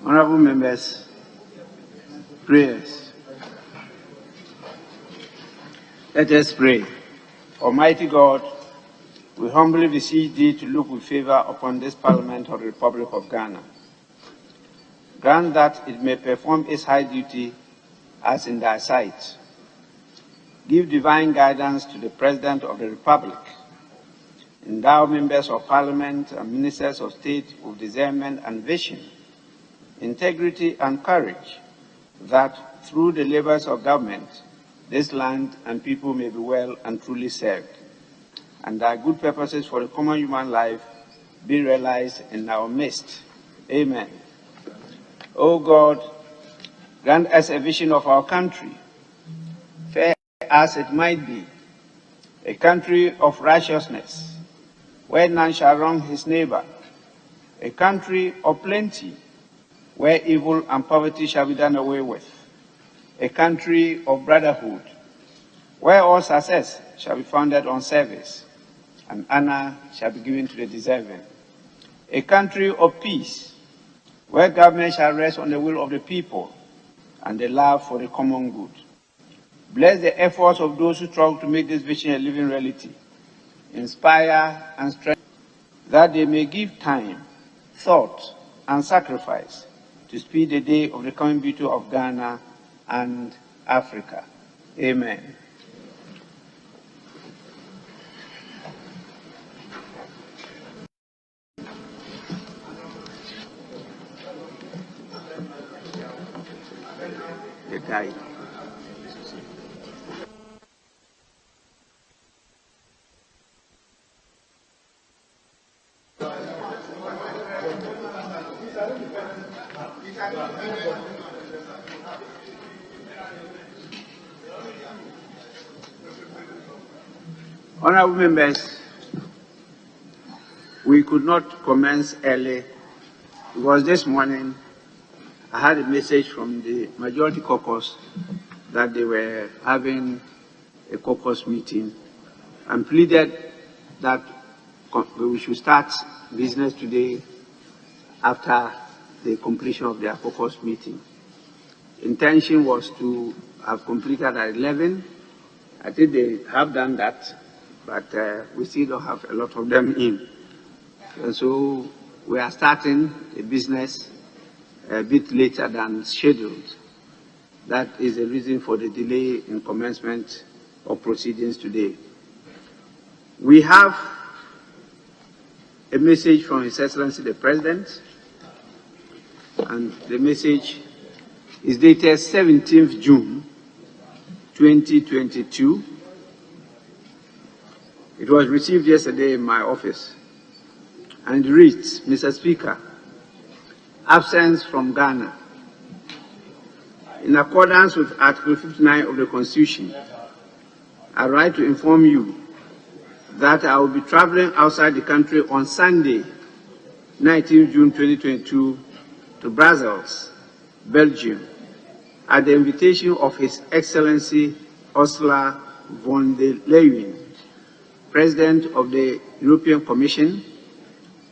Honorable members, prayers. Let us pray. Almighty God, we humbly beseech thee to look with favor upon this Parliament of the Republic of Ghana. Grant that it may perform its high duty as in thy sight. Give divine guidance to the President of the Republic. Endow members of Parliament and ministers of state with discernment and vision, integrity and courage, that through the labors of government, this land and people may be well and truly served, and thy good purposes for the common human life be realized in our midst. Amen. O God, grant us a vision of our country, fair as it might be, a country of righteousness, where none shall wrong his neighbor, a country of plenty, where evil and poverty shall be done away with, a country of brotherhood, where all success shall be founded on service, and honor shall be given to the deserving, a country of peace, where government shall rest on the will of the people and the love for the common good. Bless the efforts of those who struggle to make this vision a living reality. Inspire and strengthen, that they may give time, thought, and sacrifice to speed the day of the coming beauty of Ghana and Africa. Amen. The guide. Honorable members, we could not commence early because this morning I had a message from the Majority Caucus that they were having a caucus meeting and pleaded that we should start business today after the completion of their caucus meeting. Intention was to have completed at 11. I think they have done that, but we still don't have a lot of them in. And so we are starting the business a bit later than scheduled. That is the reason for the delay in commencement of proceedings today. We have a message from His Excellency the President, and the message is dated 17th June 2022. It was received yesterday in my office and reads, Mr. Speaker, absence from Ghana. In accordance with Article 59 of the Constitution, I write to inform you that I will be traveling outside the country on Sunday, 19 June 2022, to Brussels, Belgium, at the invitation of His Excellency Ursula von der Leyen, President of the European Commission,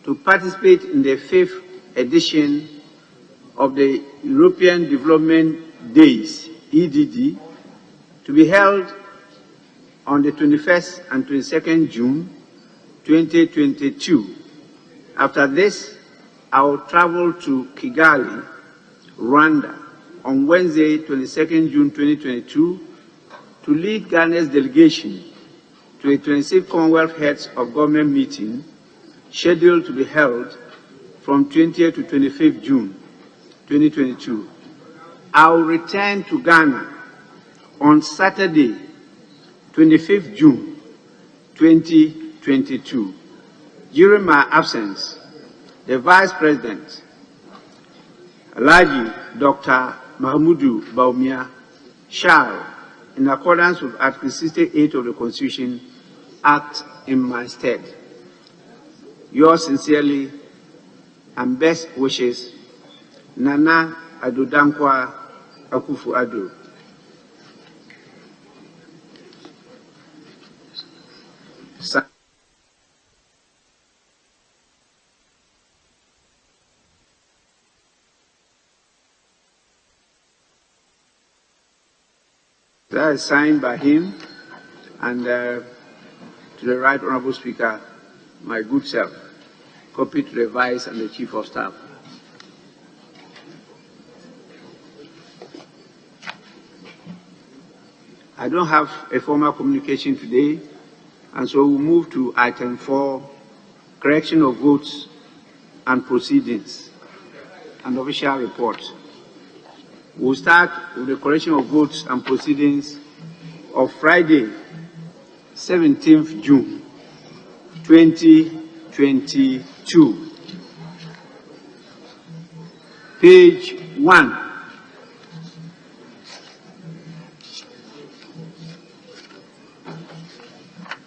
to participate in the 5th edition of the European Development Days, EDD, to be held on the 21st and 22nd June 2022. After this, I will travel to Kigali, Rwanda, on Wednesday, 22nd June 2022, to lead Ghana's delegation to a 26th Commonwealth Heads of Government meeting scheduled to be held from 20th to 25th June 2022. I will return to Ghana on Saturday, 25th June 2022. During my absence, the Vice President, Alhaji Dr. Mahmudu Bawumia, shall, in accordance with Article 68 of the Constitution, act in my stead. Yours sincerely and best wishes, Nana Addo Dankwa Akufo-Addo. That is signed by him and to the Right Honorable Speaker, my good self. Copy to the Vice and the Chief of Staff. I don't have a formal communication today, and so we'll move to item 4, correction of votes and proceedings, and official report. We'll start with the correction of votes and proceedings of Friday, 17th June, 2022. Page 1.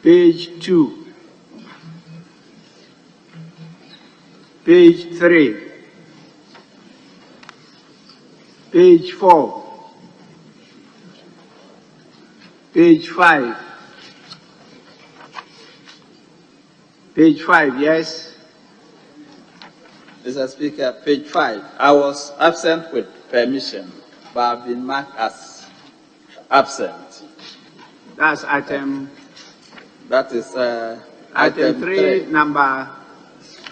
Page 2. Page 3. Page 4. Page 5. Page 5, yes. Mr. Speaker, page 5. I was absent with permission, but I've been marked as absent. That's item. That is item 3, number.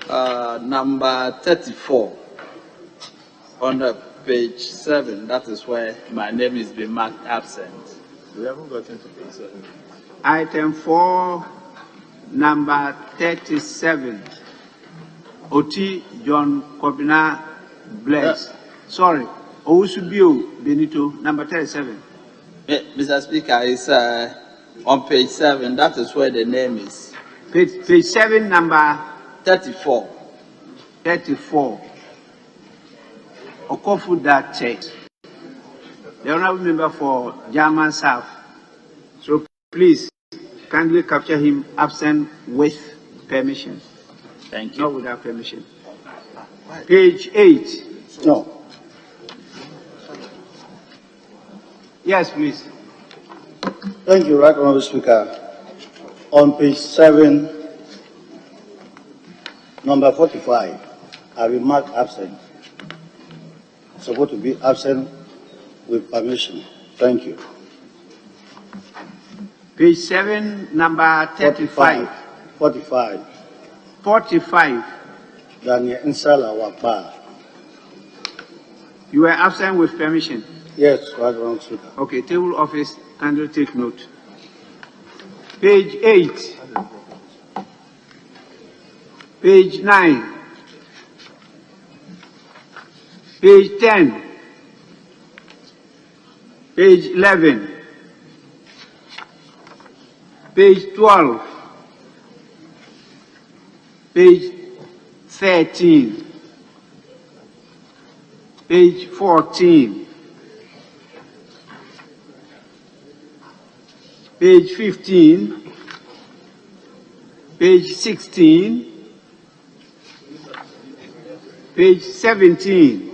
Number 34. On the page 7, that is where my name is being marked absent. We haven't gotten to page 7. Item 4, number 37. Oti John Kobina Bless. Sorry, Owusubio Benito, number 37. Mr. Speaker, it's on page 7, that is where the name is. Page 7, number 34. 34. Okofu Dache, the honorable member for German South. So please kindly capture him absent with permission. Thank you. Not without permission. Page 8. No. Yes, please. Thank you, Right Honorable Speaker. On page 7, number 45, I will mark absent. Supposed to be absent with permission. Thank you. Page 7, number 35. 45. 45. Daniel Insala Wakba. You were absent with permission. Yes, Right Honorable Speaker. Okay, table office, and will take note. Page 8. Page 9. Page 10. Page 11. Page 12. Page 13. Page 14. Page 15. Page 16. Page 17.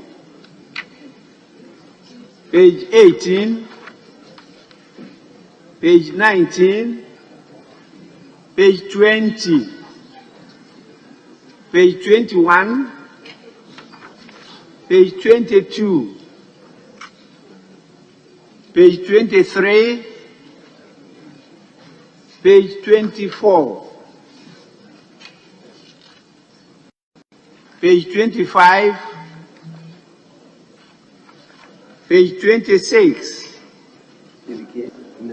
Page 18. Page 19. Page 20. Page 21. Page 22. Page 23. Page 24. Page 25. Page 26.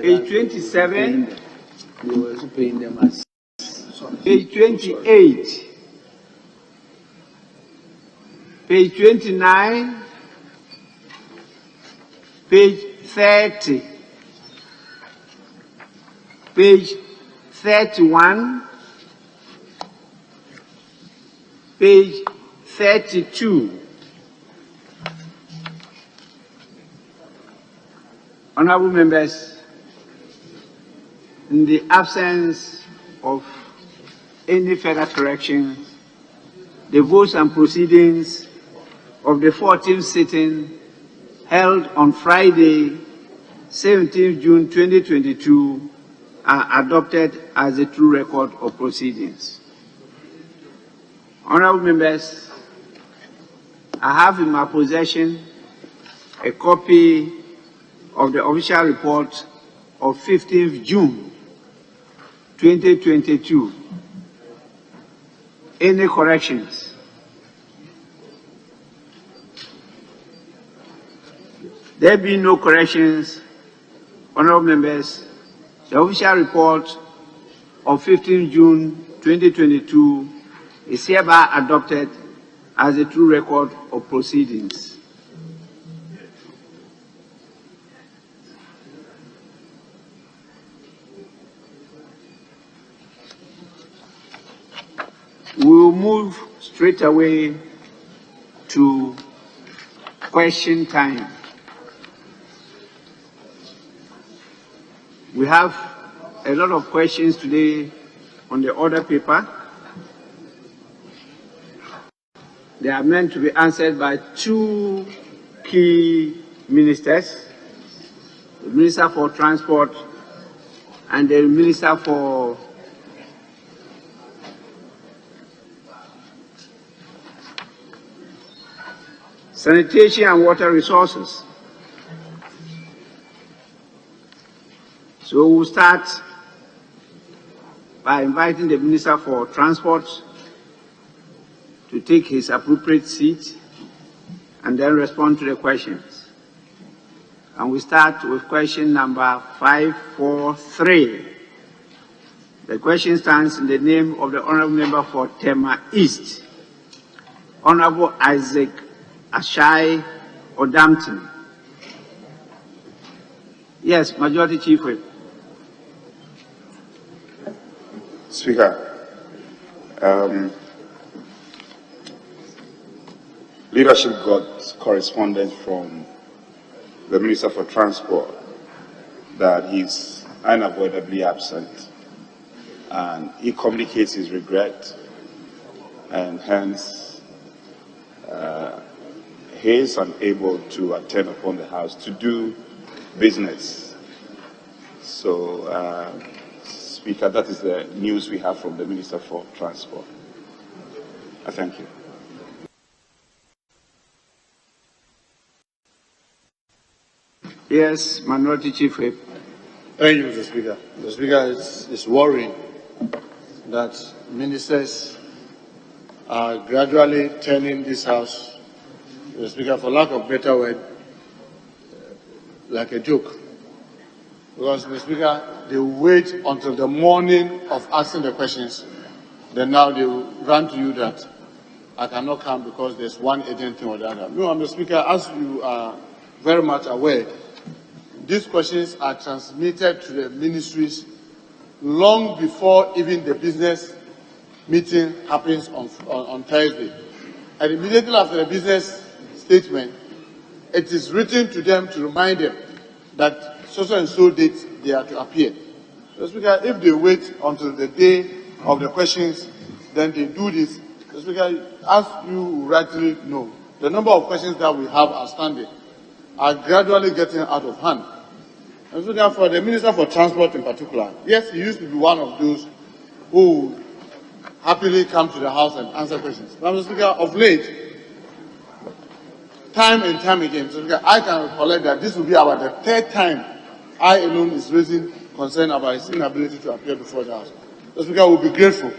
Page 27. Page 28. Page 29. Page 30. Page 31. Page 32. Honorable members, in the absence of any further correction, the votes and proceedings of the 14th sitting held on Friday, 17th June 2022 are adopted as a true record of proceedings. Honorable members, I have in my possession a copy of the official report of 15th June 2022. Any corrections? There being no corrections, honorable members, the official report of 15 June 2022 is hereby adopted as a true record of proceedings. We will move straight away to question time. We have a lot of questions today on the order paper. They are meant to be answered by two key ministers, the Minister for Transport and the Minister for Sanitation and Water Resources. So we'll start by inviting the Minister for Transport to take his appropriate seat and then respond to the questions. And we start with question number 543. The question stands in the name of the Honourable Member for Tema East, Honourable Isaac Ashai Odampton. Yes, Majority Chief Whip. Speaker, leadership got correspondence from the Minister for Transport that he's unavoidably absent, and he communicates his regret, and hence he is unable to attend upon the House to do business. So, Speaker, that is the news we have from the Minister for Transport. I thank you. Yes, Minority Chief Whip. Thank you, Mr. Speaker. Mr. Speaker, it's worrying that ministers are gradually turning this House, Mr. Speaker, for lack of better word, like a joke. Because, Mr. Speaker, they wait until the morning of asking the questions, then now they will run to you that I cannot come because there's one urgent thing or the other. No, Mr. Speaker, as you are very much aware, these questions are transmitted to the ministries long before even the business meeting happens on Thursday. And immediately after the business statement, it is written to them to remind them that so and so date they are to appear. So, Speaker, if they wait until the day of the questions, then they do this. So, Speaker, as you rightly know, the number of questions that we have outstanding are gradually getting out of hand. And so, therefore, the Minister for Transport in particular, yes, he used to be one of those who would happily come to the House and answer questions. But, Mr. Speaker, of late, time and time again, so I can recollect that this will be about the third time I alone is raising concern about his inability to appear before the House. So, Speaker, we'll be grateful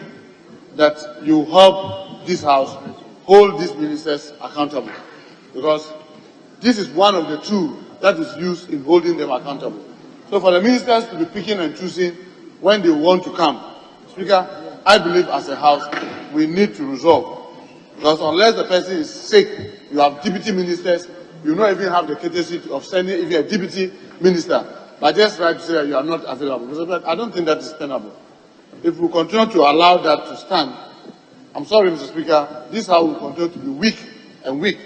that you help this House hold these ministers accountable, because this is one of the tools that is used in holding them accountable. So for the ministers to be picking and choosing when they want to come, Speaker, I believe as a House we need to resolve. Because unless the person is sick, you have deputy ministers, you don't even have the courtesy of sending even a deputy minister. But just right to say that you are not available. Because I don't think that is tenable. If we continue to allow that to stand, I'm sorry, Mr. Speaker, this House will continue to be weak and weak.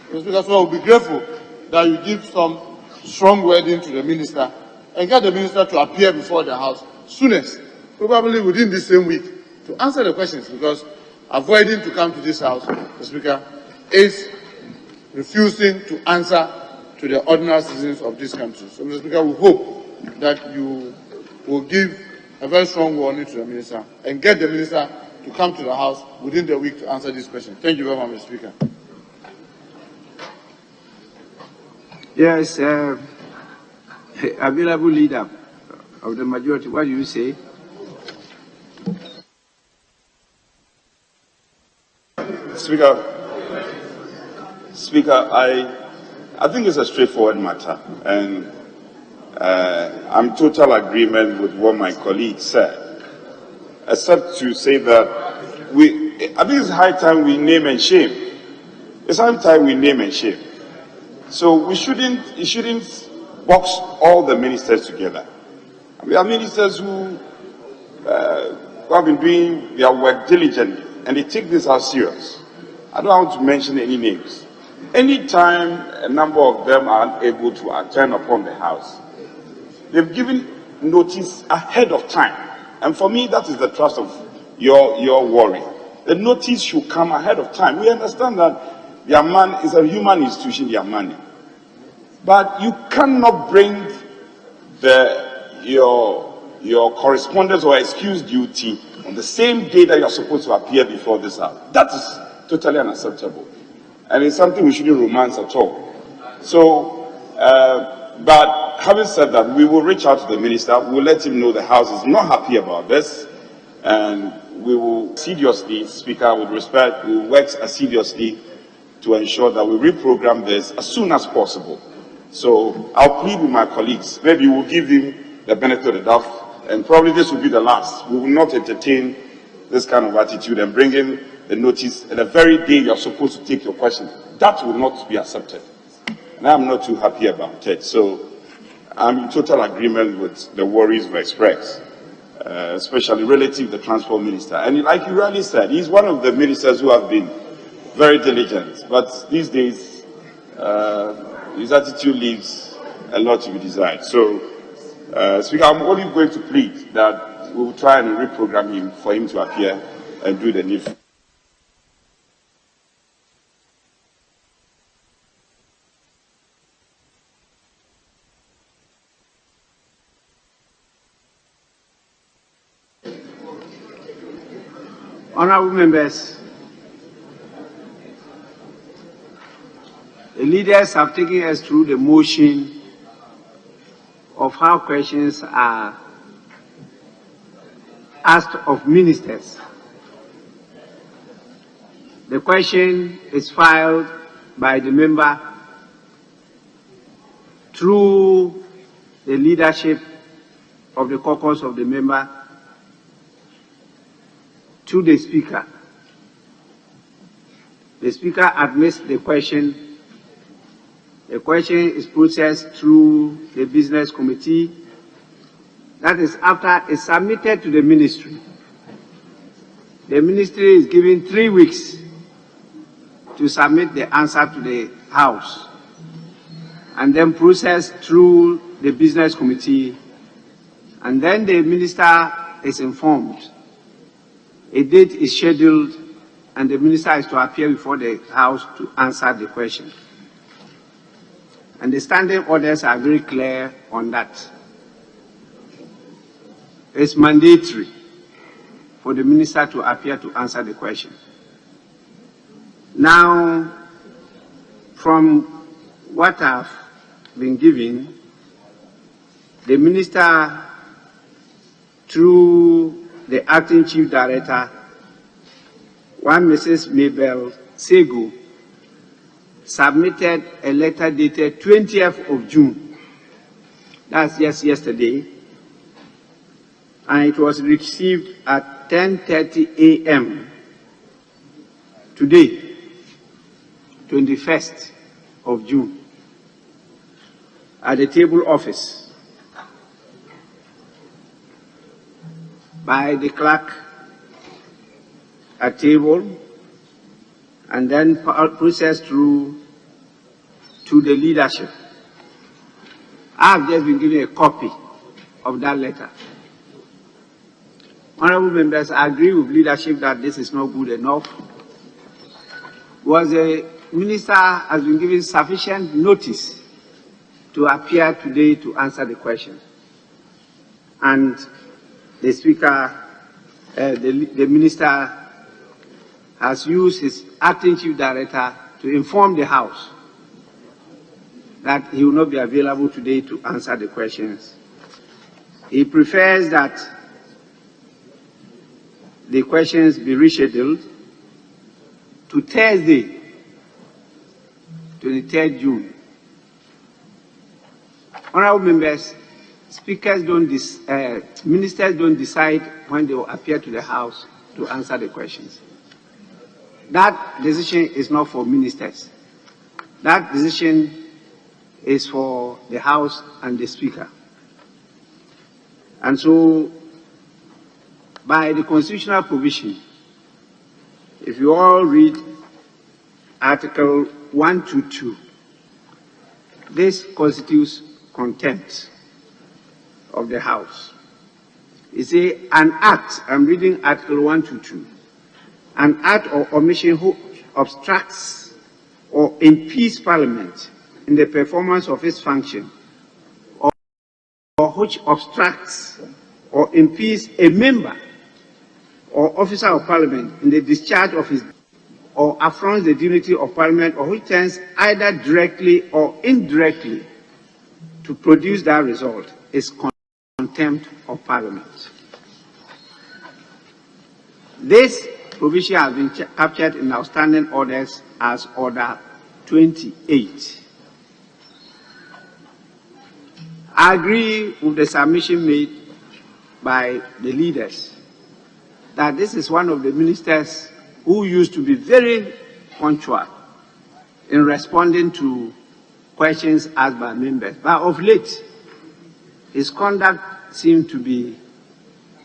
Mr. Speaker, so I will be grateful that you give some strong wording to the minister and get the minister to appear before the House soonest, probably within this same week, to answer the questions, because avoiding to come to this House, Mr. Speaker, is refusing to answer to the ordinary citizens of this country. So, Mr. Speaker, we hope that you will give a very strong warning to the minister and get the minister to come to the House within the week to answer this question. Thank you very much, Mr. Speaker. Yes, available leader, of the majority. What do you say? Speaker, I think it's a straightforward matter, and I'm in total agreement with what my colleague said, except to say that I think it's high time we name and shame. It's high time we name and shame. So it shouldn't box all the ministers together. I mean, there are ministers who have been doing their work diligently, and they take this as serious. I don't want to mention any names. Anytime a number of them are unable to attend upon the House, they've given notice ahead of time. And for me, that is the trust of your worry. The notice should come ahead of time. We understand that their man is a human institution, their money. But you cannot bring your correspondence or excuse duty on the same day that you're supposed to appear before this House. That is totally unacceptable. And it's something we shouldn't romance at all. So, but having said that, we will reach out to the minister. We'll let him know the House is not happy about this. And we will assiduously, Speaker, with respect, we will work assiduously to ensure that we reprogram this as soon as possible. So I'll plead with my colleagues. Maybe we'll give him the benefit of the doubt, and probably this will be the last. We will not entertain this kind of attitude and bring in the notice at the very day you're supposed to take your question. That will not be accepted. And I'm not too happy about it. So I'm in total agreement with the worries we expressed, especially relative to the transport minister. And like you rightly said, he's one of the ministers who have been very diligent. But these days, his attitude leaves a lot to be desired. So, Speaker, I'm only going to plead that we will try and reprogram him for him to appear and do the needful. Honorable members, the leaders have taken us through the motion of how questions are asked of ministers. The question is filed by the member through the leadership of the caucus of the member to the Speaker. The Speaker admits the question. The question is processed through the Business Committee. That is after it's submitted to the ministry. The ministry is given 3 weeks to submit the answer to the House, and then processed through the Business Committee, and then the minister is informed. A date is scheduled, and the minister is to appear before the House to answer the question. And the standing orders are very clear on that. It's mandatory for the minister to appear to answer the question. Now, from what I've been given, the minister, through the acting chief director, one Mrs. Mabel Sego, submitted a letter dated 20th of June. That's just yesterday. And it was received at 10:30 a.m. today, 21st of June, at the table office by the clerk at table, and then processed through to the leadership. I have just been given a copy of that letter. Honorable members, I agree with leadership that this is not good enough. The minister has been given sufficient notice to appear today to answer the question. And the Speaker, the minister has used his acting chief director to inform the House that he will not be available today to answer the questions He prefers that the questions be rescheduled to Thursday, 23rd June. Honorable members, ministers don't decide when they will appear to the House to answer the questions. That decision is not for ministers. That decision is for the House and the Speaker. And so, by the constitutional provision, if you all read Article 122, this constitutes contempt of the House. It says, an act, I'm reading Article 122, an act or omission which obstructs or impedes Parliament in the performance of its function, or which obstructs or impedes a member or officer of Parliament in the discharge of his, or affronts the dignity of Parliament, or which tends either directly or indirectly to produce that result, is contempt of Parliament. This provision has been captured in outstanding orders as Order 28. I agree with the submission made by the leaders that this is one of the ministers who used to be very punctual in responding to questions asked by members. But of late, his conduct seemed to be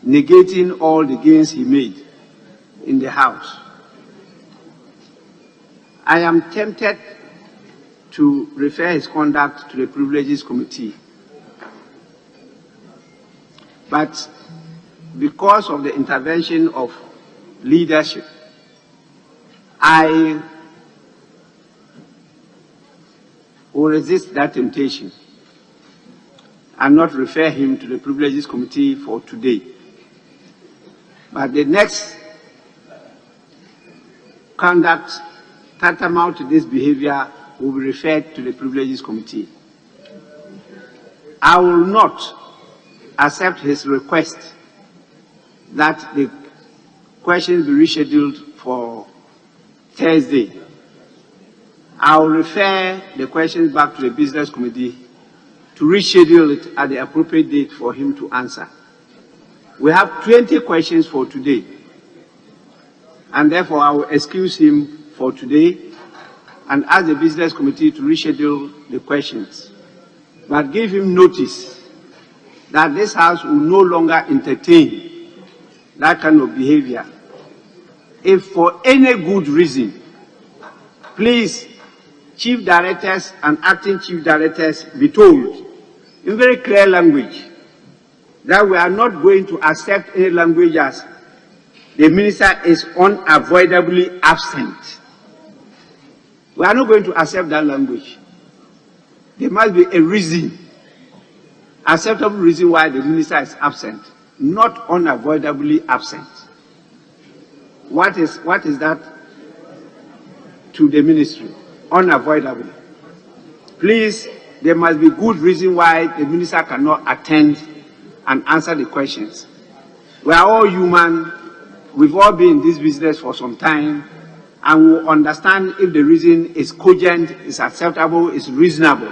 negating all the gains he made in the House. I am tempted to refer his conduct to the Privileges Committee. But because of the intervention of leadership, I will resist that temptation and not refer him to the Privileges Committee for today. But the next conduct tantamount to this behavior will be referred to the Privileges Committee. I will not accept his request that the questions be rescheduled for Thursday. I will refer the questions back to the Business Committee to reschedule it at the appropriate date for him to answer. We have 20 questions for today, and therefore I will excuse him for today and ask the Business Committee to reschedule the questions, but give him notice that this House will no longer entertain that kind of behavior. If for any good reason, please, Chief Directors and Acting Chief Directors be told in very clear language that we are not going to accept any language as the minister is unavoidably absent. We are not going to accept that language. There must be a reason, acceptable reason why the minister is absent, not unavoidably absent. What is that to the ministry? Unavoidably. Please, there must be good reason why the minister cannot attend and answer the questions. We are all human. We've all been in this business for some time, and we will understand if the reason is cogent, is acceptable, is reasonable,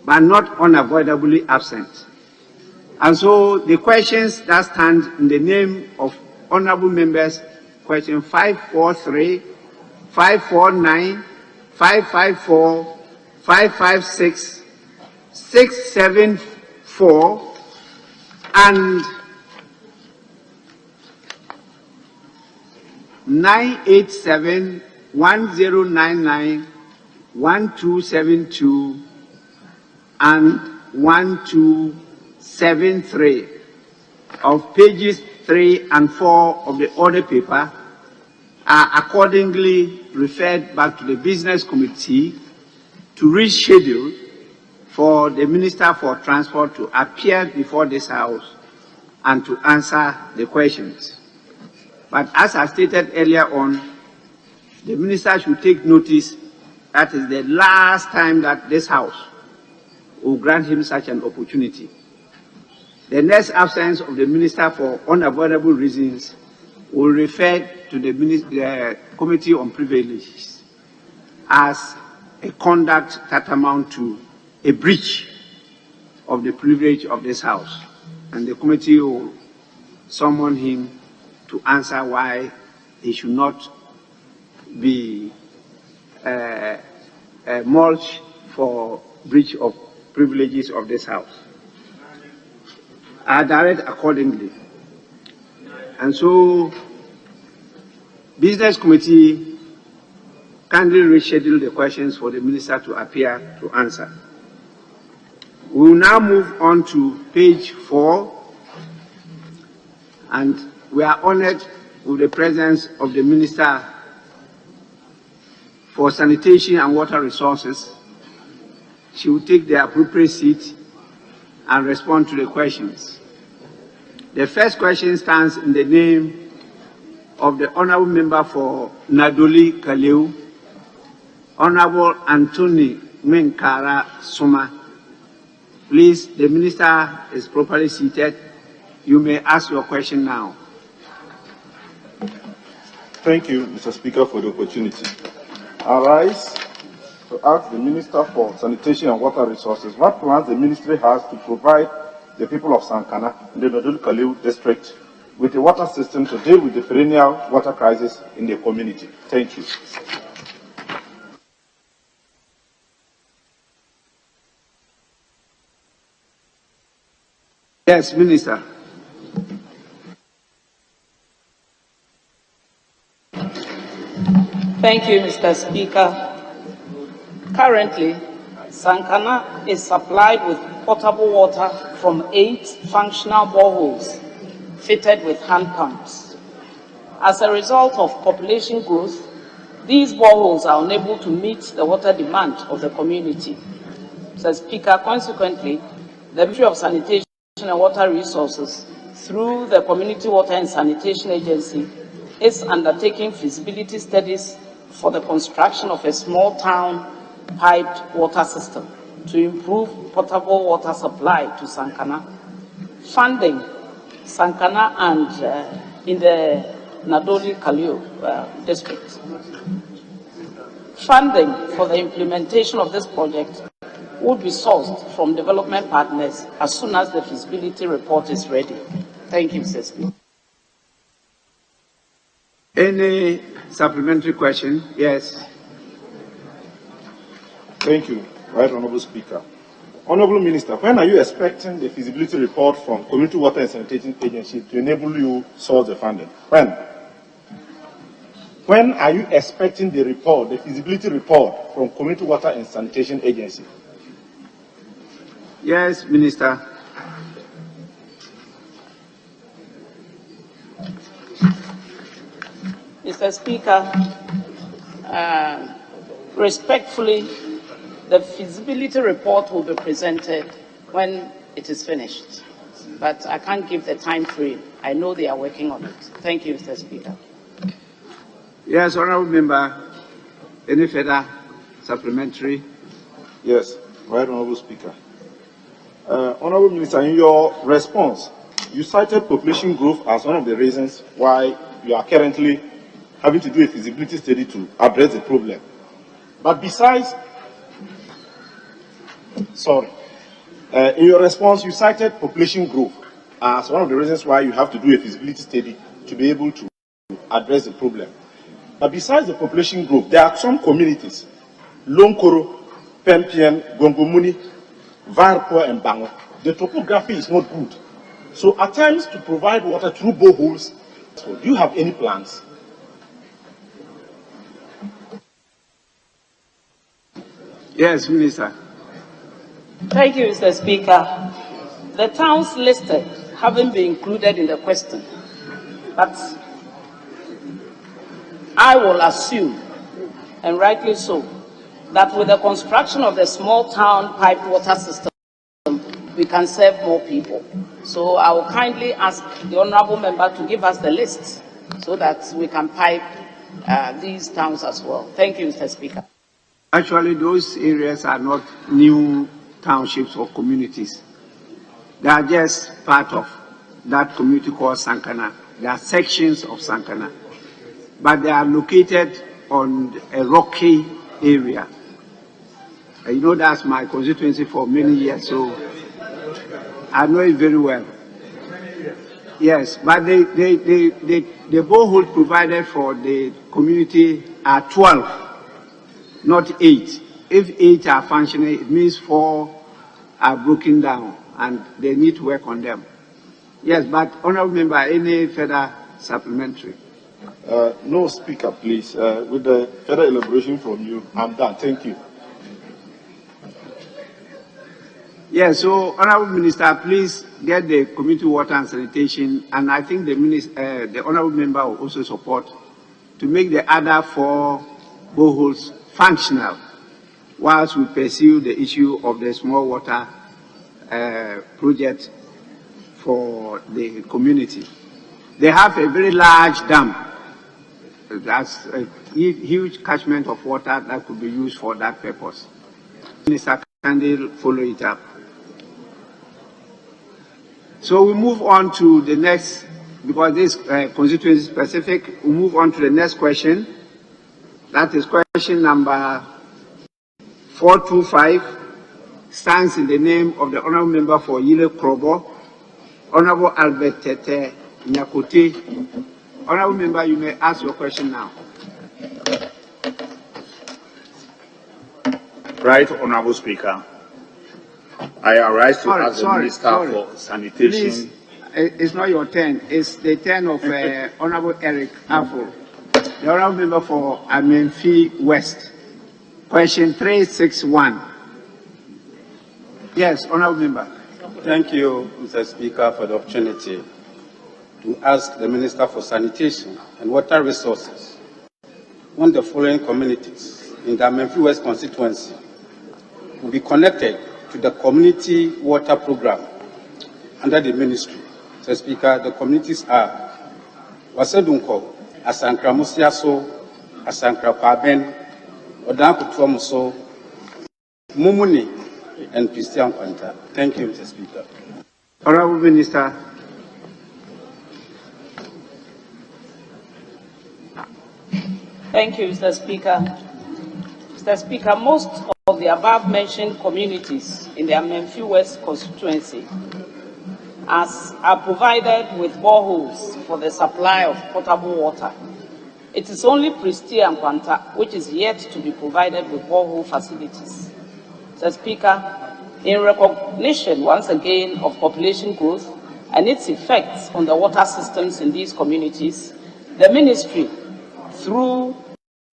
but not unavoidably absent. And so the questions that stand in the name of honorable members, question 543, 549, 554, 556, 674, and 987, 1099, 1272, and 1273 of pages 3 and 4 of the order paper are accordingly referred back to the Business Committee to reschedule for the Minister for Transport to appear before this House and to answer the questions. But as I stated earlier on, the Minister should take notice that is the last time that this House will grant him such an opportunity. The next absence of the minister for unavoidable reasons will refer to the Committee on Privileges as a conduct tantamount to a breach of the privilege of this House. And the committee will summon him to answer why he should not be mulched for breach of privileges of this House. I direct accordingly. And so, Business Committee kindly reschedule the questions for the Minister to appear to answer. We will now move on to page 4, and we are honored with the presence of the Minister for Sanitation and Water Resources. She will take the appropriate seat and respond to the questions. The first question stands in the name of the Honourable Member for Nadoli Kaleu, Honourable Anthony Menkara Suma. Please, the Minister is properly seated. You may ask your question now. Thank you, Mr. Speaker, for the opportunity. I rise to ask the Minister for Sanitation and Water Resources what plans the Ministry has to provide the people of Sankana in the Nodul Kaliu district with a water system to deal with the perennial water crisis in the community. Thank you. Yes, Minister. Thank you, Mr. Speaker. Currently, Sankana is supplied with potable water from 8 functional boreholes fitted with hand pumps. As a result of population growth, these boreholes are unable to meet the water demand of the community. Mr. Speaker, consequently, the Ministry of Sanitation and Water Resources, through the Community Water and Sanitation Agency, is undertaking feasibility studies for the construction of a small town piped water system to improve potable water supply to Sankana, funding Sankana and in the Nadoli Kaliu district. Funding for the implementation of this project would be sourced from development partners as soon as the feasibility report is ready. Thank you, Mr. Speaker. Any supplementary question? Yes. Thank you, Right Honourable Speaker. Honourable Minister, when are you expecting the feasibility report from Community Water and Sanitation Agency to enable you source the funding? When? When are you expecting the report, the feasibility report from Community Water and Sanitation Agency? Yes, Minister. Mr. Speaker, respectfully, the feasibility report will be presented when it is finished, but I can't give the time frame. I know they are working on it. Thank you, Mr. Speaker. Yes, Honourable Member. Any further supplementary? Yes, Right Honourable Speaker. Honourable Minister, in your response, you cited population growth as one of the reasons why you are currently having to do a feasibility study to address the problem. But besides, in your response, you cited population growth as one of the reasons why you have to do a feasibility study to be able to address the problem. But besides the population growth, there are some communities, Lonkoro, Pempien, Gongomuni, Varpo, and Bango. The topography is not good. So at times to provide water through boreholes, do you have any plans? Yes, Minister. Thank you, Mr. Speaker. The towns listed haven't been included in the question, but I will assume, and rightly so, that with the construction of the small town piped water system, we can serve more people. So I will kindly ask the Honourable Member to give us the list so that we can pipe these towns as well. Thank you, Mr. Speaker. Actually, those areas are not new townships or communities. They are just part of that community called Sankana. They are sections of Sankana, but they are located on a rocky area. You know, that's my constituency for many years, so I know it very well. Yes, but the borehole provided for the community are 12, not 8. If 8 are functioning, it means 4 are broken down and they need to work on them. Yes, but honorable member, any further supplementary? No, Speaker, please. With the further elaboration from you, I'm done. Thank you. Yes, so honorable minister, please get the community water and sanitation, and I think the honorable member will also support to make the other 4 boreholes functional whilst we pursue the issue of the small water project for the community. They have a very large dam. That's a huge catchment of water that could be used for that purpose. Minister can follow it up. So we move on to the next, because this constituency specific, we move on to the next question. That is question number 425, stands in the name of the honorable member for Yile Krobo, Honorable Albert Tete Nyakote. Honorable member, you may ask your question now. Right, Honorable Speaker. I arise to ask the Minister for Sanitation. Please, it's not your turn. It's the turn of Honorable Eric Afo, the honorable member for Amenfi West. Question 361. Yes, honorable member. Thank you, Mr. Speaker, for the opportunity to ask the Minister for Sanitation and Water Resources when the following communities in the Amenfi West constituency will be connected to the community water program under the ministry. Mr. Speaker, the communities are Wasedunko, Asankra Musiaso, Asankra Kwaben, Odankutuamuso, Mumuni, and Christian Kwanta. Thank you, Mr. Speaker. Honorable Minister. Thank you, Mr. Speaker. Mr. Speaker, most of the above-mentioned communities in the Amenfi West constituency are provided with boreholes for the supply of potable water. It is only Pristi and Kwanta which is yet to be provided with borehole facilities. Mr. Speaker, in recognition once again of population growth and its effects on the water systems in these communities, the ministry, through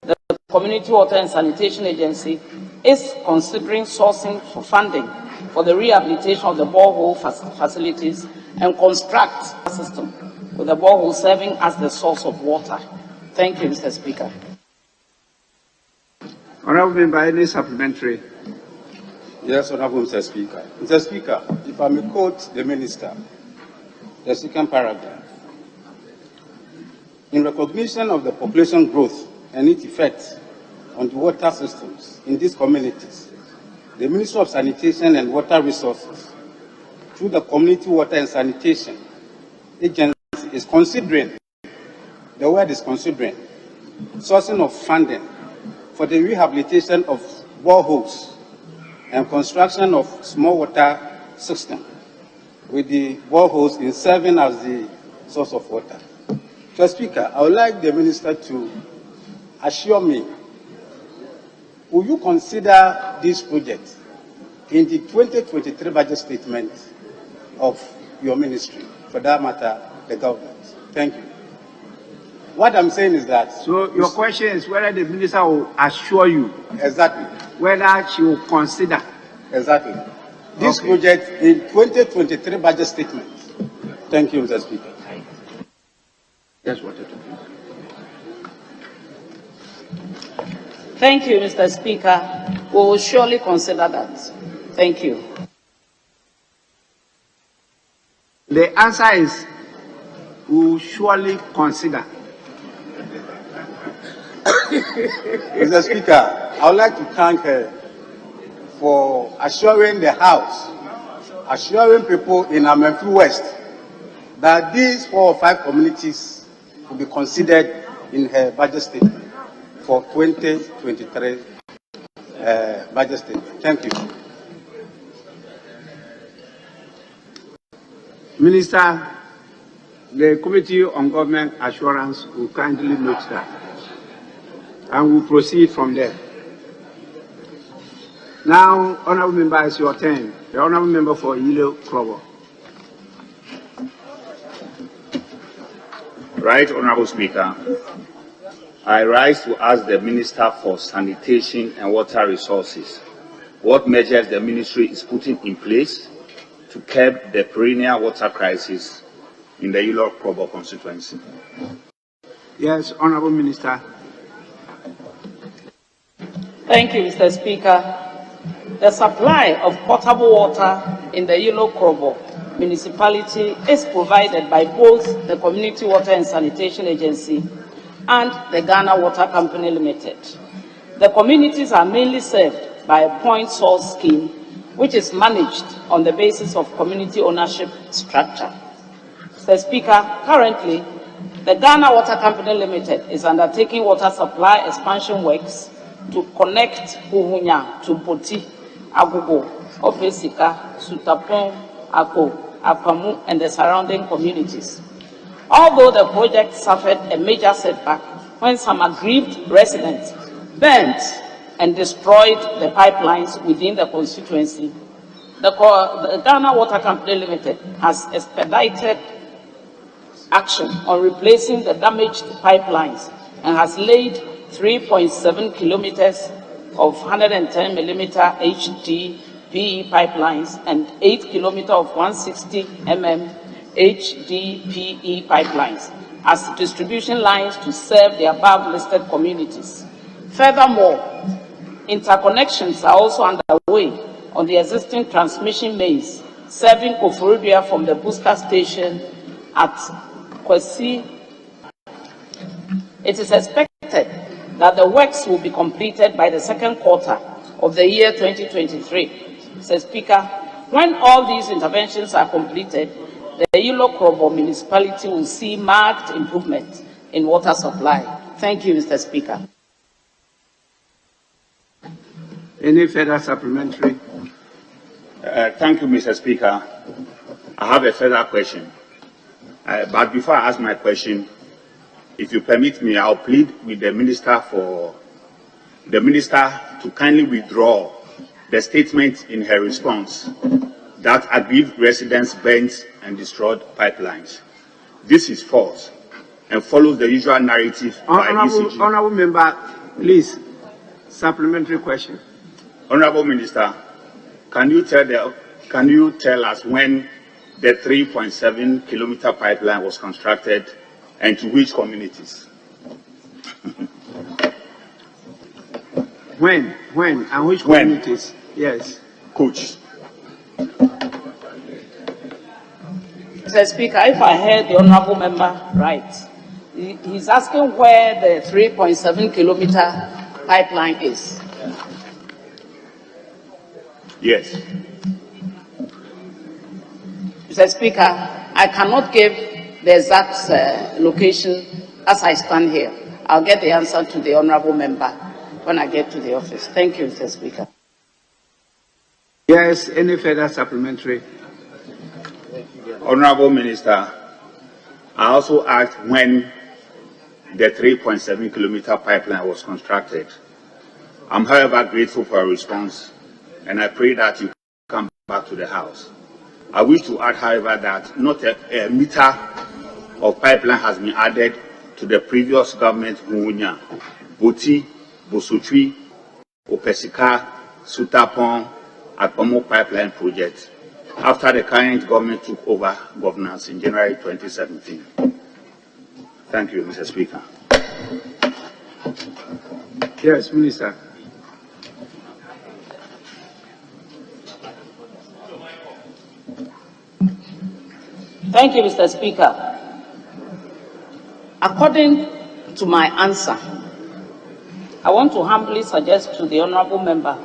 the Community Water and Sanitation Agency, is considering sourcing for funding for the rehabilitation of the borehole facilities and construct a system with the borehole serving as the source of water. Thank you, Mr. Speaker. Honorable member, any supplementary? Yes, Honorable Mr. Speaker. Mr. Speaker, if I may quote the Minister, the second paragraph. In recognition of the population growth and its effects on the water systems in these communities, the Ministry of Sanitation and Water Resources, through the Community Water and Sanitation Agency, is considering, the word is considering, sourcing of funding for the rehabilitation of boreholes and construction of small water system, with the boreholes in serving as the source of water. Mr. Speaker, I would like the Minister to assure me, will you consider this project in the 2023 budget statement of your ministry, for that matter, the government? Thank you. What I'm saying is that... So your question is whether the minister will assure you... Exactly. Whether she will consider... Exactly. This project in 2023 budget statement. Thank you, Mr. Speaker. Just wanted to... Thank you, Mr. Speaker. We will surely consider that. Thank you. The answer is, we will surely consider. Mr. Speaker, I would like to thank her for assuring the House assuring people in Amenfi West that these 4 or 5 communities will be considered in her budget statement for 2023 budget statement. Thank you. Minister, the Committee on Government Assurance will kindly note that, and will proceed from there. Now, Honourable Member, it's your turn. The Honourable Member for Yilo Krobo. Right, Honourable Speaker. I rise to ask the Minister for Sanitation and Water Resources what measures the ministry is putting in place to curb the perennial water crisis in the Yilo Krobo constituency. Yes, Honourable Minister. Thank you, Mr. Speaker. The supply of potable water in the Yilo Krobo municipality is provided by both the Community Water and Sanitation Agency and the Ghana Water Company Limited. The communities are mainly served by a point source scheme, which is managed on the basis of community ownership structure. Mr. Speaker, currently, the Ghana Water Company Limited is undertaking water supply expansion works to connect Uhunya to Boti, Agogo, Ofesika, Sutapon, Ako, Apamu, and the surrounding communities. Although the project suffered a major setback when some aggrieved residents burnt and destroyed the pipelines within the constituency, the Ghana Water Company Limited has expedited action on replacing the damaged pipelines and has laid 3.7 kilometers of 110 millimeter HDPE pipelines and 8 kilometers of 160 mm HDPE pipelines as distribution lines to serve the above listed communities. Furthermore, interconnections are also underway on the existing transmission mains serving Koforidua from the booster station at Kwesi. It is expected that the works will be completed by the second quarter of the year 2023. Mr. Speaker, when all these interventions are completed, the Yilo Krobo municipality will see marked improvement in water supply. Thank you, Mr. Speaker. Any further supplementary? Thank you, Mr. Speaker. I have a further question. But before I ask my question, if you permit me, I'll plead with the Minister to kindly withdraw the statement in her response that aggrieved residents burnt and destroyed pipelines. This is false and follows the usual narrative by ECG. Honourable Member, please, supplementary question. Honourable Minister, can you tell us when the 3.7 kilometer pipeline was constructed and to which communities? When and which communities? Yes. Coach. Mr. Speaker, if I heard the honourable member right, he's asking where the 3.7 kilometer pipeline is. Yes. Mr. Speaker, I cannot give the exact location as I stand here. I'll get the answer to the honourable member when I get to the office. Thank you, Mr. Speaker. Yes, any further supplementary? Honourable Minister, I also asked when the 3.7 kilometer pipeline was constructed. I'm, however, grateful for a response, and I pray that you come back to the House. I wish to add, however, that not a meter of pipeline has been added to the previous government Hunya, Boti, Bosutwi, Opesika, Sutapon, Akpomo pipeline project after the current government took over governance in January 2017. Thank you, Mr. Speaker. Yes, Minister. Thank you, Mr. Speaker. According to my answer, I want to humbly suggest to the honourable member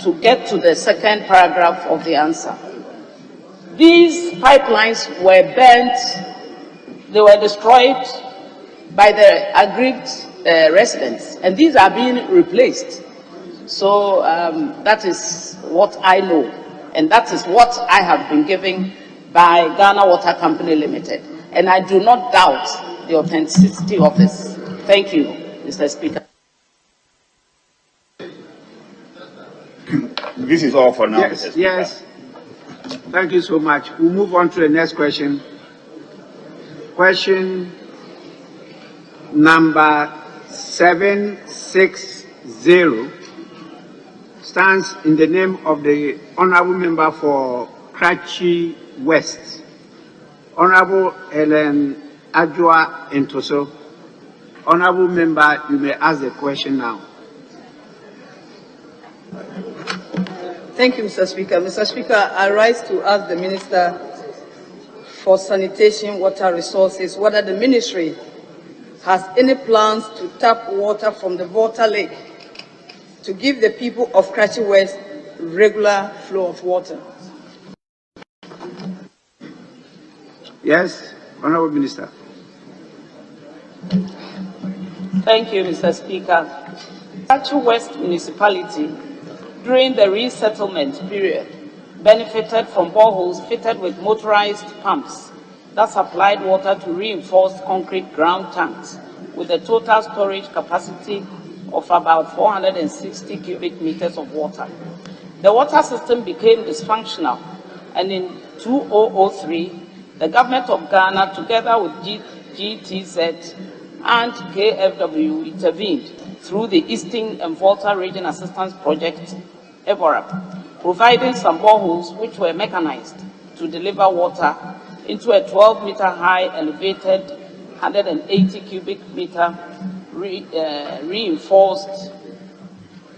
to get to the second paragraph of the answer. These pipelines were burnt, they were destroyed by the aggrieved residents, and these are being replaced. So that is what I know, and that is what I have been given by Ghana Water Company Limited, and I do not doubt the authenticity of this. Thank you, Mr. Speaker. This is all for now. Yes, Mr. Speaker. yes. Thank you so much. We'll move on to the next question. Question number 760 stands in the name of the Honorable Member for Kratchi West, Honorable Helen Adjoa Ntoso. Honorable Member, you may ask the question now. Thank you, Mr. Speaker. Mr. Speaker, I rise to ask the Minister for Sanitation, Water Resources whether the Ministry has any plans to tap water from the Volta Lake to give the people of Kratchi West regular flow of water. Yes, Honorable Minister. Thank you, Mr. Speaker. Kratchi West Municipality, during the resettlement period, benefited from boreholes fitted with motorized pumps that supplied water to reinforced concrete ground tanks with a total storage capacity of about 460 cubic meters of water. The water system became dysfunctional, and in 2003, the government of Ghana, together with GTZ and KFW, intervened through the Eastern and Volta Region Assistance Project, EVORAP, providing some boreholes which were mechanized to deliver water into a 12-meter high elevated 180 cubic meter reinforced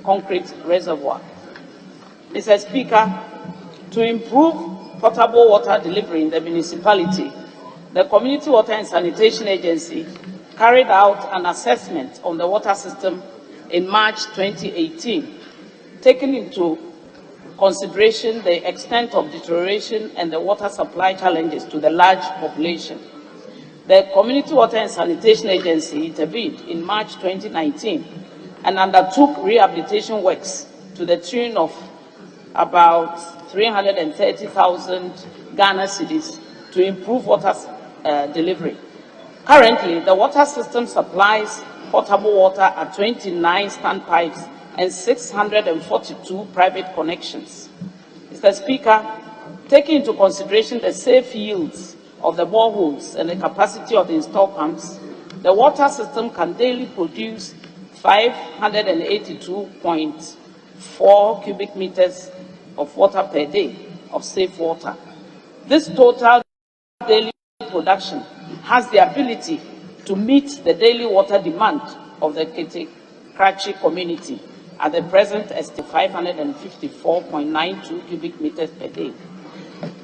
concrete reservoir. Mr. Speaker, to improve potable water delivery in the municipality, the Community Water and Sanitation Agency carried out an assessment on the water system in March 2018, taking into consideration the extent of deterioration and the water supply challenges to the large population. The Community Water and Sanitation Agency intervened in March 2019 and undertook rehabilitation works to the tune of about 330,000 Ghana cedis to improve water delivery. Currently, the water system supplies potable water at 29 standpipes and 642 private connections. Mr. Speaker, taking into consideration the safe yields of the boreholes and the capacity of the installed pumps, the water system can daily produce 582.4 cubic meters of water per day of safe water. This total daily production has the ability to meet the daily water demand of the Kratchi community at the present estimate 554.92 cubic meters per day.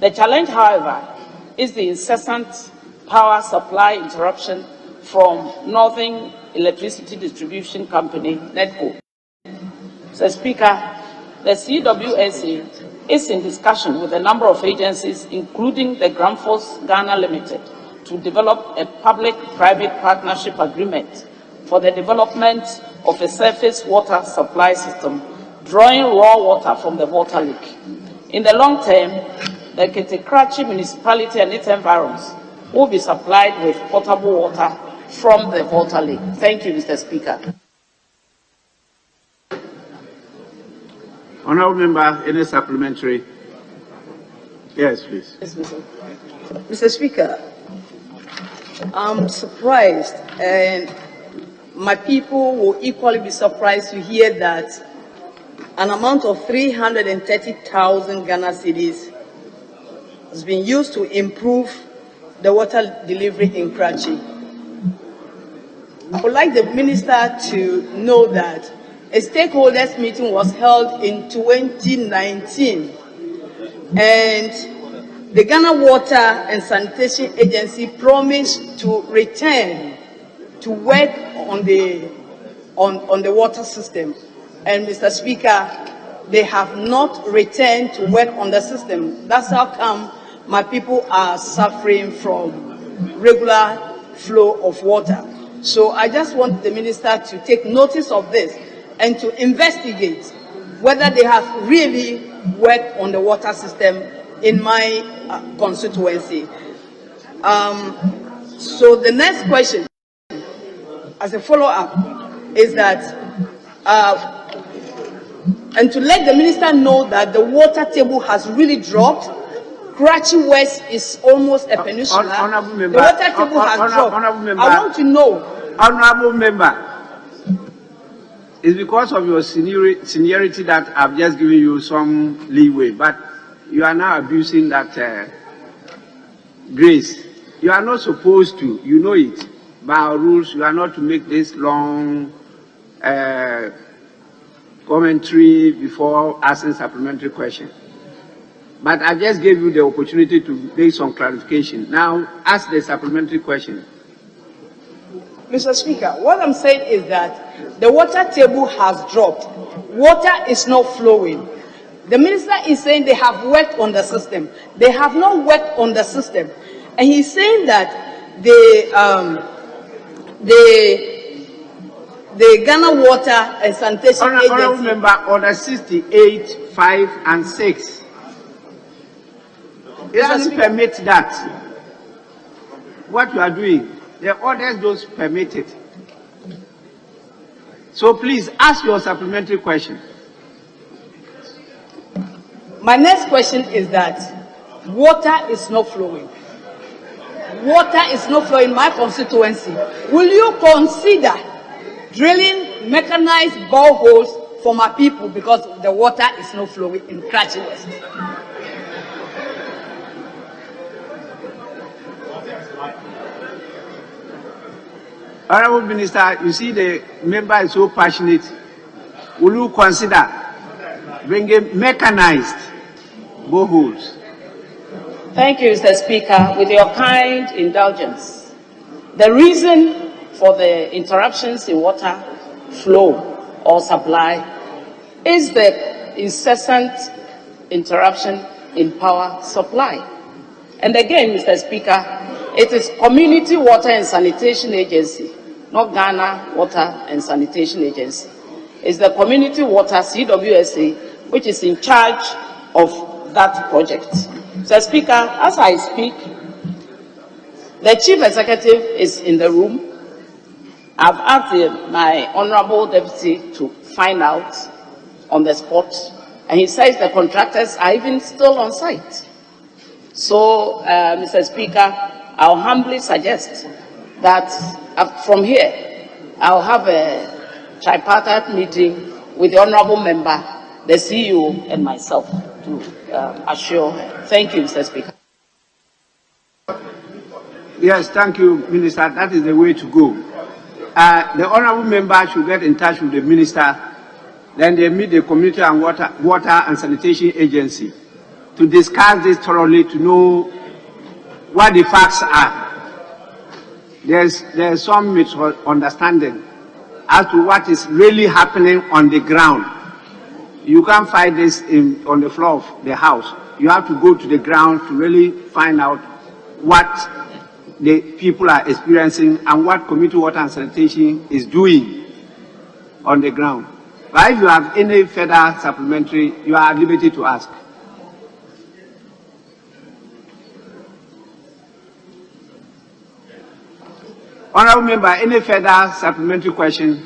The challenge, however, is the incessant power supply interruption from Northern Electricity Distribution Company, NEDCO. Mr. Speaker, the CWSA is in discussion with a number of agencies, including the Gramforce Ghana Limited, to develop a public-private partnership agreement for the development of a surface water supply system, drawing raw water from the Volta Lake. In the long term, the Kratchi municipality and its environs will be supplied with potable water from the Volta Lake. Thank you, Mr. Speaker. Honorable Member, any supplementary? Yes, please. Yes, Mr. Speaker, I'm surprised, and my people will equally be surprised to hear that an amount of 330,000 Ghana cedis has been used to improve the water delivery in Kratchi. I would like the Minister to know that a stakeholders meeting was held in 2019, and the Ghana Water and Sanitation Agency promised to return to work on the water system. And Mr. Speaker, they have not returned to work on the system. That's how come my people are suffering from regular flow of water. So I just want the minister to take notice of this and to investigate whether they have really worked on the water system in my constituency. So the next question, as a follow-up, is that, and to let the minister know that the water table has really dropped. Karachi West is almost a peninsula. Honorable member, the water table has dropped. Honorable member, I want to know. Honorable member, it's because of your seniority that I've just given you some leeway, but you are now abusing that grace. You are not supposed to, you know it. By our rules, you are not to make this long commentary before asking supplementary question. But I just gave you the opportunity to make some clarification. Now, ask the supplementary question. Mr. Speaker, what I'm saying is that the water table has dropped. Water is not flowing. The minister is saying they have worked on the system. They have not worked on the system. And he's saying that the Ghana Water and Sanitation Agency... Honorable member, order 68, 5, and 6. It doesn't permit that. What you are doing, the orders don't permit it. So please ask your supplementary question. My next question is that water is not flowing. Water is not flowing in my constituency. Will you consider drilling mechanized boreholes for my people because the water is not flowing in Karachi West? Honorable Minister, you see the member is so passionate. Will you consider bringing mechanized boreholes? Thank you, Mr. Speaker. With your kind indulgence, the reason for the interruptions in water flow or supply is the incessant interruption in power supply. And again, Mr. Speaker, it is Community Water and Sanitation Agency, not Ghana Water and Sanitation Agency. It's the Community Water, CWSA, which is in charge of that project. Mr. Speaker, as I speak, the Chief Executive is in the room. I've asked my Honorable Deputy to find out on the spot, and he says the contractors are even still on site. So, Mr. Speaker, I'll humbly suggest that from here, I'll have a tripartite meeting with the Honorable Member, the CEO, and myself to assure her. Thank you, Mr. Speaker. Yes, thank you, Minister. That is the way to go. The Honorable Member should get in touch with the Minister. Then they meet the Community and Water and Sanitation Agency to discuss this thoroughly, to know what the facts are. There's some misunderstanding as to what is really happening on the ground. You can't find this on the floor of the house. You have to go to the ground to really find out what the people are experiencing and what Community Water and Sanitation is doing on the ground. But if you have any further supplementary, you are at liberty to ask. Honorable Member, any further supplementary question?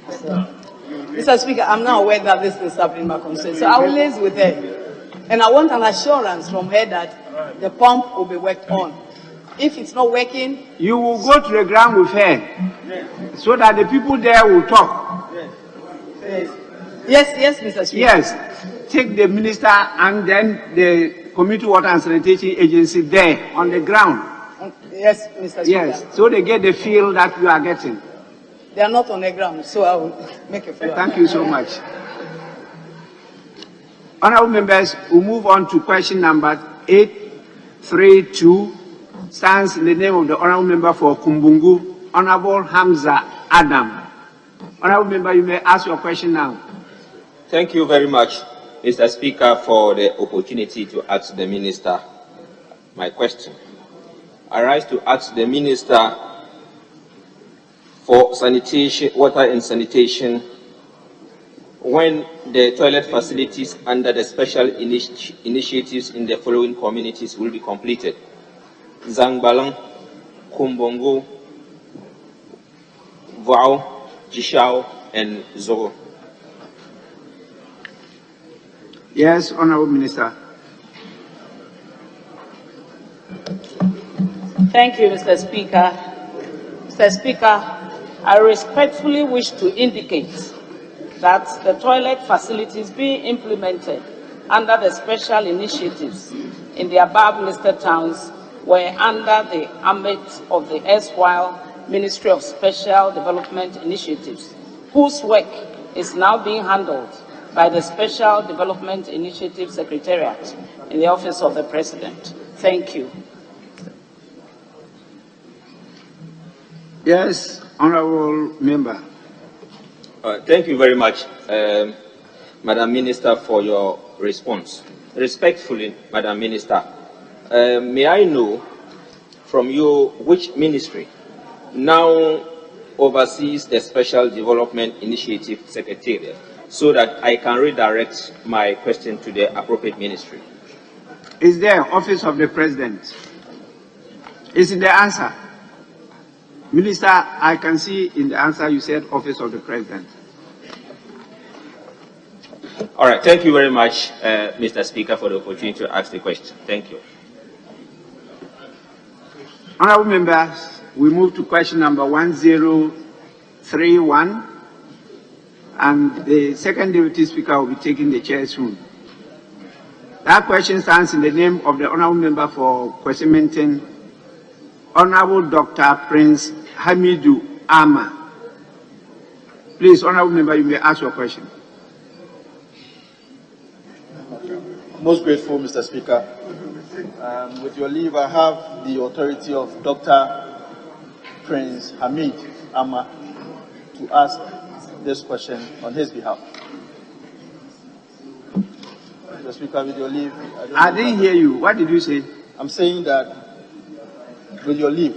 Mr. Speaker, I'm now aware that this is happening in my constituency, so I will liaise with her. And I want an assurance from her that the pump will be worked on. If it's not working... You will go to the ground with her, so that the people there will talk. Yes, Mr. Speaker. Yes, take the minister and then the Community Water and Sanitation Agency there on the ground. Yes, Mr. Speaker. Yes, so they get the feel that you are getting. They are not on the ground, so I will make a follow-up. Thank you so much. Honorable members, we move on to question number 832. Stands in the name of the Honorable Member for Kumbungu, Honorable Hamza Adam. Honorable Member, you may ask your question now. Thank you very much, Mr. Speaker, for the opportunity to ask the Minister my question. I rise to ask the Minister for Sanitation, Water and Sanitation, when the toilet facilities under the special initiatives in the following communities will be completed: Zangbalang, Kumbongo, Vau, Jishao, and Zogo. Yes, Honorable Minister. Thank you, Mr. Speaker. Mr. Speaker, I respectfully wish to indicate that the toilet facilities being implemented under the special initiatives in the above listed towns were under the ambit of the erstwhile Ministry of Special Development Initiatives, whose work is now being handled by the Special Development Initiative Secretariat in the Office of the President. Thank you. Yes, Honorable Member. Thank you very much, Madam Minister, for your response. Respectfully, Madam Minister, may I know from you which ministry now oversees the Special Development Initiative Secretariat, so that I can redirect my question to the appropriate ministry? Is there Office of the President? Is in the answer? Minister, I can see in the answer you said Office of the President. All right. Thank you very much, Mr. Speaker, for the opportunity to ask the question. Thank you. Honorable members, we move to question number 1031, and the second Deputy Speaker will be taking the chair soon. That question stands in the name of the Honorable Member for Kwesi-Minton, Honorable Dr. Prince Hamidu Ama. Please, Honorable Member, you may ask your question. Most grateful, Mr. Speaker. With your leave, I have the authority of Dr. Prince Hamid Ama to ask this question on his behalf. Mr. Speaker, with your leave, I didn't hear you. What did you say? I'm saying that, with your leave,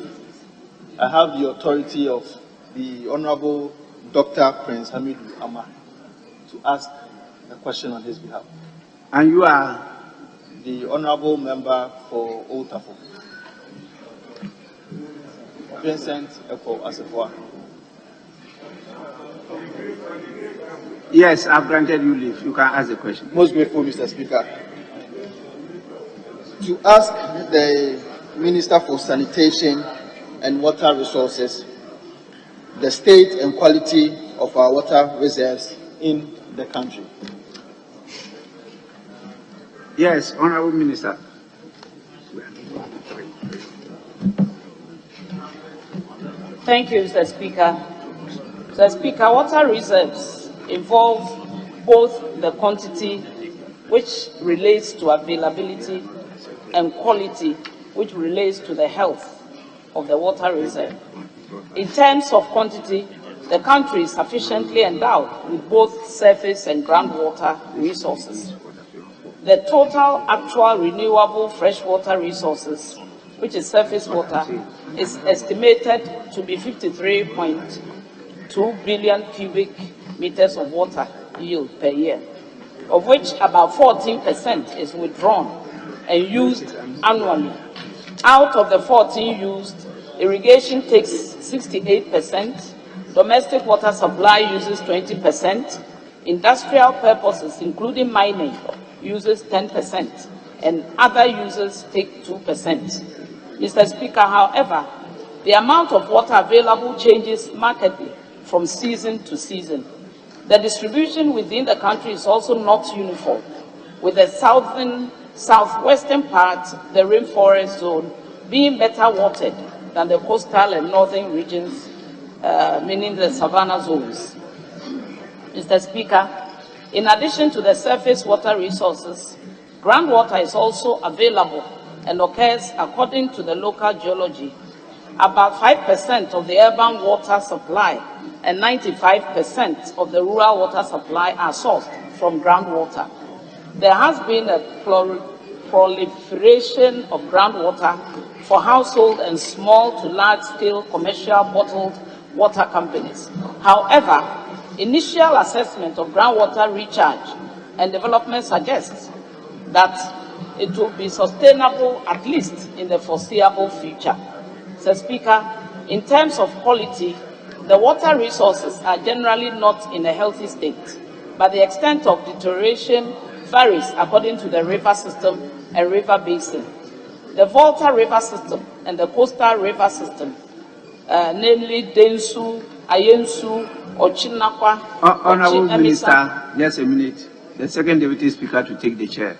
I have the authority of the Honorable Dr. Prince Hamid Ama to ask a question on his behalf. And you are? The Honorable Member for Old Tafo, Vincent Eko Asefua. Yes, I've granted you leave. You can ask the question. Most grateful, Mr. Speaker. To ask the Minister for Sanitation and Water Resources the state and quality of our water reserves in the country. Yes, Honorable Minister. Thank you, Mr. Speaker. Mr. Speaker, water reserves involve both the quantity, which relates to availability, and quality, which relates to the health of the water reserve. In terms of quantity, the country is sufficiently endowed with both surface and groundwater resources. The total actual renewable freshwater resources, which is surface water, is estimated to be 53.2 billion cubic meters of water yield per year, of which about 14% is withdrawn and used annually. Out of the 14 used, irrigation takes 68%, domestic water supply uses 20%, industrial purposes, including mining, uses 10%, and other users take 2%. Mr. Speaker, however, the amount of water available changes markedly from season to season. The distribution within the country is also not uniform, with the southwestern part, the rainforest zone, being better watered than the coastal and northern regions, meaning the savanna zones. Mr. Speaker, in addition to the surface water resources, groundwater is also available and occurs according to the local geology. About 5% of the urban water supply and 95% of the rural water supply are sourced from groundwater. There has been a proliferation of groundwater for household and small to large-scale commercial bottled water companies. However, initial assessment of groundwater recharge and development suggests that it will be sustainable at least in the foreseeable future. Mr. Speaker, in terms of quality, the water resources are generally not in a healthy state, but the extent of deterioration varies according to the river system and river basin. The Volta River system and the coastal river system, namely Densu, Ayensu, Ochinakwa, Honorable Emisa. Minister, just a minute. The second Deputy Speaker to take the chair.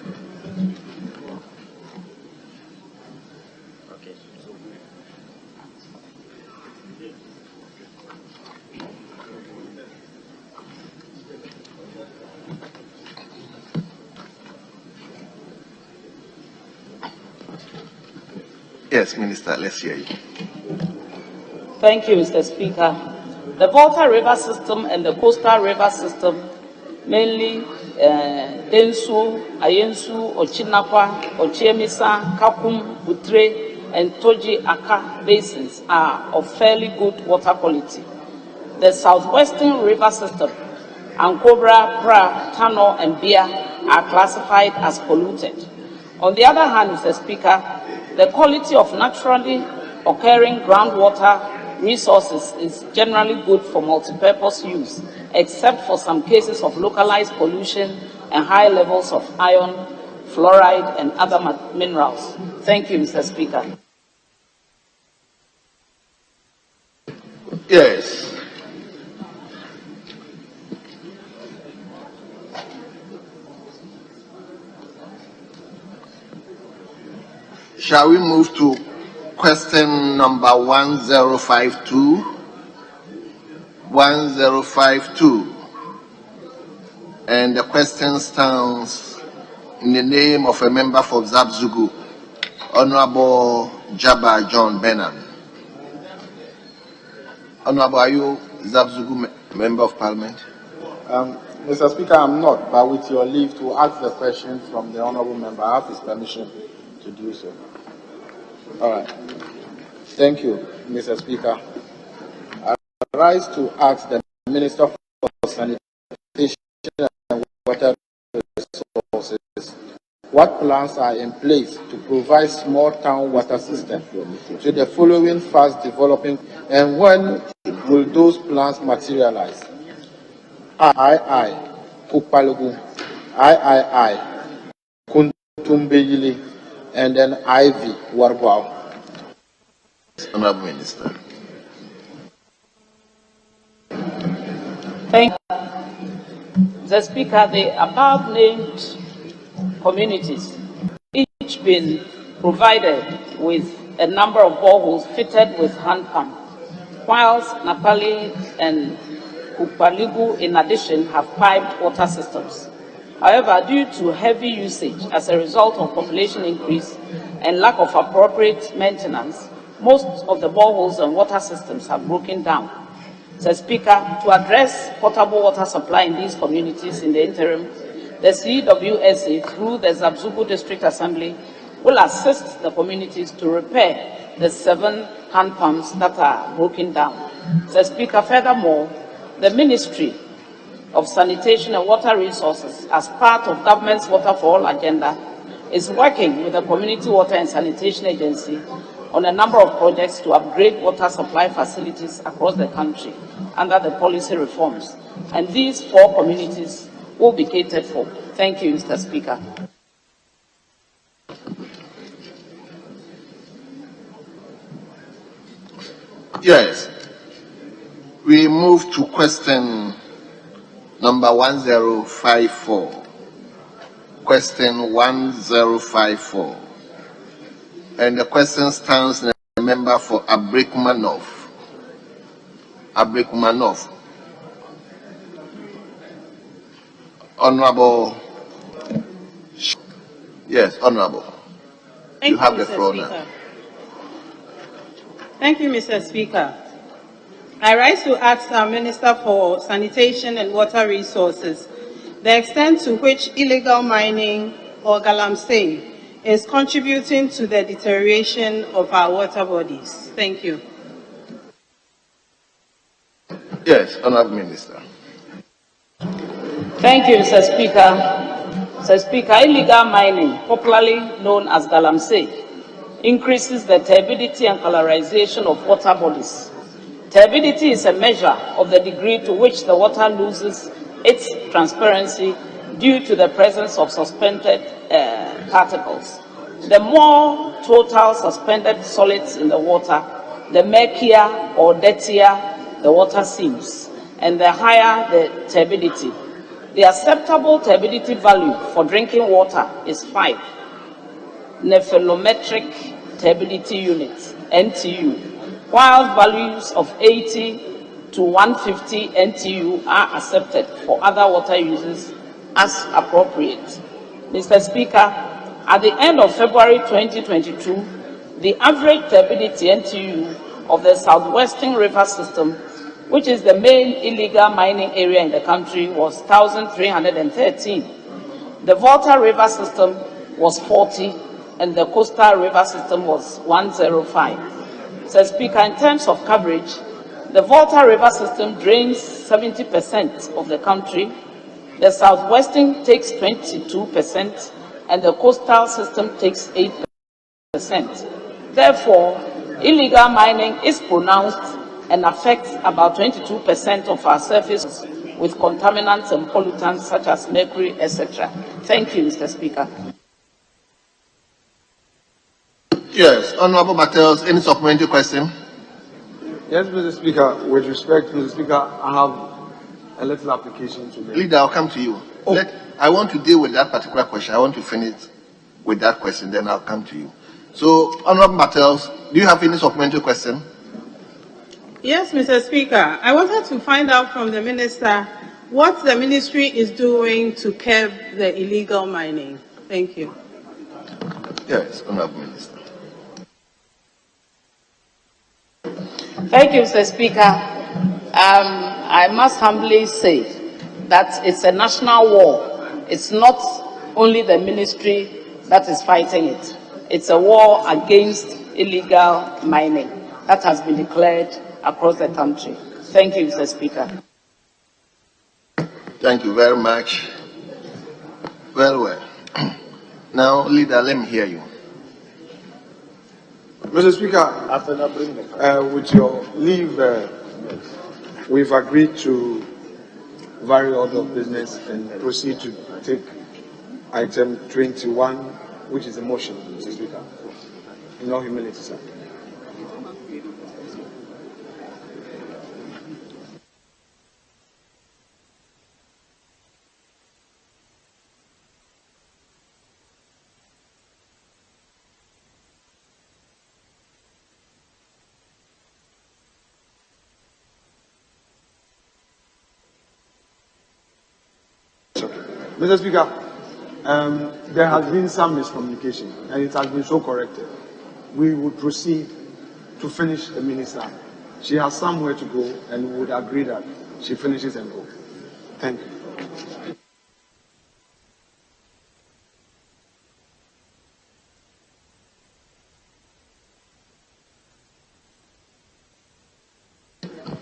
Yes, Minister, let's hear you. Thank you, Mr. Speaker. The Volta River system and the coastal river system, mainly Densu, Ayensu, Ochinakwa, Ochiemisa, Kakum, Butre, and Toji Aka basins are of fairly good water quality. The southwestern river system, Ankobra, Pra, Tano, and Bia are classified as polluted. On the other hand, Mr. Speaker, the quality of naturally occurring groundwater resources is generally good for multi-purpose use, except for some cases of localized pollution and high levels of iron, fluoride, and other minerals. Thank you, Mr. Speaker. Yes. Shall we move to question number 1052? 1052. And the question stands in the name of a member for Zabzugu, Honorable Jabba John Benan. Honorable, are you Zabzugu Member of Parliament? Mr. Speaker, I'm not, but with your leave to ask the question from the Honorable Member, I have his permission to do so. All right. Thank you, Mr. Speaker. I rise to ask the Minister for Sanitation and Water Resources what plans are in place to provide small town water system to the following fast developing, and when will those plans materialize? I, Kupalogu, I, Kuntumbejili, and then Ivy, Wargwao. Honorable Minister. Thank you. The Speaker, the above named communities, each been provided with a number of boreholes fitted with hand pump, whilst Napali and Kupaligu, in addition, have piped water systems. However, due to heavy usage as a result of population increase and lack of appropriate maintenance, most of the boreholes and water systems have broken down. Mr. Speaker, to address potable water supply in these communities in the interim, the CWSA, through the Zabzugu District Assembly, will assist the communities to repair the 7 hand pumps that are broken down. Mr. Speaker, furthermore, the Ministry of Sanitation and Water Resources, as part of government's Water for All agenda, is working with the Community Water and Sanitation Agency on a number of projects to upgrade water supply facilities across the country under the policy reforms. And these 4 communities will be catered for. Thank you, Mr. Speaker. Yes. We move to question number 1054. Question 1054. And the question stands in the member for Abrikumanov. Abrikumanov. Honorable. Yes, Honorable. You have the floor now. Thank you, Mr. Speaker. I rise to ask our Minister for Sanitation and Water Resources the extent to which illegal mining or galamsey is contributing to the deterioration of our water bodies? Thank you. Yes, Honorable Minister. Thank you, Mr. Speaker. Mr. Speaker, illegal mining, popularly known as galamsey, increases the turbidity and colorization of water bodies. Turbidity is a measure of the degree to which the water loses its transparency due to the presence of suspended particles. The more total suspended solids in the water, the murkier or dirtier the water seems, and the higher the turbidity. The acceptable turbidity value for drinking water is 5 nephelometric turbidity units, NTU, while values of 80 to 150 NTU are accepted for other water uses as appropriate. Mr. Speaker, at the end of February 2022, the average turbidity NTU of the Southwestern River System, which is the main illegal mining area in the country, was 1,313. The Volta River System was 40, and the Coastal River System was 105. Mr. Speaker, in terms of coverage, the Volta River System drains 70% of the country, the Southwestern takes 22%, and the Coastal System takes 8%. Therefore, illegal mining is pronounced and affects about 22% of our surface with contaminants and pollutants such as mercury, etc. Thank you, Mr. Speaker. Yes, Honorable Battles, any supplementary question? Yes, Mr. Speaker. With respect, Mr. Speaker, I have a little application to make. Leader, I'll come to you. I want to deal with that particular question. I want to finish with that question, then I'll come to you. So, Honorable Battles, do you have any supplementary question? Yes, Mr. Speaker. I wanted to find out from the Minister what the ministry is doing to curb the illegal mining. Thank you. Yes, Honorable Minister. Thank you, Mr. Speaker. I must humbly say that it's a national war. It's not only the ministry that is fighting it. It's a war against illegal mining that has been declared across the country. Thank you, Mr. Speaker. Thank you very much. Well. Now, Leader, let me hear you. Mr. Speaker, with your leave, we've agreed to vary order of business and proceed to take item 21, which is a motion, Mr. Speaker. In all humility, sir. Mr. Speaker, there has been some miscommunication and it has been so corrected. We would proceed to finish the minister. She has somewhere to go and we would agree that she finishes and goes. Thank you.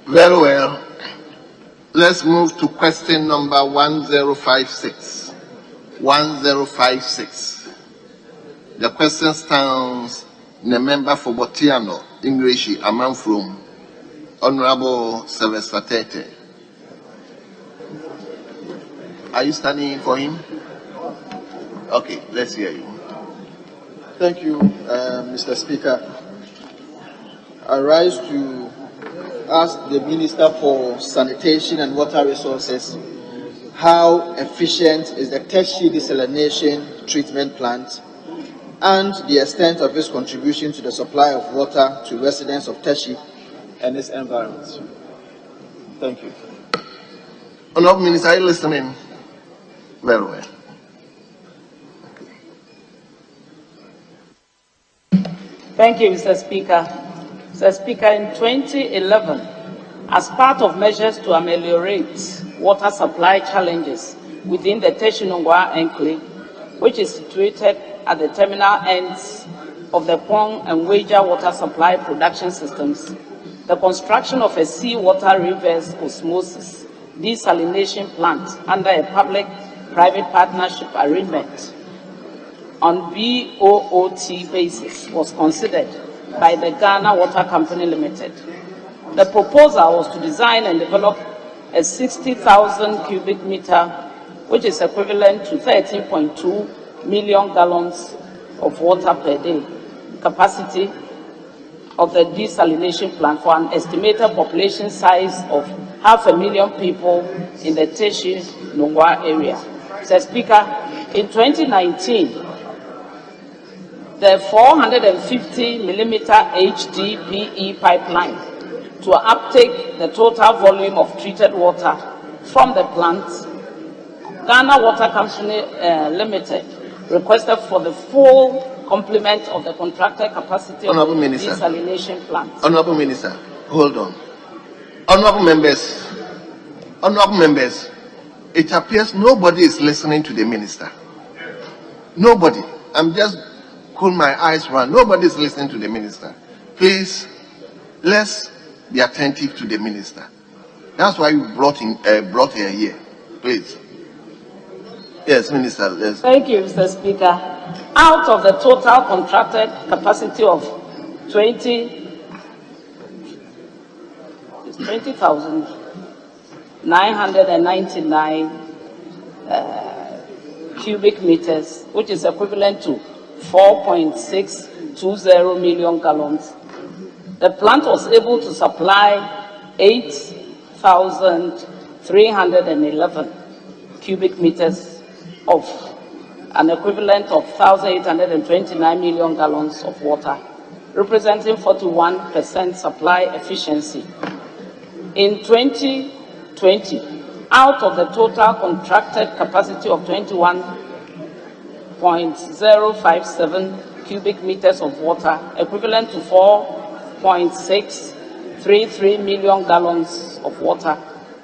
Very well. Let's move to question number 1056. 1056. The question stands in a member for Botiano, English, Amanfrom, Honorable Sylvester Tete. Are you standing for him? Okay, let's hear you. Thank you, Mr. Speaker. I rise to ask the Minister for Sanitation and Water Resources how efficient is the tertiary desalination treatment plant and the extent of its contribution to the supply of water to residents of Teshi and its environment. Thank you. Honorable Minister, are you listening? Very well. Thank you, Mr. Speaker. Mr. Speaker, in 2011, as part of measures to ameliorate water supply challenges within the Teshinongwa enclave, which is situated at the terminal ends of the Kwong and Wager water supply production systems, the construction of a seawater reverse osmosis desalination plant under a public-private partnership arrangement on BOOT basis was considered by the Ghana Water Company Limited. The proposal was to design and develop a 60,000 cubic meter, which is equivalent to 13.2 million gallons of water per day, capacity of the desalination plant for an estimated population size of 500,000 people in the Teshi Nungwa area. Mr. Speaker, in 2019, the 450 millimeter HDPE pipeline to uptake the total volume of treated water from the plant, Ghana Water Company Limited requested for the full complement of the contracted capacity of the desalination plant. Honorable Minister, hold on. Honorable members, it appears nobody is listening to the minister. Nobody. I'm just cool my eyes round. Nobody is listening to the minister. Please, let's be attentive to the minister. That's why you brought her here. Please. Yes, Minister. Yes. Thank you, Mr. Speaker. Out of the total contracted capacity of 20,999 cubic meters, which is equivalent to 4.620 million gallons, the plant was able to supply 8,311 cubic meters of an equivalent of 1,829 million gallons of water, representing 41% supply efficiency. In 2020, out of the total contracted capacity of 21.057 cubic meters of water, equivalent to 4.633 million gallons of water,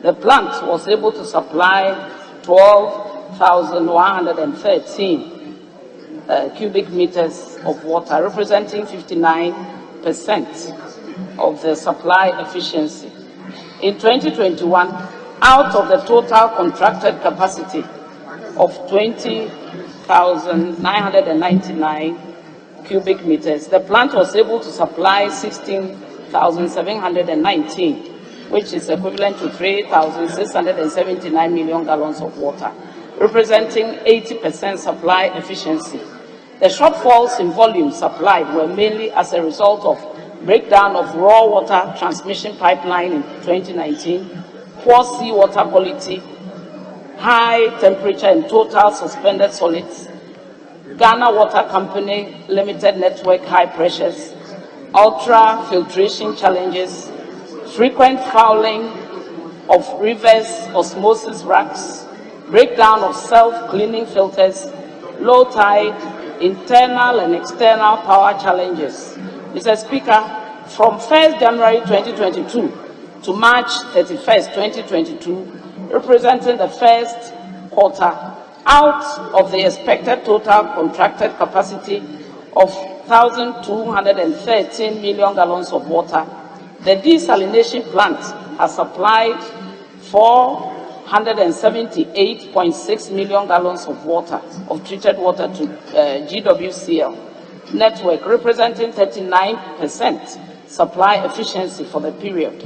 the plant was able to supply 12,113 cubic meters of water, representing 59% of the supply efficiency. In 2021, out of the total contracted capacity of 20,999 cubic meters, the plant was able to supply 16,719, which is equivalent to 3,679 million gallons of water, representing 80% supply efficiency. The shortfalls in volume supplied were mainly as a result of breakdown of raw water transmission pipeline in 2019, poor seawater quality, high temperature and total suspended solids, Ghana Water Company Limited network high pressures, ultra filtration challenges, frequent fouling of reverse osmosis racks, breakdown of self-cleaning filters, low tide, internal and external power challenges. Mr. Speaker, from 1st January 2022 to March 31st, 2022, representing the first quarter, out of the expected total contracted capacity of 1,213 million gallons of water, the desalination plant has supplied 478.6 million gallons of water, of treated water to GWCL network, representing 39% supply efficiency for the period.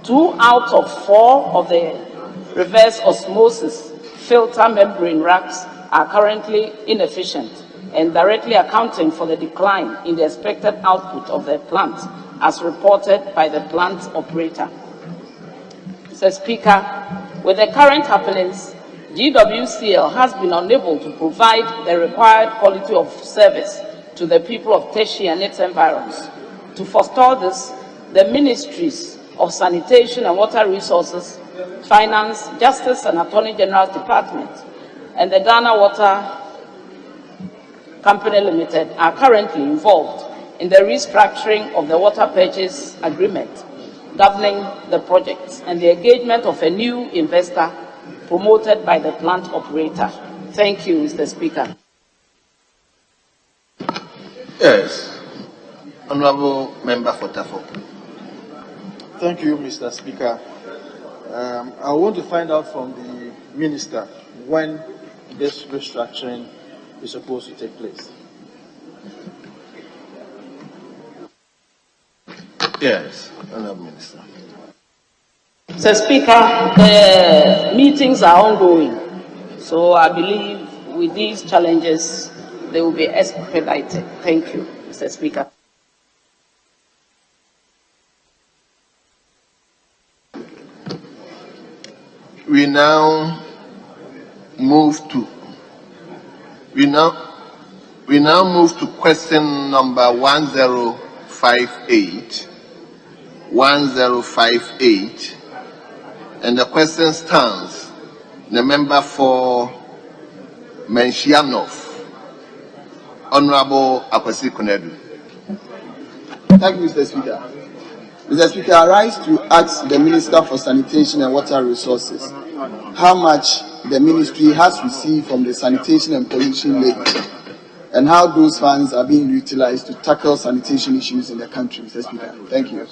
2 out of 4 of the reverse osmosis filter membrane racks are currently inefficient and directly accounting for the decline in the expected output of the plant, as reported by the plant operator. Mr. Speaker, with the current happenings, GWCL has been unable to provide the required quality of service to the people of Teshi and its environs. To forestall this, the Ministries of Sanitation and Water Resources, Finance, Justice and Attorney General's Department, and the Ghana Water Company Limited are currently involved in the restructuring of the water purchase agreement governing the project and the engagement of a new investor promoted by the plant operator. Thank you, Mr. Speaker. Yes. Honorable Member for Tafo. Thank you, Mr. Speaker. I want to find out from the Minister when this restructuring is supposed to take place. Yes, Honorable Minister. Mr. Speaker, the meetings are ongoing, so I believe with these challenges, they will be expedited. Thank you, Mr. Speaker. We now move to question number 1058. 1058, and the question stands. The member for Menshianov, Honorable Akwasi Kunedu. Thank you, Mr. Speaker. Mr. Speaker, I rise to ask the Minister for Sanitation and Water Resources how much the ministry has received from the Sanitation and Pollution Levy and how those funds are being utilized to tackle sanitation issues in the country, Mr. Speaker. Thank you.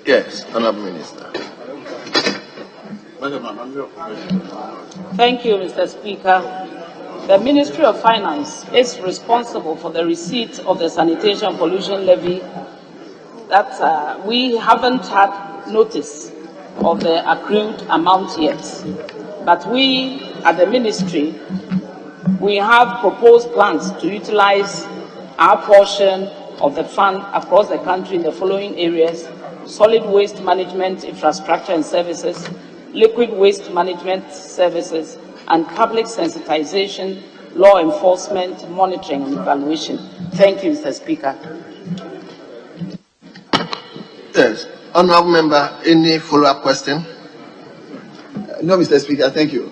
Yes, Honorable Minister. Thank you, Mr. Speaker. The Ministry of Finance is responsible for the receipt of the Sanitation Pollution Levy that we haven't had notice of the accrued amount yet. But we, at the Ministry, we have proposed plans to utilize our portion of the fund across the country in the following areas: solid waste management, infrastructure and services, liquid waste management services, and public sensitization, law enforcement, monitoring and evaluation. Thank you, Mr. Speaker. Yes. Honorable Member, any follow-up question? No, Mr. Speaker, thank you.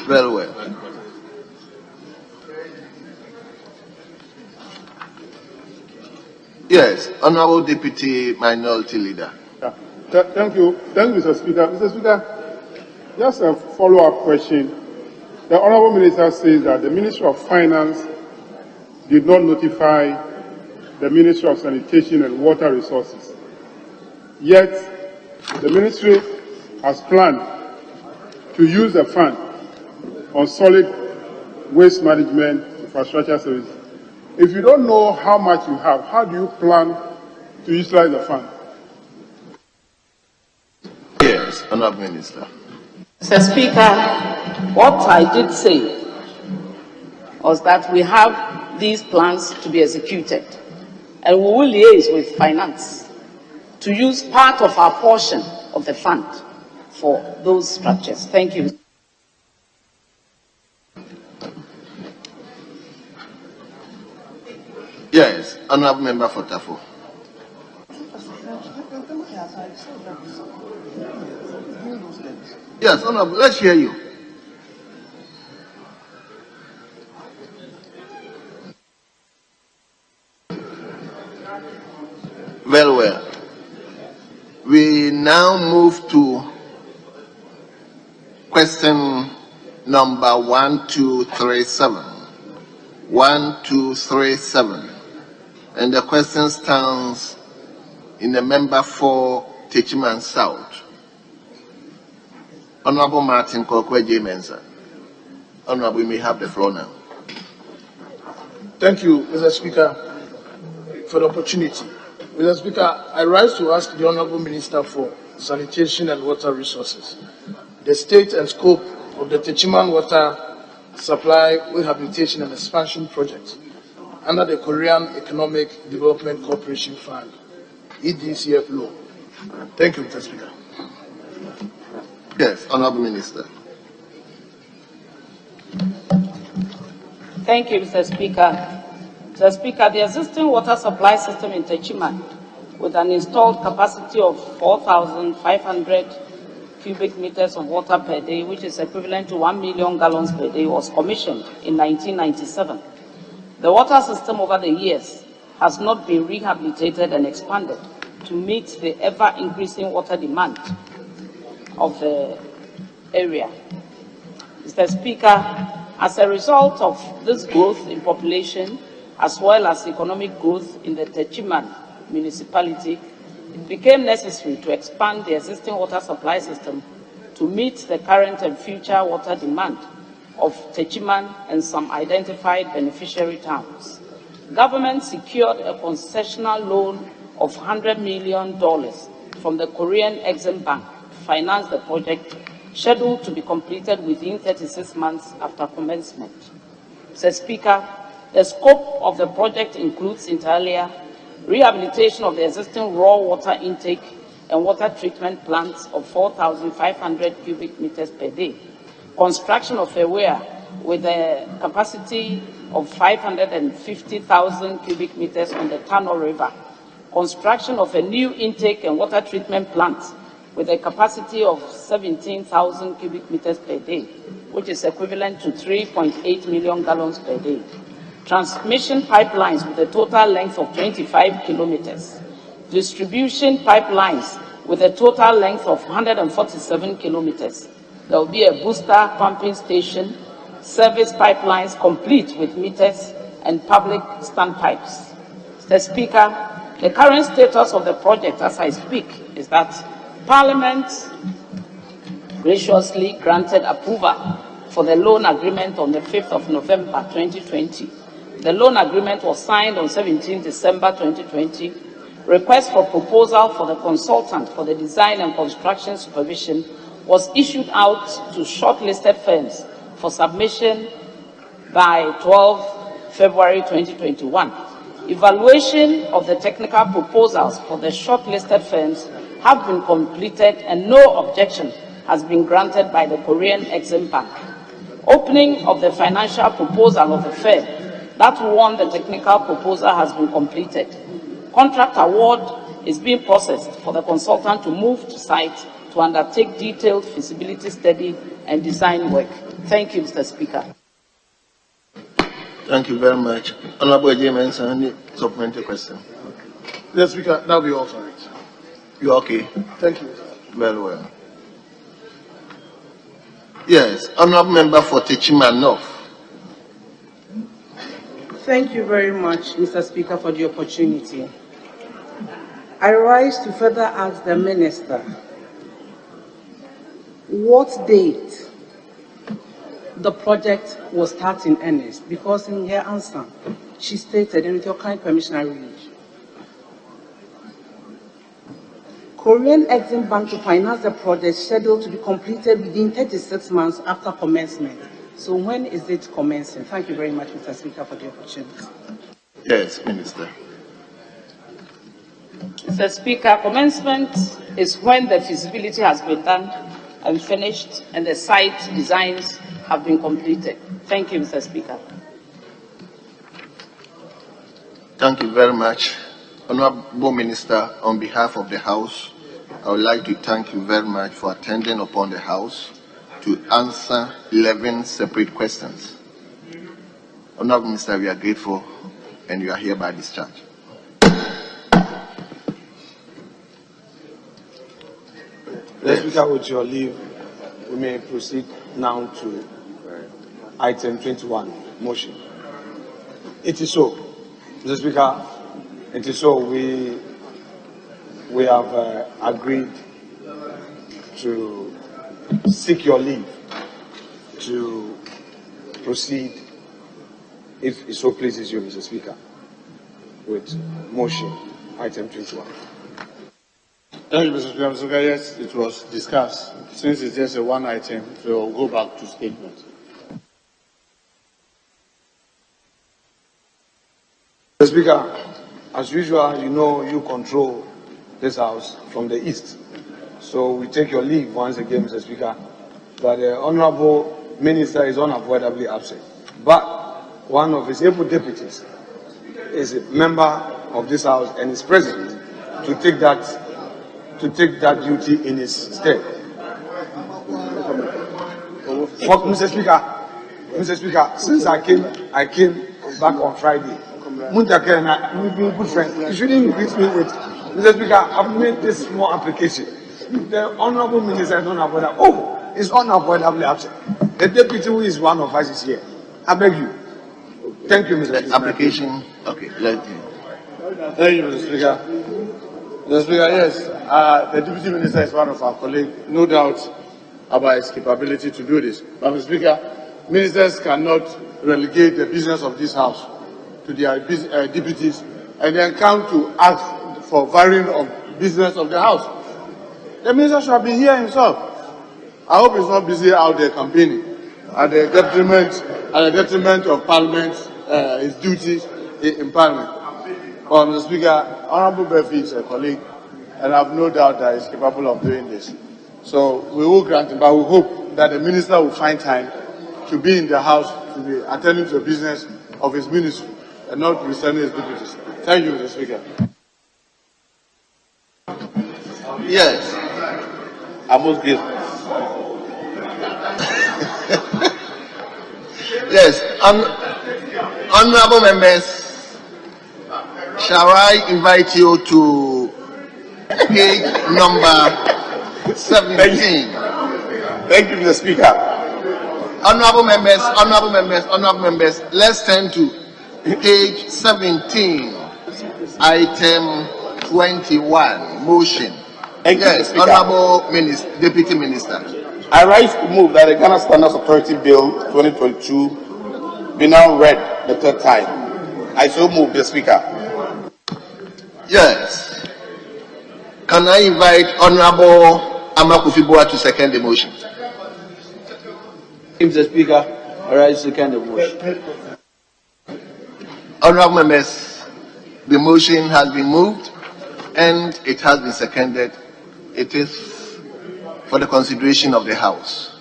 Very well. Yes, Honorable Deputy Minority Leader. Thank you, Mr. Speaker. Mr. Speaker, just a follow-up question. The Honorable Minister says that the Ministry of Finance did not notify the Ministry of Sanitation and Water Resources. Yet, the Ministry has planned to use the fund on solid waste management infrastructure services. If you don't know how much you have, how do you plan to utilize the fund? Yes, Honorable Minister. Mr. Speaker, what I did say was that we have these plans to be executed, and we will liaise with finance to use part of our portion of the fund for those structures. Thank you. Yes, Honorable Member for Tafo. Yes, Honorable, let's hear you. Very well. We now move to question number 1237. 1237. And the question stands in the member for Techiman South. Honorable Martin Kokwe J. Mensah. Honorable, you may have the floor now. Thank you, Mr. Speaker, for the opportunity. Mr. Speaker, I rise to ask the Honorable Minister for Sanitation and Water Resources the state and scope of the Techiman Water Supply Rehabilitation and Expansion Project under the Korean Economic Development Corporation Fund, EDCF law. Thank you, Mr. Speaker. Yes, Honorable Minister. Thank you, Mr. Speaker. Mr. Speaker, the existing water supply system in Techiman, with an installed capacity of 4,500 cubic meters of water per day, which is equivalent to 1 million gallons per day, was commissioned in 1997. The water system over the years has not been rehabilitated and expanded to meet the ever-increasing water demand of the area. Mr. Speaker, as a result of this growth in population as well as economic growth in the Techiman municipality, it became necessary to expand the existing water supply system to meet the current and future water demand of Techiman and some identified beneficiary towns. Government secured a concessional loan of $100 million from the Korean Exim Bank to finance the project, scheduled to be completed within 36 months after commencement. Mr. Speaker, the scope of the project includes, inter alia, rehabilitation of the existing raw water intake and water treatment plants of 4,500 cubic meters per day, construction of a weir with a capacity of 550,000 cubic meters on the Tano River, construction of a new intake and water treatment plant with a capacity of 17,000 cubic meters per day, which is equivalent to 3.8 million gallons per day. Transmission pipelines with a total length of 25 kilometers. Distribution pipelines with a total length of 147 kilometers. There will be a booster pumping station, service pipelines complete with meters and public standpipes. Mr. Speaker, the current status of the project as I speak is that Parliament graciously granted approval for the loan agreement on the 5th of November 2020. The loan agreement was signed on 17 December 2020. Request for proposal for the consultant for the design and construction supervision was issued out to shortlisted firms for submission by 12 February 2021. Evaluation of the technical proposals for the shortlisted firms have been completed and no objection has been granted by the Korean Exim Bank. Opening of the financial proposal of the firm that won the technical proposal has been completed. Contract award is being processed for the consultant to move to site to undertake detailed feasibility study and design work. Thank you, Mr. Speaker. Thank you very much. Honorable James, any supplementary question? Mr. Speaker, that'll be all for it. You okay? Thank you. Very well. Yes, honorable member for Techiman North. Thank you very much, Mr. Speaker, for the opportunity. I rise to further ask the Minister what date the project will start in earnest, because in her answer, she stated, and with your kind permission, I read, Korean Exim Bank to finance the project scheduled to be completed within 36 months after commencement. So when is it commencing? Thank you very much, Mr. Speaker, for the opportunity. Yes, Minister. Mr. Speaker, commencement is when the feasibility has been done and finished and the site designs have been completed. Thank you, Mr. Speaker. Thank you very much. Honorable Minister, on behalf of the House, I would like to thank you very much for attending upon the House to answer 11 separate questions. Honorable Minister, we are grateful and you are hereby discharged. Mr. Speaker, with your leave, we may proceed now to item 21, motion. It is so, Mr. Speaker, it is so. We have agreed to seek your leave to proceed, if it so pleases you, Mr. Speaker, with motion, item 21. Thank you, Mr. Speaker. Mr. Speaker, yes, it was discussed. Since it's just a one item, we'll go back to statement. Mr. Speaker, as usual, you know you control this House from the East. So we take your leave once again, Mr. Speaker, that the Honorable Minister is unavoidably absent. But one of his able deputies is a member of this House and is present to take that duty in his stead. Mr. Speaker, since I came back on Friday, Muntaka and I, we've been good friends. You shouldn't greet me with, Mr. Speaker, I've made this small application. The Honorable Minister is unavoidable. Oh, is unavoidably absent. The deputy who is one of us is here. I beg you. Thank you, Mr. Speaker. Application. Okay, let's do. Thank you, Mr. Speaker. Mr. Speaker, yes, the Deputy Minister is one of our colleagues, no doubt about his capability to do this. But, Mr. Speaker, ministers cannot relegate the business of this House to their deputies and then come to ask for varying of business of the House. The minister should have been here himself. I hope he's not busy out there campaigning at the detriment of Parliament, his duties in Parliament. But, Mr. Speaker, Honorable Befi is a colleague, and I have no doubt that he's capable of doing this. So we will grant him, but we hope that the minister will find time to be in the House, to be attending to the business of his ministry, and not to be sending his deputies. Thank you, Mr. Speaker. Yes. I most grateful. Yes. Honorable members, shall I invite you to page number 17? Thank you, Mr. Speaker. Honorable members, let's turn to page 17, item 21, motion. Thank you, Mr. Yes, Speaker. Honorable Deputy Minister. I rise to move that the Ghana Standards Authority Bill 2022 be now read the third time. I so move, the Speaker. Yes. Can I invite Honorable Amakufi-Boa to second the motion? Mr. Speaker, I rise to second the motion. Honorable members, the motion has been moved and it has been seconded. It is for the consideration of the House.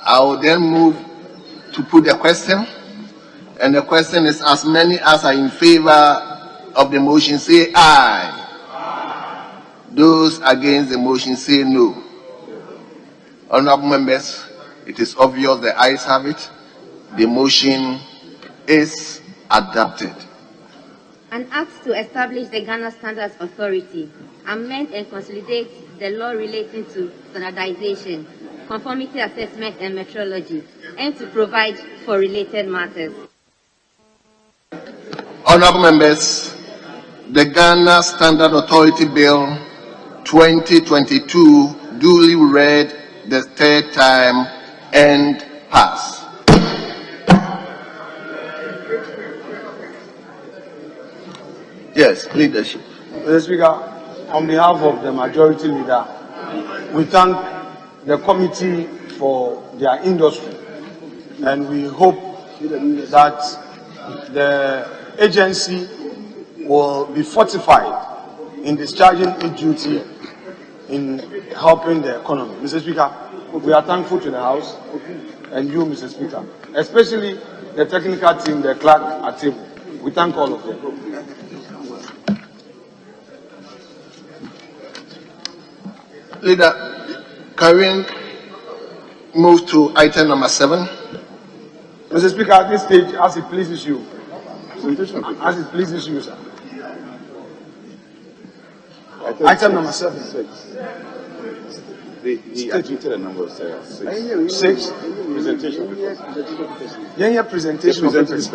I will then move to put the question, and the question is, as many as are in favor of the motion say aye. Those against the motion say no. Honorable members, it is obvious the ayes have it. The motion is adopted. An act to establish the Ghana Standards Authority, amend and consolidate the law relating to standardization, conformity assessment and metrology, and to provide for related matters. Honorable members, the Ghana Standard Authority Bill 2022 duly read the third time and passed. Yes, leadership. Mr. Speaker, on behalf of the majority leader, we thank the committee for their industry, and we hope that the agency will be fortified in discharging its duty in helping the economy. Mr. Speaker, we are thankful to the House and you, Mr. Speaker, especially the technical team, the clerk at table. We thank all of them. Leader, can we move to item number 7? Mr. Speaker, at this stage, as it pleases you. As it pleases you, sir. Item number 7. He admitted a number of 6. 6. Presentation. Yeah, presentation of papers.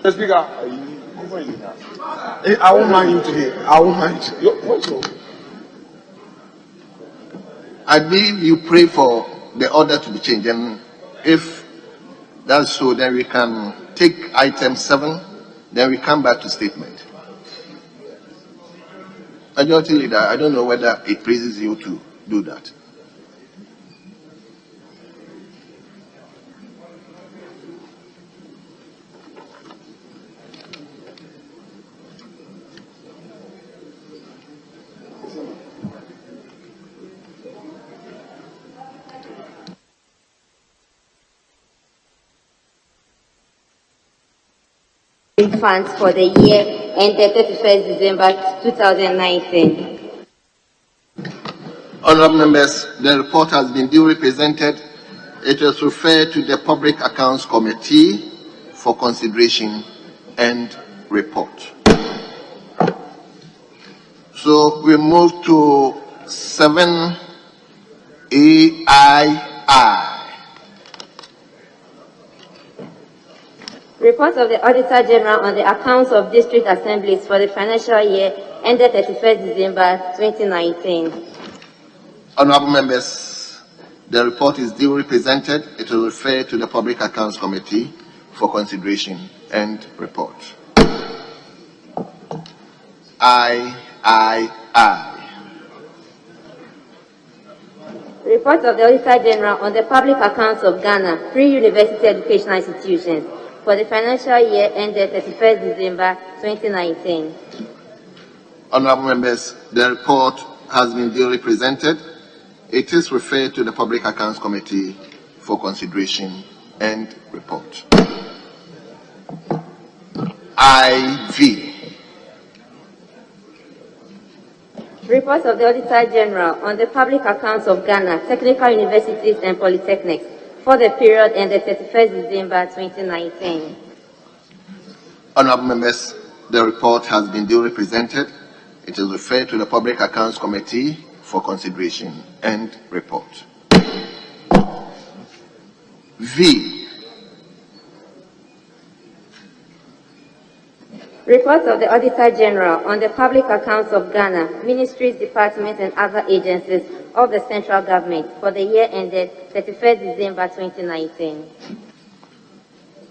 Mr. Speaker, I won't mind you today. I won't mind you. I believe you pray for the order to be changed, and if that's so, then we can take item 7, then we come back to statement. Majority Leader, I don't know whether it pleases you to do that. Funds for the year ended 31st December 2019. Honourable members, the report has been duly presented. It is referred to the Public Accounts Committee for consideration and report. So we move to 7AII. Report of the Auditor General on the accounts of district assemblies for the financial year ended 31st December 2019. Honorable members, the report is duly presented. It will refer to the Public Accounts Committee for consideration and report. I. Report of the Auditor General on the public accounts of Ghana, pre-university educational institutions for the financial year ended 31st December 2019. Honorable members, the report has been duly presented. It is referred to the Public Accounts Committee for consideration and report. IV. Report of the Auditor General on the public accounts of Ghana, technical universities and polytechnics for the period ended 31st December 2019. Honorable members, the report has been duly presented. It is referred to the Public Accounts Committee for consideration and report. V. Report of the Auditor General on the public accounts of Ghana, ministries, departments, and other agencies of the central government for the year ended 31st December 2019.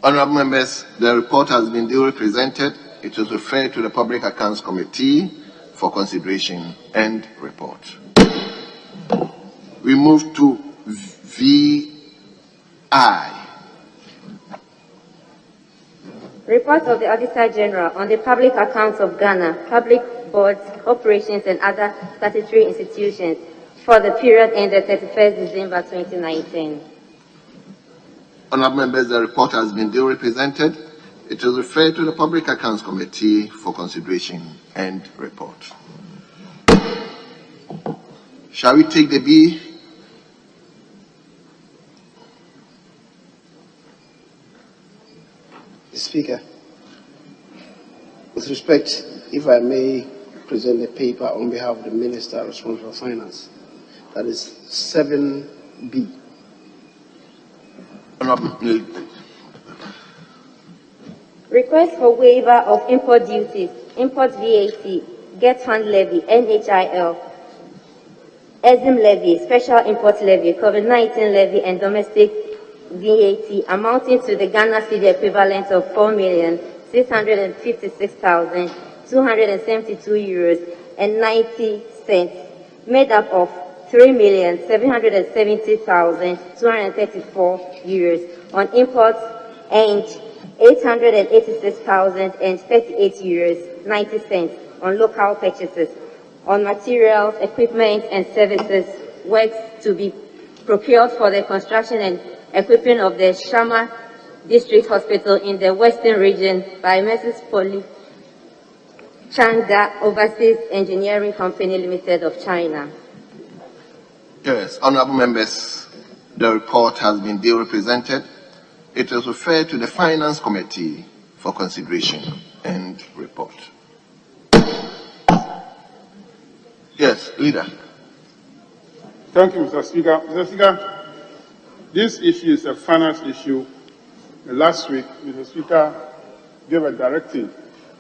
Honorable members, the report has been duly presented. It is referred to the Public Accounts Committee for consideration and report. We move to VI. Report of the Auditor General on the public accounts of Ghana, public boards, corporations, and other statutory institutions for the period ended 31st December 2019. Honorable members, the report has been duly presented. It is referred to the Public Accounts Committee for consideration and report. Shall we take the B? Speaker, with respect, if I may present a paper on behalf of the Minister responsible for Finance, that is 7B. Request for waiver of import duties, import VAT, get fund levy, NHIL, EXIM levy, special import levy, COVID-19 levy, and domestic VAT amounting to the Ghana cedi equivalent of 4,656,272 euros and 90 cents, made up of 3,770,234 euros on imports and 886,038 euros 90 cents on local purchases, on materials, equipment, and services, works to be procured for the construction and equipping of the Shama District Hospital in the Western Region by Mrs. Polly Changda Overseas Engineering Company Limited of China. Yes, honorable members, the report has been duly presented. It is referred to the Finance Committee for consideration and report. Yes, Leader. Thank you, Mr. Speaker. Mr. Speaker, this issue is a finance issue. Last week, Mr. Speaker gave a directive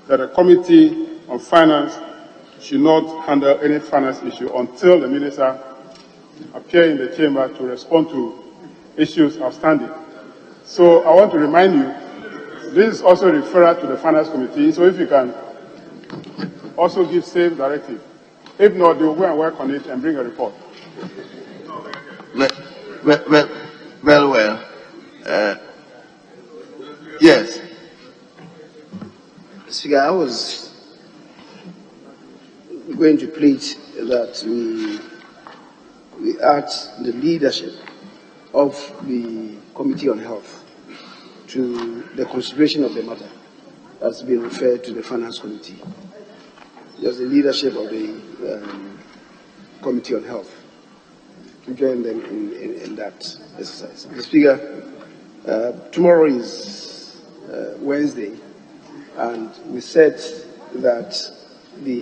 that a committee on finance should not handle any finance issue until the minister appears in the chamber to respond to issues outstanding. So I want to remind you, this is also referred to the finance committee, so if you can also give same directive. If not, they will go and work on it and bring a report. Well. Yes. Speaker, I was going to plead that we ask the leadership of the Committee on Health to the consideration of the matter that's been referred to the Finance Committee. Just the leadership of the Committee on Health to join them in that exercise. Mr. Speaker, tomorrow is Wednesday, and we said that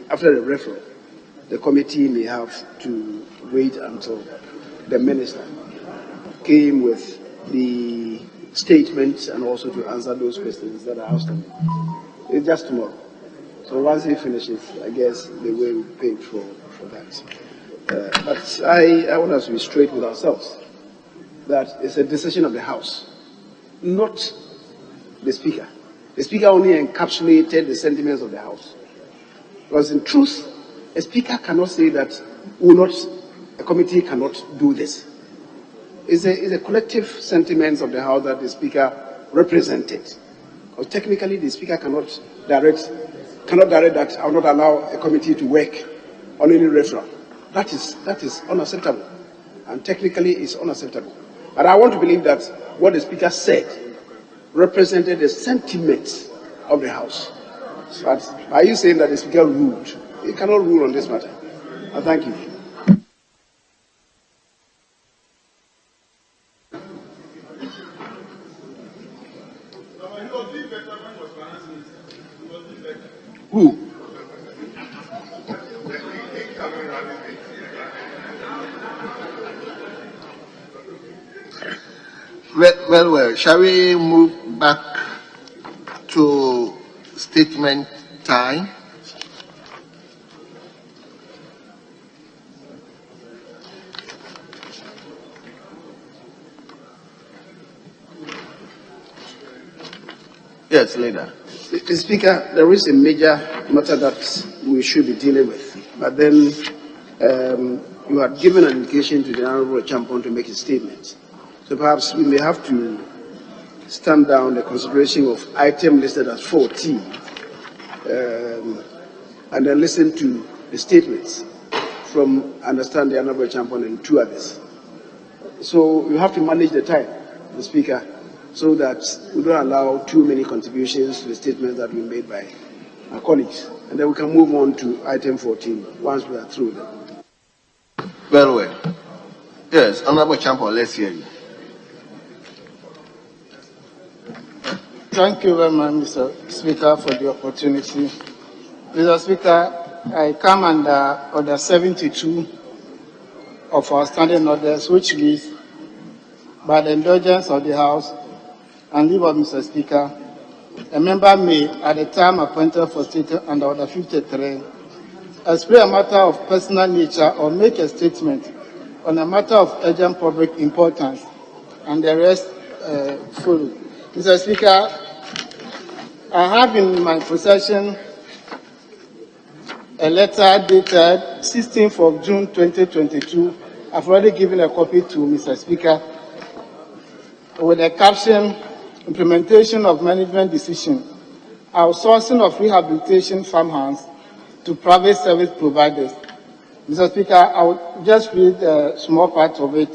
after the referral, the committee may have to wait until the minister came with the statements and also to answer those questions that are outstanding. It's just tomorrow. So once he finishes, I guess they will pay for that. But I want us to be straight with ourselves that it's a decision of the House, not the Speaker. The Speaker only encapsulated the sentiments of the House. Because in truth, a Speaker cannot say that a committee cannot do this. It's a collective sentiment of the House that the Speaker represented. Because technically, the Speaker cannot direct that I will not allow a committee to work on any referral. That is unacceptable, and technically it's unacceptable. But I want to believe that what the Speaker said represented the sentiment of the House. But are you saying that the Speaker ruled? He cannot rule on this matter. I thank you. Who? Well. Shall we move back to statement time? Yes, leader. Mr. Speaker, there is a major matter that we should be dealing with. But then you had given an indication to the Honourable Champion to make a statement. So perhaps we may have to stand down the consideration of item listed as 14 and then listen to the statements from, understand, the Honourable Champion and two others. So you have to manage the time, Mr. Speaker, so that we don't allow too many contributions to the statements that were made by our colleagues. And then we can move on to item 14 once we are through them. Well. Yes, Honourable Champion, let's hear you. Thank you very much, Mr. Speaker, for the opportunity. Mr. Speaker, I come under Order 72 of our standing orders, which reads, by the indulgence of the House and leave of Mr. Speaker, a member may, at the time appointed for sitting under Order 53, express a matter of personal nature or make a statement on a matter of urgent public importance, and the rest follow. Mr. Speaker, I have in my possession a letter dated 16th of June 2022. I've already given a copy to Mr. Speaker with the caption, Implementation of Management Decision, Outsourcing of Rehabilitation Farmhands to Private Service Providers. Mr. Speaker, I will just read a small part of it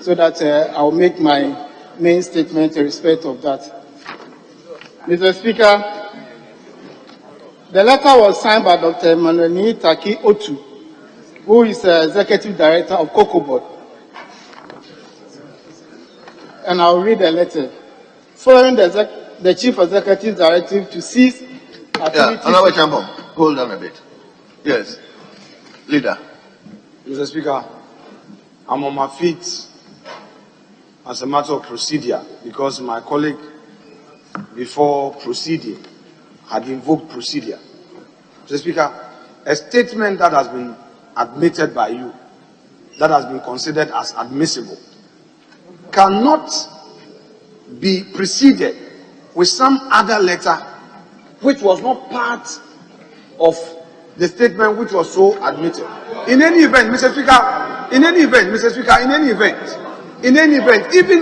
so that I will make my main statement in respect of that. Mr. Speaker, the letter was signed by Dr. Emmanuel Taki Otu, who is the Executive Director of Cocoa Board. And I will read the letter. Following the Chief Executive's directive to cease activities... Honourable Champion, hold on a bit. Yes. Leader. Mr. Speaker, I'm on my feet as a matter of procedure because my colleague before proceeding had invoked procedure. Mr. Speaker, a statement that has been admitted by you, that has been considered as admissible, cannot be preceded with some other letter which was not part of the statement which was so admitted. In any event, Mr. Speaker, even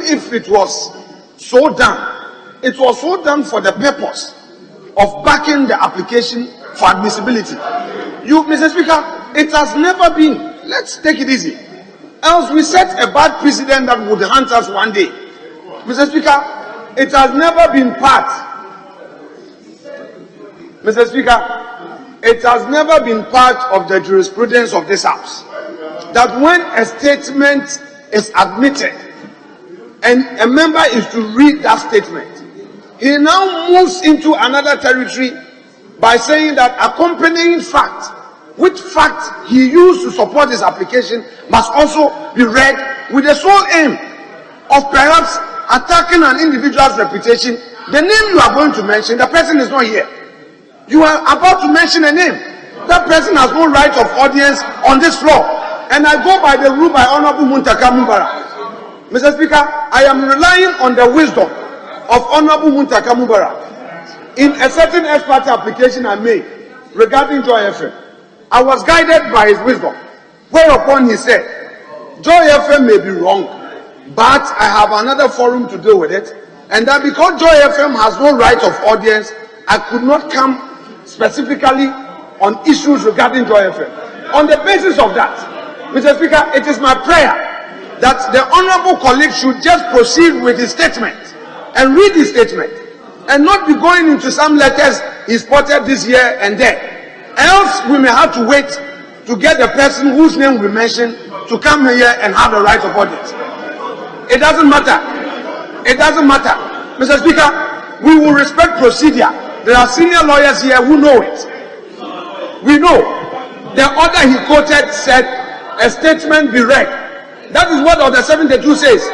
if it was so done, it was so done for the purpose of backing the application for admissibility. Mr. Speaker, it has never been. Let's take it easy. Else we set a bad precedent that would haunt us one day. Mr. Speaker, it has never been part. Mr. Speaker, it has never been part of the jurisprudence of this House that when a statement is admitted and a member is to read that statement, he now moves into another territory by saying that accompanying fact which fact he used to support his application must also be read with the sole aim of perhaps attacking an individual's reputation. The name you are going to mention, the person is not here. You are about to mention a name. That person has no right of audience on this floor. And I go by the rule by Honorable Muntaka Mubarak. Mr. Speaker, I am relying on the wisdom of Honorable Muntaka Mubarak in a certain expert application I made regarding Joy FM. I was guided by his wisdom, whereupon he said, Joy FM may be wrong, but I have another forum to deal with it, and that because Joy FM has no right of audience, I could not come specifically on issues regarding Joy FM. On the basis of that, Mr. Speaker, it is my prayer that the honorable colleague should just proceed with his statement and read his statement and not be going into some letters he spotted this year and there. Else we may have to wait to get the person whose name we mentioned to come here and have the right of audience. It doesn't matter. It doesn't matter. Mr. Speaker, we will respect procedure. There are senior lawyers here who know it. We know. The order he quoted said a statement be read. That is what Order 72 says.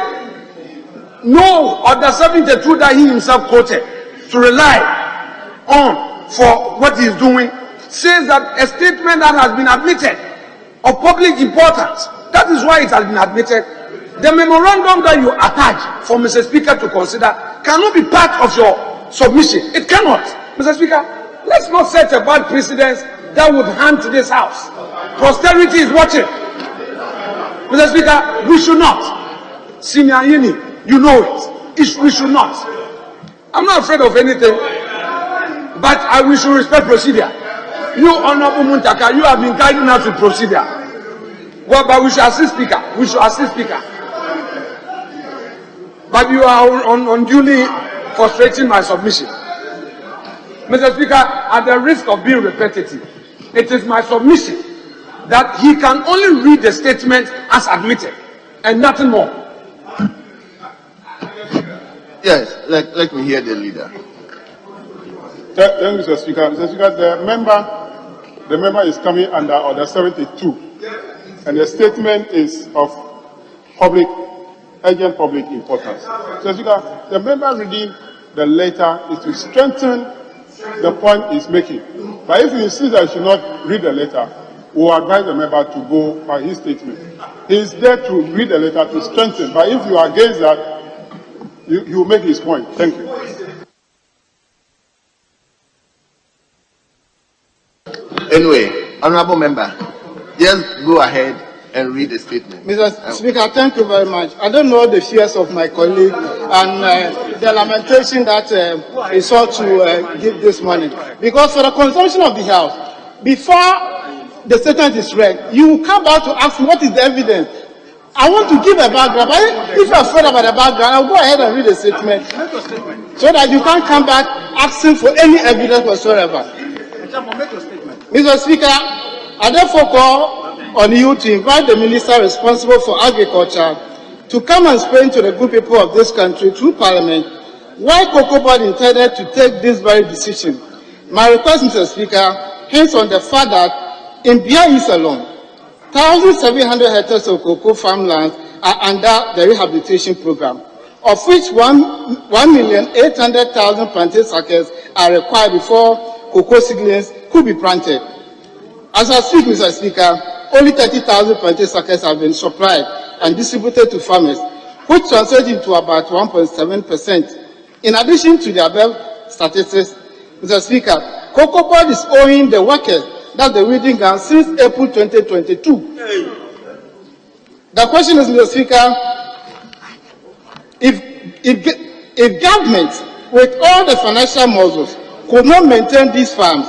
No Order 72 that he himself quoted to rely on for what he is doing says that a statement that has been admitted of public importance, that is why it has been admitted. The memorandum that you attach for Mr. Speaker to consider cannot be part of your submission. It cannot. Mr. Speaker, let's not set a bad precedent that would harm to this house. Posterity is watching. Mr. Speaker, we should not. Senior Yini, you know it. We should not. I'm not afraid of anything, but we should respect procedure. You, Honorable Muntaka, you have been guiding us with procedure. Well, but we should assist Speaker. We should assist Speaker. But you are unduly frustrating my submission. Mr. Speaker, at the risk of being repetitive, it is my submission that he can only read the statement as admitted and nothing more. Yes, let me hear the leader. Thank you, Mr. Speaker. Mr. Speaker, the member is coming under Order 72, and the statement is of urgent public importance. Mr. Speaker, the member reading the letter is to strengthen the point he's making. But if he insists that he should not read the letter, we will advise the member to go by his statement. He is there to read the letter to strengthen. But if you are against that, you make his point. Thank you. Anyway, honorable member, just go ahead and read the statement. Mr. Speaker, thank you very much. I don't know the fears of my colleague and the lamentation that he sought to give this morning. Because for the consumption of the House, before the statement is read, you come back to ask what is the evidence. I want to give a background. But if you're afraid about the background, I'll go ahead and read the statement so that you can't come back asking for any evidence whatsoever. Mr. Speaker, I therefore call on you to invite the minister responsible for agriculture to come and explain to the good people of this country through Parliament why Cocoa Board intended to take this very decision. My request, Mr. Speaker, hints on the fact that in Bia East alone, 1,700 hectares of cocoa farmlands are under the rehabilitation program, of which 1,800,000 plantain acres are required before cocoa seedlings could be planted. As I speak, Mr. Speaker, only 30,000 plantain acres have been supplied and distributed to farmers, which translates into about 1.7%. In addition to the above statistics, Mr. Speaker, Cocoa Board is owing the workers that the weeding ground since April 2022. The question is, Mr. Speaker, if government, with all the financial muscles, could not maintain these farms,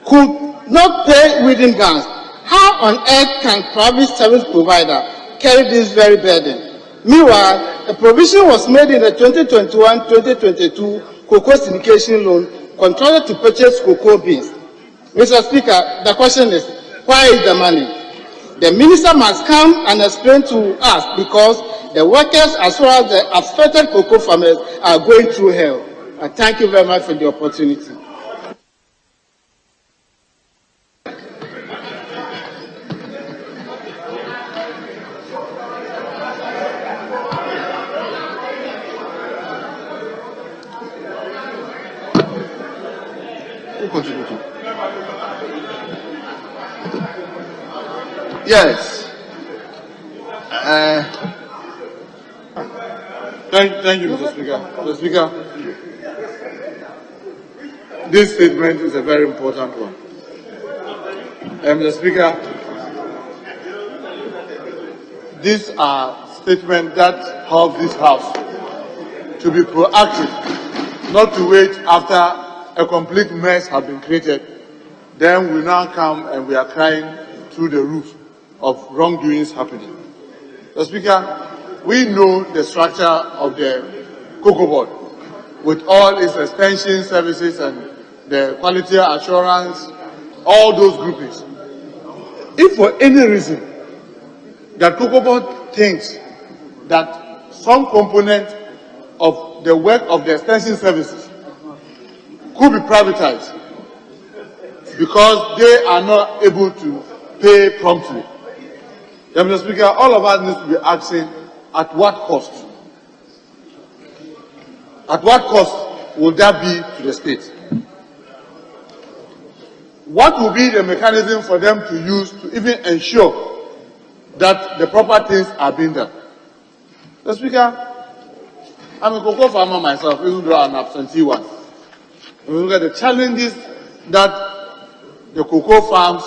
could not pay weeding grounds, how on earth can private service provider carry this very burden? Meanwhile, a provision was made in the 2021-2022 cocoa syndication loan contracted to purchase cocoa beans. Mr. Speaker, the question is, where is the money? The minister must come and explain to us, because the workers as well as the affected cocoa farmers are going through hell. I thank you very much for the opportunity. Yes. Thank you, Mr. Speaker. Mr. Speaker, this statement is a very important one. Mr. Speaker, these are statements that help this House to be proactive, not to wait after a complete mess has been created. Then we now come and we are crying through the roof of wrongdoings happening. Mr. Speaker, we know the structure of the Cocoa Board with all its extension services and the quality assurance, all those groupings. If for any reason that Cocoa Board thinks that some component of the work of the extension services could be privatized because they are not able to pay promptly, then, Mr. Speaker, all of us need to be asking, at what cost? At what cost will that be to the state? What will be the mechanism for them to use to even ensure that the proper things are being done? Mr. Speaker, I'm a cocoa farmer myself, even though I'm an absentee one. When we look at the challenges that the cocoa farms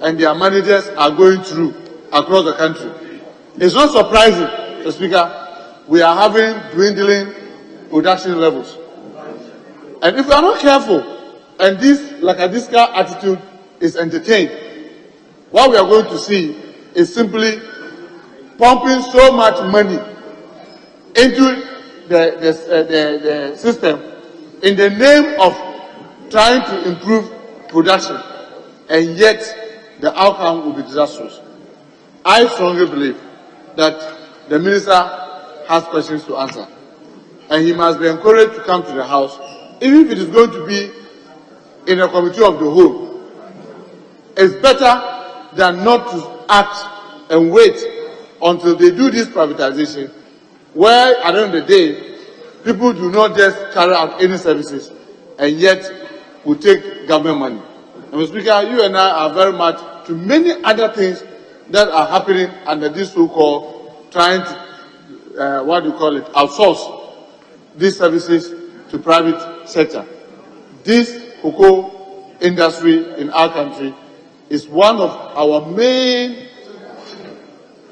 and their managers are going through across the country, it's not surprising, Mr. Speaker, we are having dwindling production levels. And if we are not careful, and this Lakadiska attitude is entertained, what we are going to see is simply pumping so much money into the system in the name of trying to improve production, and yet the outcome will be disastrous. I strongly believe that the minister has questions to answer, and he must be encouraged to come to the House, even if it is going to be in a committee of the whole. It's better than not to act and wait until they do this privatization, where at the end of the day, people do not just carry out any services, and yet will take government money. And Mr. Speaker, you and I are very much to many other things that are happening under this so-called trying to, outsource these services to private sector. This cocoa industry in our country is one of our main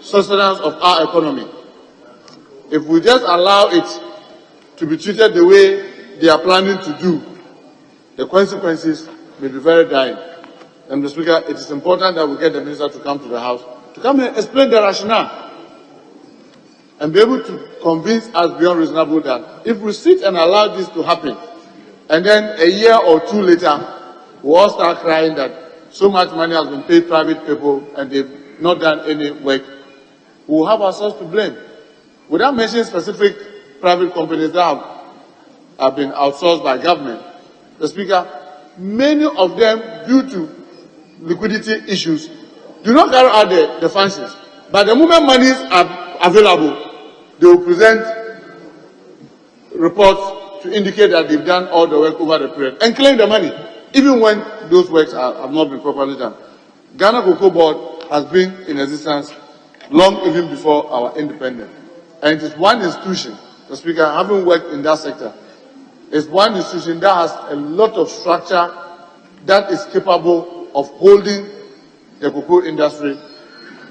sustenance of our economy. If we just allow it to be treated the way they are planning to do, the consequences may be very dire. And Mr. Speaker, it is important that we get the minister to come to the House, to come and explain the rationale, and be able to convince us beyond reasonable doubt. If we sit and allow this to happen, and then a year or two later, we all start crying that so much money has been paid private people and they've not done any work, we will have ourselves to blame. Without mentioning specific private companies that have been outsourced by government, Mr. Speaker, many of them, due to liquidity issues, do not carry out the functions. But the moment monies are available, they will present reports to indicate that they've done all the work over the period and claim the money, even when those works have not been properly done. Ghana Cocoa Board has been in existence long even before our independence. And it is one institution, Mr. Speaker, having worked in that sector, is one institution that has a lot of structure that is capable of holding the cocoa industry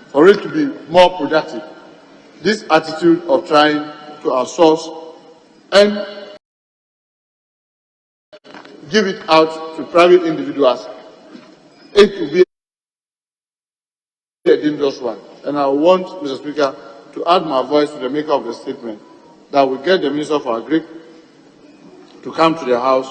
for it to be more productive. This attitude of trying to outsource and give it out to private individuals, it will be a dangerous one. And I want, Mr. Speaker, to add my voice to the maker of the statement that we get the Minister for Agri to come to the House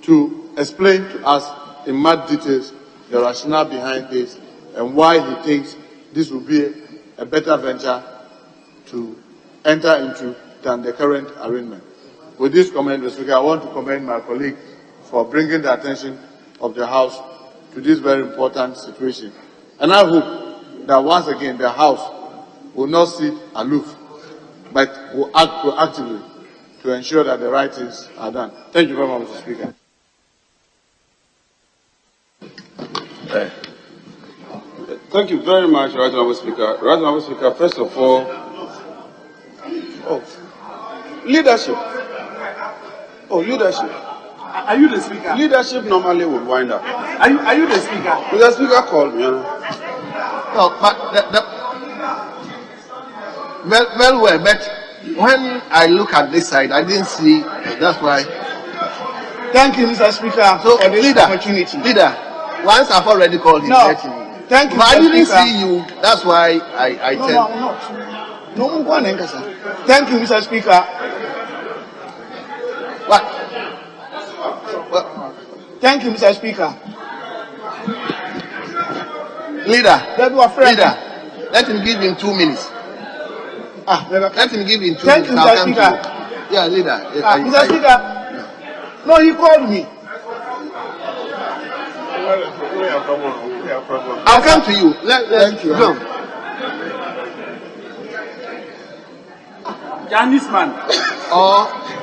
to explain to us in much details the rationale behind this and why he thinks this will be a better venture to enter into than the current arrangement. With this comment, Mr. Speaker, I want to commend my colleague for bringing the attention of the House to this very important situation. And I hope that once again the House will not sit aloof, but will act proactively to ensure that the right things are done. Thank you very much, Mr. Speaker. Thank you very much, Right Honourable Speaker. Right Honourable Speaker, first of all, leadership. Leadership. Are you the speaker? Leadership normally would wind up. Are you the speaker? The Speaker called me. No, but well, but when I look at this side, I didn't see. That's why. Thank you, Mr. Speaker, So, for this opportunity. Leader, once I've already called him. No, let him. thank you, But I Mr. didn't Speaker. see you. That's why I No, said. no, I'm not. No, thank you, Mr. Speaker. What? Thank you, Mr. Speaker. Leader, Leader, let him give him 2 minutes. Let him give him 2 thank minutes. you, I'll Mr. come to Speaker. you. Yeah, leader. Mr. Speaker, no, he called me. I'll come to you. Thank you. Go. Chinese man.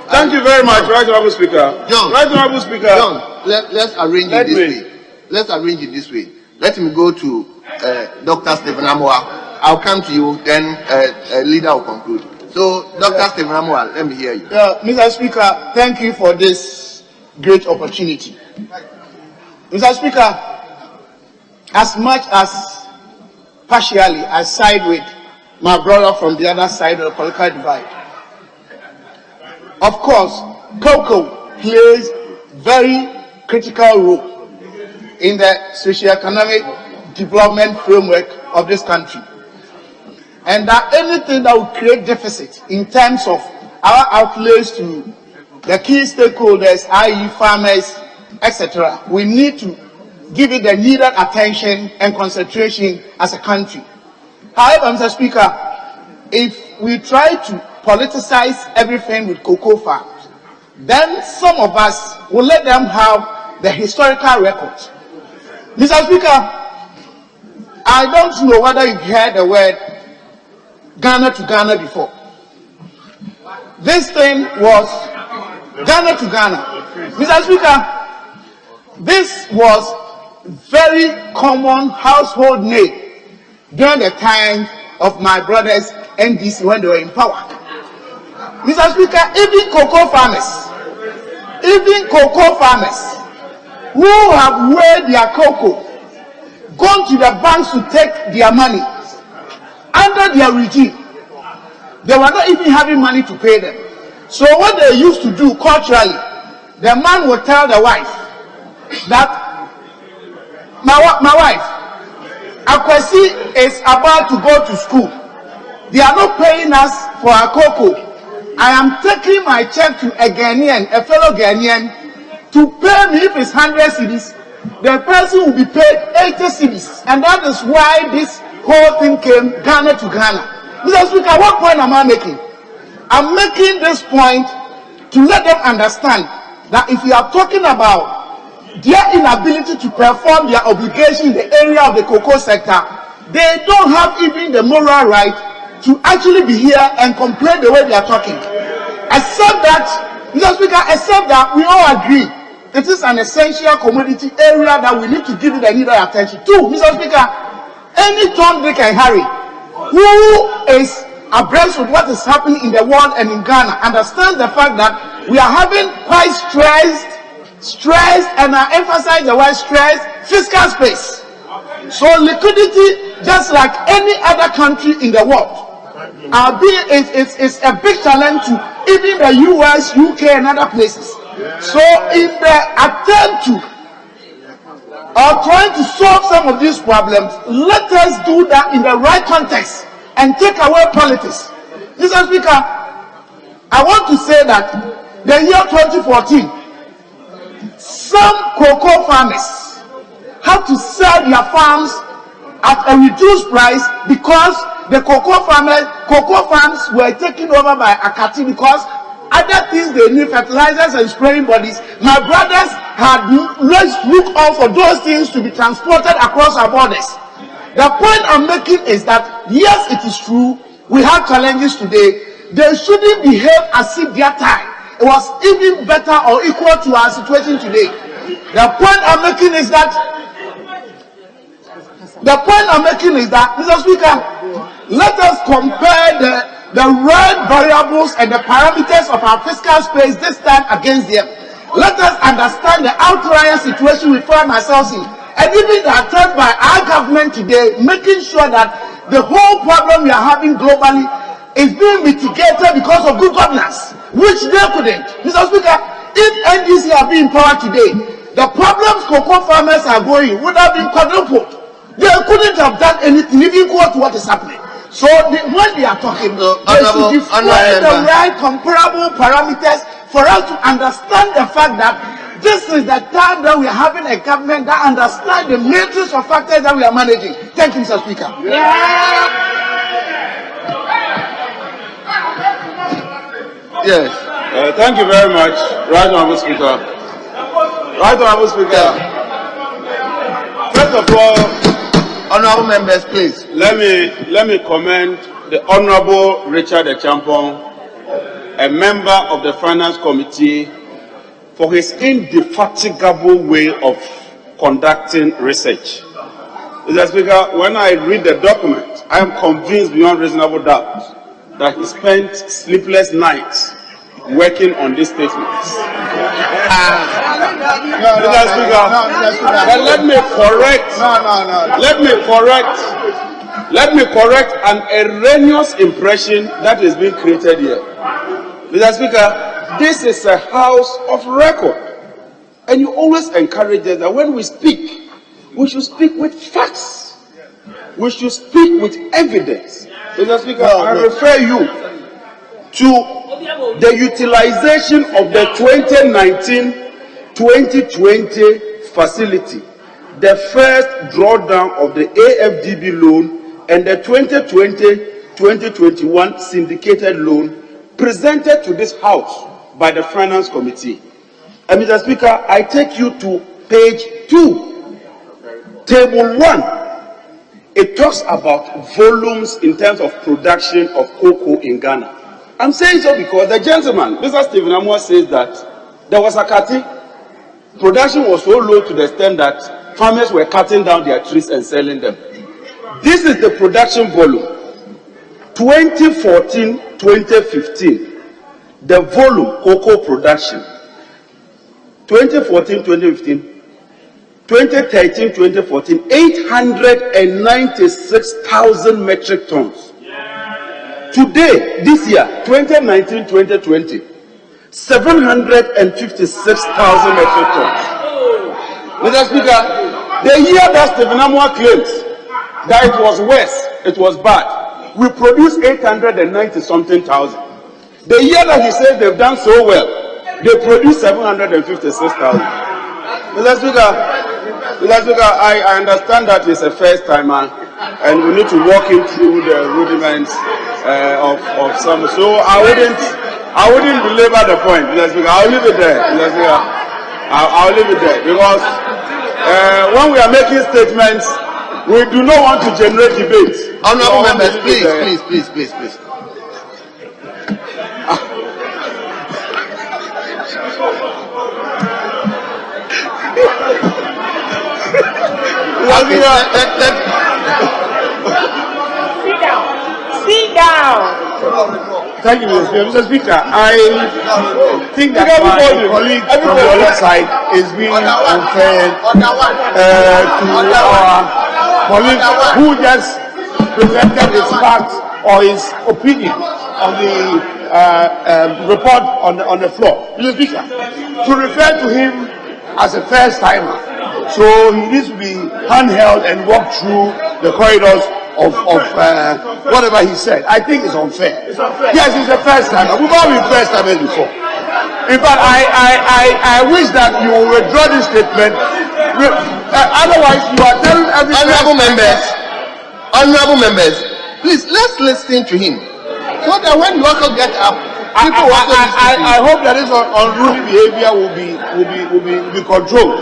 Thank you very much, Right Honourable Speaker. John, Right Honourable Speaker. John, let's arrange it this way. Let's arrange it this way. Let him go to Dr. Stephen Amoa. I'll come to you, then leader will conclude. So, Dr. Stephen Amoa, let me hear you. Mr. Speaker, thank you for this great opportunity. Mr. Speaker, as much as partially I side with my brother from the other side of the political divide, of course, cocoa plays very critical role in the socio-economic development framework of this country. And that anything that will create deficit in terms of our outlays to the key stakeholders, i.e. farmers, etc., we need to give it the needed attention and concentration as a country. However, Mr. Speaker, if we try to politicize everything with cocoa farms, then some of us will let them have the historical record. Mr. Speaker, I don't know whether you've heard the word Ghana to Ghana before. This thing was Ghana to Ghana. Mr. Speaker, this was very common household name during the time of my brothers NDC when they were in power. Mr. Speaker, even cocoa farmers who have weighed their cocoa, gone to the banks to take their money, under their regime, they were not even having money to pay them. So what they used to do culturally, the man would tell the wife that my wife, Akwesi is about to go to school. They are not paying us for our cocoa. I am taking my check to a Ghanaian, a fellow Ghanaian, to pay me if it's 100 cedis. The person will be paid 80 cedis. And that is why this whole thing came Ghana to Ghana. Mr. Speaker, what point am I making? I'm making this point to let them understand that if you are talking about their inability to perform their obligation in the area of the cocoa sector, they don't have even the moral right to actually be here and complain the way they are talking. Except that, Mr. Speaker, except that we all agree it is an essential commodity area that we need to give it the needed attention to. Mr. Speaker, any Tom, Dick and Harry who is abreast with what is happening in the world and in Ghana understands the fact that we are having quite stressed, and I emphasize the word stressed, fiscal space. So liquidity, just like any other country in the world, it's a big challenge to even the US, UK, and other places. So in the attempt to trying to solve some of these problems, let us do that in the right context and take away politics. Mr. Speaker, I want to say that the year 2014, some cocoa farmers had to sell their farms at a reduced price because the cocoa farms were taken over by Akati because other things they need, fertilizers and spraying bodies. My brothers had looked on for those things to be transported across our borders. The point I'm making is that, yes, it is true, we have challenges today. They shouldn't behave as if their time it was even better or equal to our situation today. The point I'm making is that The point I'm making is that, Mr. Speaker, let us compare the right variables and the parameters of our fiscal space this time against them. Let us understand the outlier situation we find ourselves in, and even the attempt by our government today, making sure that the whole problem we are having globally is being mitigated because of good governance, which they couldn't. Mr. Speaker, if NDC had been in power today, the problems cocoa farmers are going would have been quadrupled. They couldn't have done anything, even quote what is happening. So when they are talking, they should display the right comparable parameters for us to understand the fact that this is the time that we are having a government that understands the matrix of factors that we are managing. Thank you, Mr. Speaker. Yes. Thank you very much, Right Honourable Speaker. Right Honourable Speaker. First of all, honourable members, please. Let me commend the Honourable Richard Echampong, a member of the Finance Committee, for his indefatigable way of conducting research. Mr. Speaker, when I read the document, I am convinced beyond reasonable doubt that he spent sleepless nights working on these statements. Mr. Speaker, let me correct an erroneous impression that is being created here. Mr. Speaker, this is a house of record, and you always encourage us that when we speak, we should speak with facts. We should speak with evidence. Mr. Speaker, I refer you to the utilization of the 2019-2020 facility, the first drawdown of the AFDB loan, and the 2020-2021 syndicated loan presented to this House by the Finance Committee. And Mr. Speaker, I take you to page 2, table 1. It talks about volumes in terms of production of cocoa in Ghana. I'm saying so because the gentleman, Mr. Stephen Amwa, says that there was a cutting. Production was so low to the extent that farmers were cutting down their trees and selling them. This is the production volume. 2014-2015, the volume cocoa production. 2014-2015, 2013-2014, 896,000 metric tons. Today, this year, 2019-2020, 756,000 metric tons. Mr. Speaker, the year that Stephen Amwa claims that it was worse, it was bad, we produced 890-something thousand. The year that he says they've done so well, they produced 756,000. Mr. Speaker, I understand that it's a first timer, and we need to walk him through the rudiments of some. So I wouldn't belabor the point, Mr. Speaker. I'll leave it there, Mr. Speaker. I'll leave it there because when we are making statements, we do not want to generate debate. Honourable members, please. Sit down. Thank you, Mr. Speaker. I think that my colleague from the other side is being unfair to our colleague who just presented his facts or his opinion on the report on the floor. Mr. Speaker, to refer to him as a first timer, so he needs to be handheld and walk through the corridors of whatever he said. I think it's unfair. Yes, it's the first time. We've all been first timers before. In fact, I wish that you will withdraw this statement. Otherwise, you are telling everyone. Honourable members, please let's listen to him, so that when you also get up, people also listen to I hope that this unruly behavior will be controlled.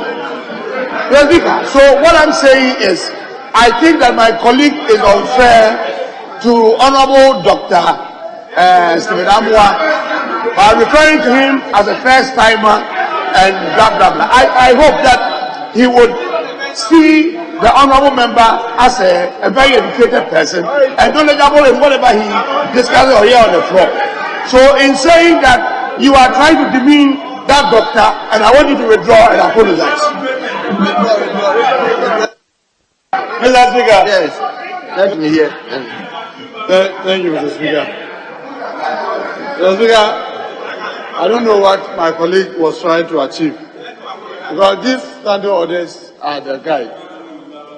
So what I'm saying is, I think that my colleague is unfair to Honourable Dr. Stephen Amwa by referring to him as a first timer and blah blah blah. I hope that he would see the honorable member as a very educated person and knowledgeable in whatever he discusses or here on the floor. So in saying that you are trying to demean that doctor, and I want you to withdraw and apologize. Mr. Speaker. Yes, let me hear. Thank you, Mr. Speaker. Mr. Speaker, I don't know what my colleague was trying to achieve, because these standing orders are the guide.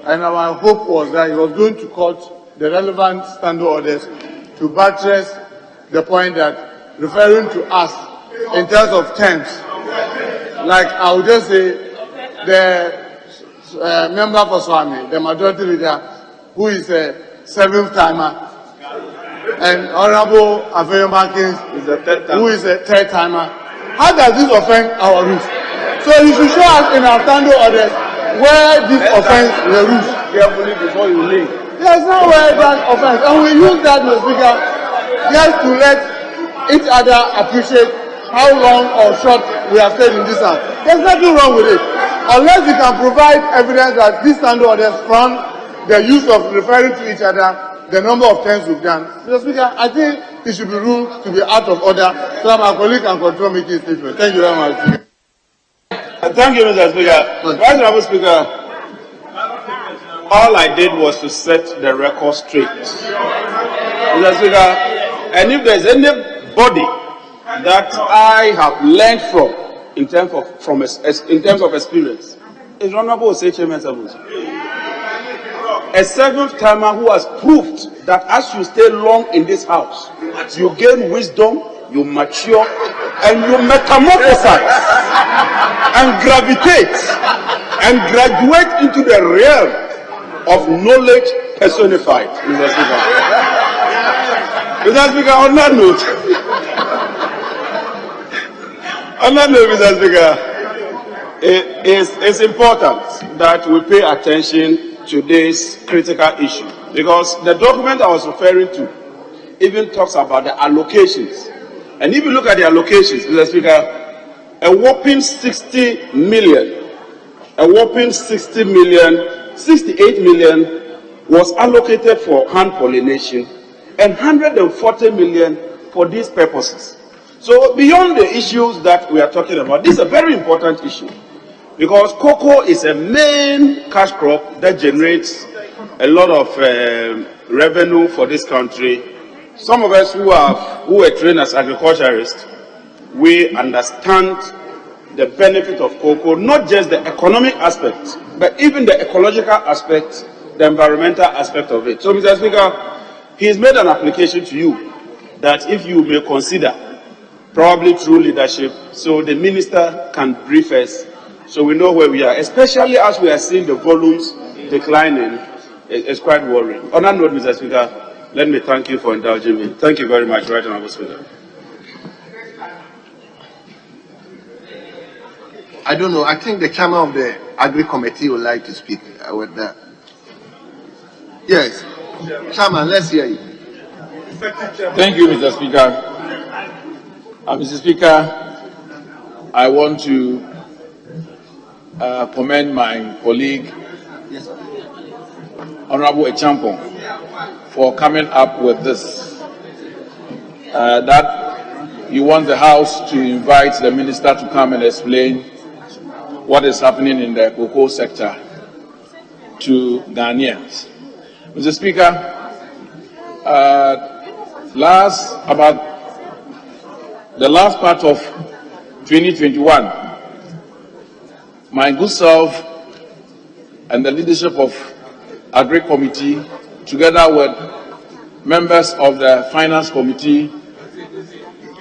And our hope was that he was going to quote the relevant standing orders to buttress the point that referring to us in terms of terms, like I would just say the member for Swami, the majority leader, who is a seventh timer, and Honorable Afeyo Markins, who is a third timer. How does this offend our rules? So you should show us in our standing orders where this offends the rules. Carefully before you leave. There's no where that offends, and we use that, Mr. Speaker, just to let each other appreciate how long or short we have stayed in this house. There's nothing wrong with it, unless you can provide evidence that these standing orders from the use of referring to each other, the number of times we've done. Mr. Speaker, I think it should be ruled to be out of order so that my colleague can control making statement. Thank you very much. Thank you, Mr. Speaker. Vice Honorable Speaker, all I did was to set the record straight. Mr. Speaker, and if there's anybody that I have learned from in terms of experience, it's Honorable Oseche Mensah. A seventh timer who has proved that as you stay long in this house, you gain wisdom, you mature, and you metamorphosize and gravitate and graduate into the realm of knowledge personified. Mr. Speaker. Mr. Speaker, on that note, Mr. Speaker, it's important that we pay attention to this critical issue, because the document I was referring to even talks about the allocations. And if you look at the allocations, Mr. Speaker, a whopping 68 million was allocated for hand pollination and 140 million for these purposes. So beyond the issues that we are talking about, this is a very important issue, because cocoa is a main cash crop that generates a lot of revenue for this country. Some of us who were trained as agriculturists, we understand the benefit of cocoa, not just the economic aspect, but even the ecological aspect, the environmental aspect of it. So, Mr. Speaker, he has made an application to you that if you may consider, probably through leadership, so the minister can brief us, so we know where we are, especially as we are seeing the volumes declining. It's quite worrying. On that note, Mr. Speaker, let me thank you for indulging me. Thank you very much, Right Honourable Speaker. I don't know. I think the chairman of the Agri Committee would like to speak with that. Yes. Chairman, let's hear you. Thank you, Mr. Speaker. Mr. Speaker, I want to commend my colleague, Honorable Echampong, for coming up with this. That you want the House to invite the Minister to come and explain what is happening in the cocoa sector to Ghanaians. Mr. Speaker, the last part of 2021, my good self and the leadership of Agri Committee, together with members of the Finance Committee,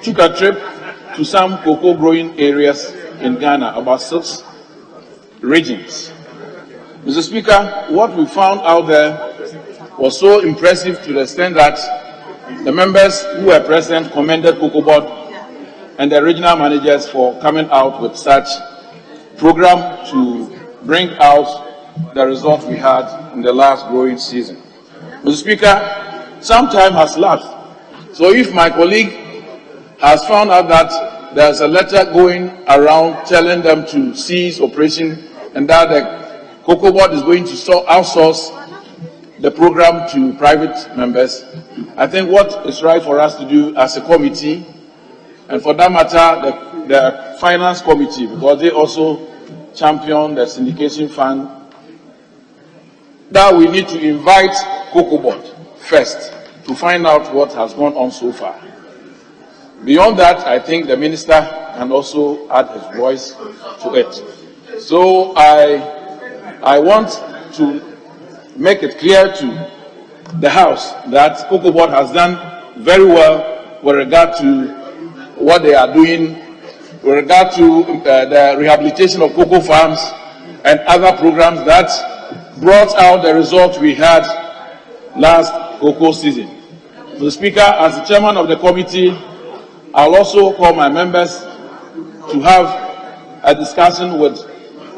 took a trip to some cocoa growing areas in Ghana, about 6 regions. Mr. Speaker, what we found out there was so impressive to the extent that the members who were present commended Cocoa Board and the regional managers for coming out with such program to bring out the results we had in the last growing season. Mr. Speaker, some time has lapsed. So if my colleague has found out that there's a letter going around telling them to cease operation and that the Cocoa Board is going to outsource the program to private members. I think what is right for us to do as a committee, and for that matter, the finance committee, because they also champion the syndication fund, that we need to invite Cocoa Board first to find out what has gone on so far. Beyond that, I think the minister can also add his voice to it. So I want to make it clear to the House that Cocoa Board has done very well with regard to what they are doing, with regard to the rehabilitation of cocoa farms and other programs that brought out the results we had last cocoa season. Mr. Speaker, as the chairman of the committee, I'll also call my members to have a discussion with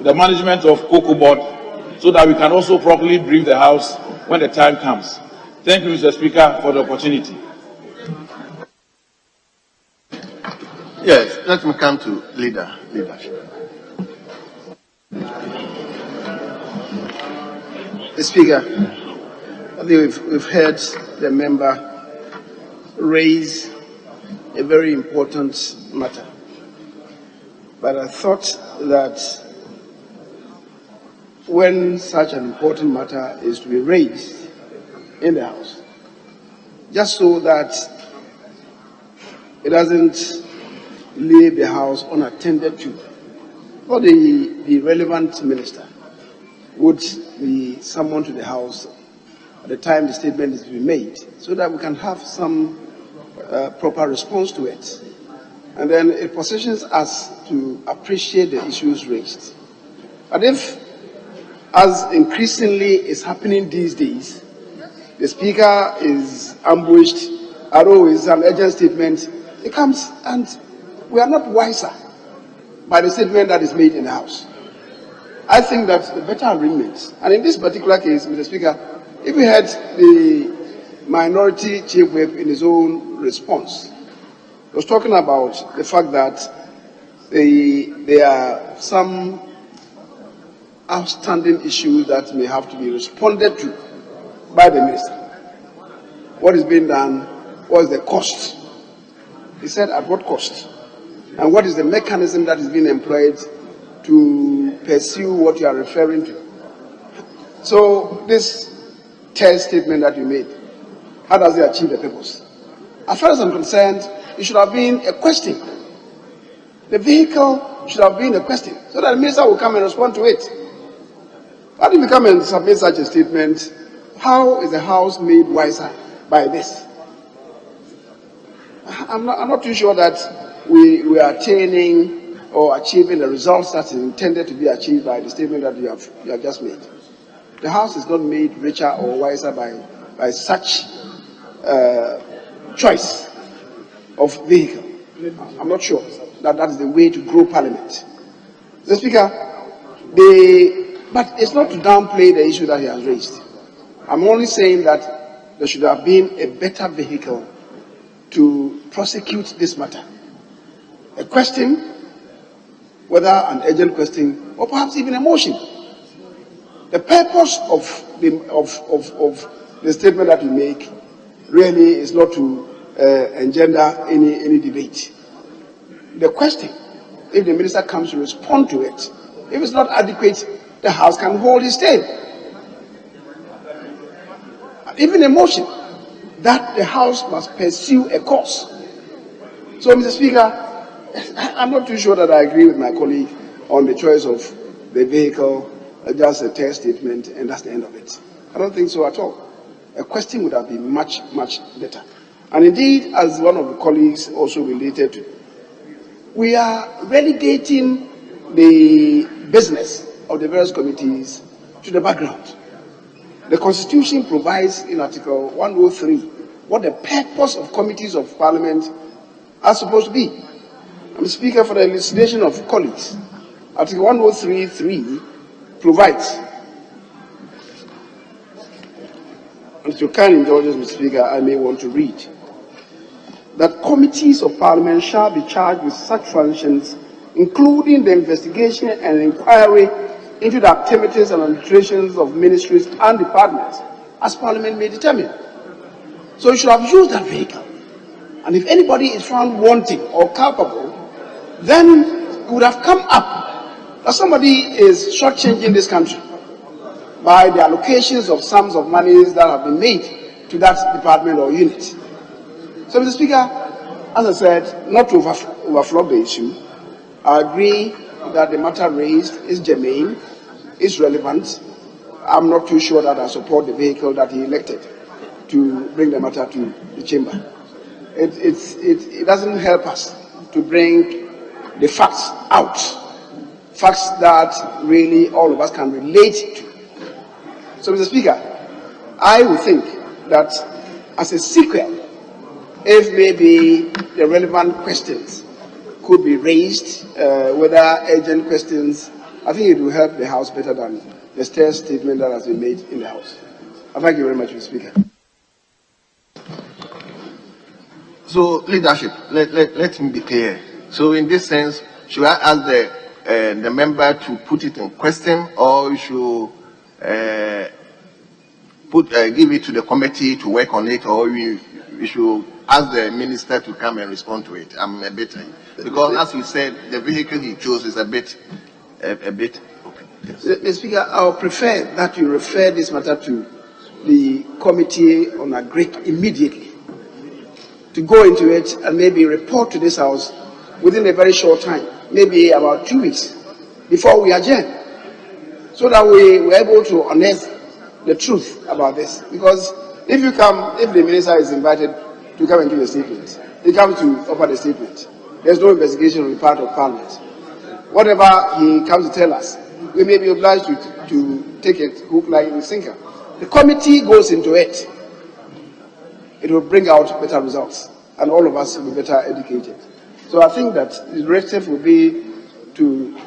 the management of Cocoa Board so that we can also properly brief the House when the time comes. Thank you, Mr. Speaker, for the opportunity. Yes, let me come to leadership. Mr. Speaker, I think we've heard the member raise a very important matter. But I thought that when such an important matter is to be raised in the House, just so that it doesn't leave the House unattended to, or the relevant minister would be summoned to the House at the time the statement is to be made, so that we can have some proper response to it. And then it positions us to appreciate the issues raised. But if, as increasingly is happening these days, the Speaker is ambushed, it's an urgent statement, it comes and we are not wiser by the statement that is made in the House. I think that the better arrangement, and in this particular case, Mr. Speaker, if we had the minority chief whip in his own response, he was talking about the fact that there are some outstanding issues that may have to be responded to by the minister. What is being done? What is the cost? He said, at what cost? And what is the mechanism that is being employed to pursue what you are referring to? So this third statement that you made, how does it achieve the purpose? As far as I'm concerned, it should have been a question. The vehicle should have been a question, so that the minister will come and respond to it. How do you come and submit such a statement? How is the House made wiser by this? I'm not too sure that we are attaining or achieving the results that is intended to be achieved by the statement that you have just made. The House is not made richer or wiser by such choice of vehicle. I'm not sure that is the way to grow Parliament. Mr. Speaker, but it's not to downplay the issue that he has raised. I'm only saying that there should have been a better vehicle to prosecute this matter. A question, whether an urgent question or perhaps even a motion. The purpose of the statement that you make really is not to engender any debate. The question, if the minister comes to respond to it, if it's not adequate, the House can hold his tail. Even a motion that the House must pursue a course. So, Mr. Speaker, I'm not too sure that I agree with my colleague on the choice of the vehicle, just a text statement, and that's the end of it. I don't think so at all. A question would have been much, much better. And indeed, as one of the colleagues also related to, we are relegating the business of the various committees to the background. The Constitution provides in Article 103 what the purpose of committees of Parliament are supposed to be. I'm Speaker, for the elucidation of colleagues. Article 103.3 provides, and if you can indulge us, Mr. Speaker, I may want to read, that committees of Parliament shall be charged with such functions, including the investigation and inquiry into the activities and administrations of ministries and departments as Parliament may determine. So you should have used that vehicle. And if anybody is found wanting or culpable, then it would have come up that somebody is shortchanging this country by the allocations of sums of monies that have been made to that department or unit. So, Mr. Speaker, as I said, not to overflow the issue, I agree that the matter raised is germane, is relevant. I'm not too sure that I support the vehicle that he elected to bring the matter to the chamber. It doesn't help us to bring the facts out, facts that really all of us can relate to. So, Mr. Speaker, I would think that as a sequel, if maybe the relevant questions could be raised, whether urgent questions, I think it will help the House better than the statement that has been made in the House. Thank you very much, Mr. Speaker. So, leadership, let him be clear. So, in this sense, should I ask the member to put it in question, or you should give it to the committee to work on it, or we should ask the minister to come and respond to it? I'm a bit, because as you said, the vehicle he chose is a bit open. Yes. Mr. Speaker, I would prefer that you refer this matter to the committee on agric immediately, to go into it and maybe report to this House within a very short time, maybe about 2 weeks before we adjourn, so that we were able to unearth the truth about this. Because if the minister is invited to come and give a statement, he comes to offer the statement. There's no investigation on the part of Parliament. Whatever he comes to tell us, we may be obliged to take it hook, line, and sinker. The committee goes into it. It will bring out better results, and all of us will be better educated. So I think that the directive will be to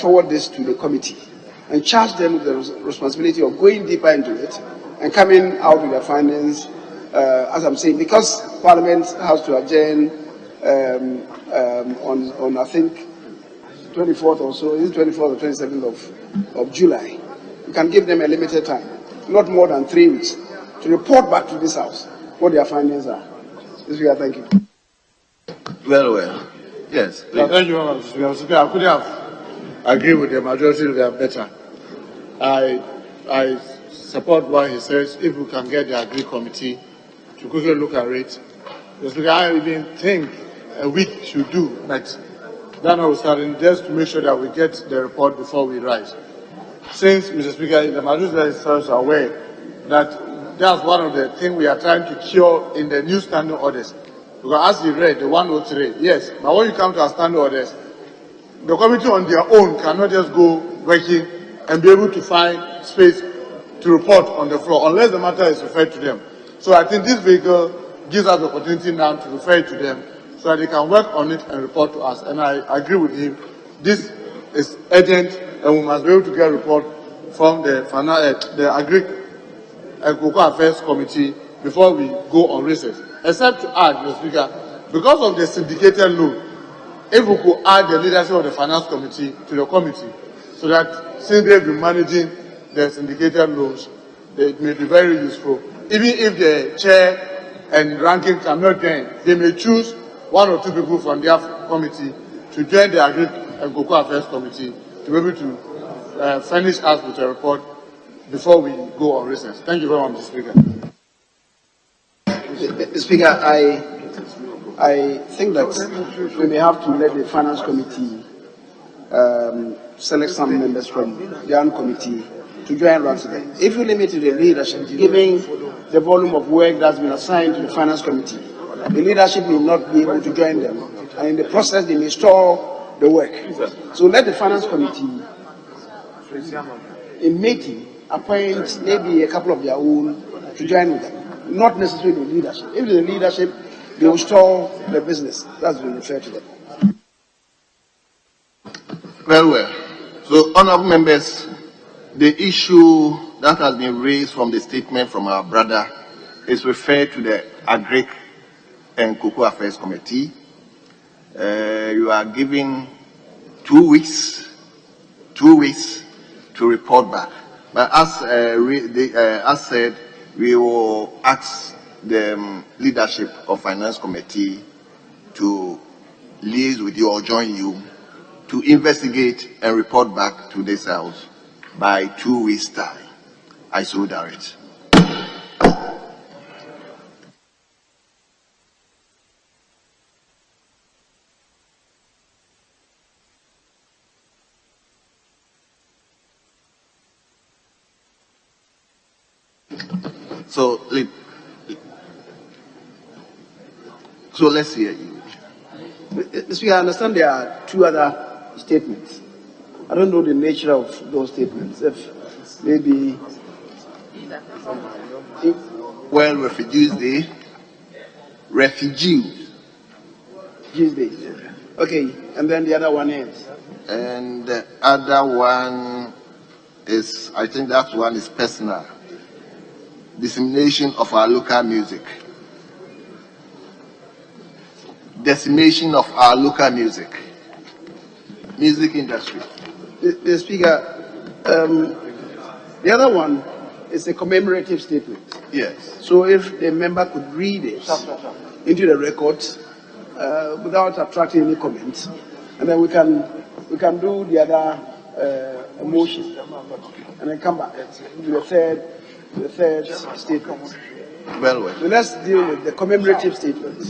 forward this to the committee and charge them with the responsibility of going deeper into it and coming out with their findings, as I'm saying, because Parliament has to adjourn on I think 24th or so, is it 24th or 27th of July. You can give them a limited time, not more than 3 weeks, to report back to this House what their findings are. Mr. Thank you. Well. Yes. Yeah, thank you very much, Mr. Speaker. I could have agreed with the majority if they are better. I support what he says. If we can get the Agri Committee to quickly look at it, Mr. Speaker, I even think a week should do, but then I was starting just to make sure that we get the report before we rise. Since, Mr. Speaker, the majority is aware that that's one of the things we are trying to cure in the new standing orders. Because as you read, the 103, yes, but when you come to our standing orders, the committee on their own cannot just go working and be able to find space to report on the floor unless the matter is referred to them. So I think this vehicle gives us the opportunity now to refer it to them so that they can work on it and report to us. And I agree with him. This is urgent, and we must be able to get a report from the Agri and Cocoa Affairs Committee before we go on recess. Except to add, Mr. Speaker, because of the syndicated loan, if we could add the leadership of the Finance Committee to the committee, so that since they've been managing the syndicated loans, it may be very useful. Even if the chair and ranking cannot join, they may choose 1 or 2 people from their committee to join the Agri and Cocoa Affairs Committee to be able to furnish us with a report before we go on recess. Thank you very much, Mr. Speaker. Mr. Speaker, I think that we may have to let the Finance Committee select some members from their own committee to join ranks with them. If you limit to the leadership, given the volume of work that's been assigned to the Finance Committee, the leadership may not be able to join them, and in the process they may stall the work. So let the Finance Committee, in meeting, appoint maybe a couple of their own to join with them, not necessarily the leadership. If the leadership, they will stall the business. That's been referred to them. Well. So, honorable members, the issue that has been raised from the statement from our brother is referred to the Agri and Cocoa Affairs Committee. You are given 2 weeks to report back. But as said, we will ask the leadership of Finance Committee to liaise with you or join you to investigate and report back to this House by 2 weeks' time. I so direct. So let's hear you. Mr. Speaker, I understand there are two other statements. I don't know the nature of those statements. If maybe World Refugees Day, Refugees Day. Okay, and then the other one is? And the other one is, I think that one is personal. Dissemination of our local music. Decimation of our local music industry. The Speaker, the other one is a commemorative statement. Yes. So if the member could read it into the record without attracting any comments, and then we can do the other motion, and then come back to the third statement. Well. So let's deal with the commemorative statement.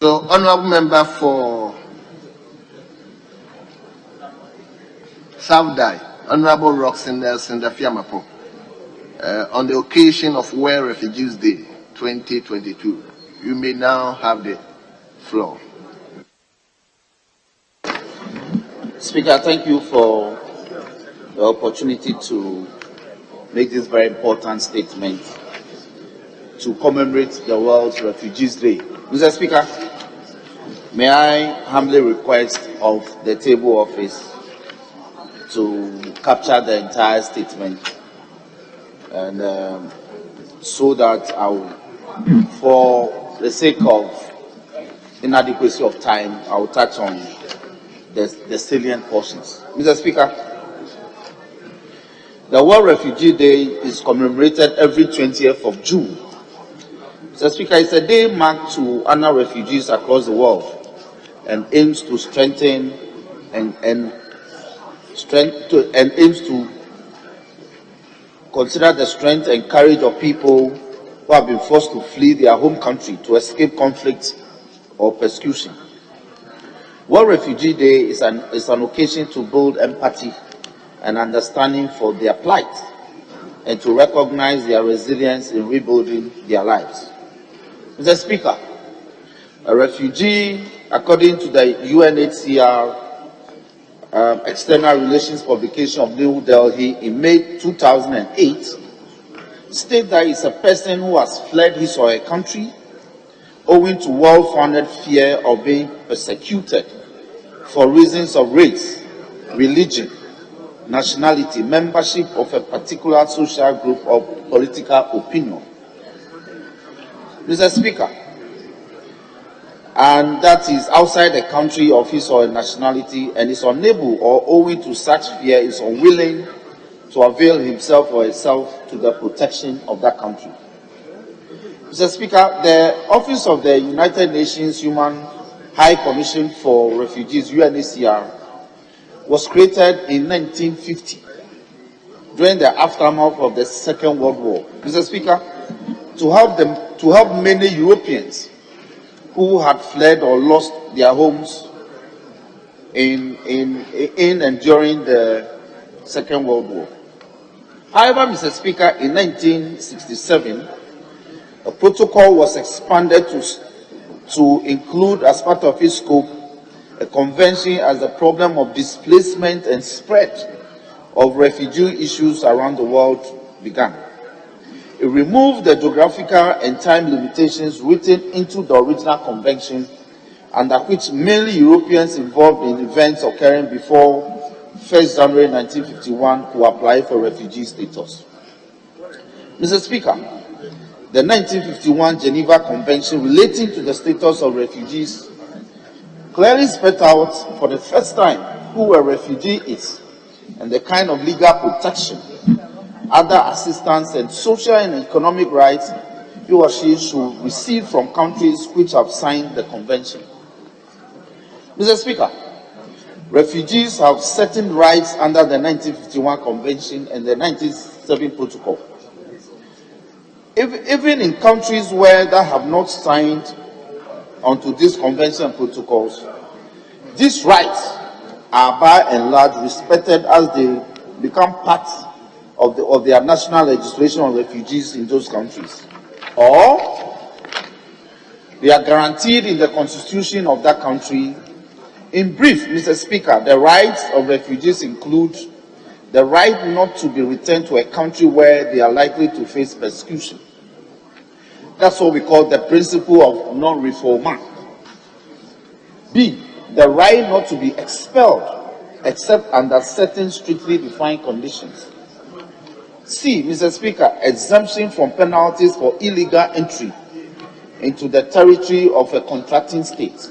So, honorable member for South Honorable Roxanne Fiamapo, on the occasion of World Refugees Day 2022, you may now have the floor. Speaker, thank you for the opportunity to make this very important statement to commemorate the World Refugees Day. Mr. Speaker, may I humbly request of the table office to capture the entire statement, and so that I will, for the sake of inadequacy of time, I will touch on the salient portions. Mr. Speaker, the World Refugee Day is commemorated every 20th of June. Mr. Speaker, it's a day marked to honor refugees across the world and aims to strengthen and aims to consider the strength and courage of people who have been forced to flee their home country to escape conflict or persecution. World Refugee Day is an occasion to build empathy and understanding for their plight and to recognize their resilience in rebuilding their lives. Mr. Speaker, a refugee, according to the UNHCR External Relations publication of New Delhi in May 2008, states that it's a person who has fled his or her country owing to well-founded fear of being persecuted for reasons of race, religion, nationality, membership of a particular social group, or political opinion. Mr. Speaker, and that is outside the country of his or her nationality and is unable or owing to such fear is unwilling to avail himself or herself to the protection of that country. Mr. Speaker, the Office of the United Nations Human High Commission for Refugees, UNHCR, was created in 1950 during the aftermath of the Second World War. Mr. Speaker, to help many Europeans who had fled or lost their homes in and during the Second World War. However, Mr. Speaker, in 1967, a protocol was expanded to include, as part of its scope, a convention as the problem of displacement and spread of refugee issues around the world began. It removed the geographical and time limitations written into the original convention, under which mainly Europeans involved in events occurring before 1st January 1951 could apply for refugee status. Mr. Speaker, the 1951 Geneva Convention relating to the status of refugees clearly spelled out for the first time who a refugee is and the kind of legal protection, other assistance, and social and economic rights he or she should receive from countries which have signed the convention. Mr. Speaker, refugees have certain rights under the 1951 Convention and the 1970 Protocol. Even in countries where they have not signed onto these convention and protocols, these rights are by and large respected as they become part of their national legislation on refugees in those countries, or they are guaranteed in the constitution of that country. In brief, Mr. Speaker, the rights of refugees include the right not to be returned to a country where they are likely to face persecution. That's what we call the principle of non-refoulement. B, the right not to be expelled except under certain strictly defined conditions. C, Mr. Speaker, exemption from penalties for illegal entry into the territory of a contracting state.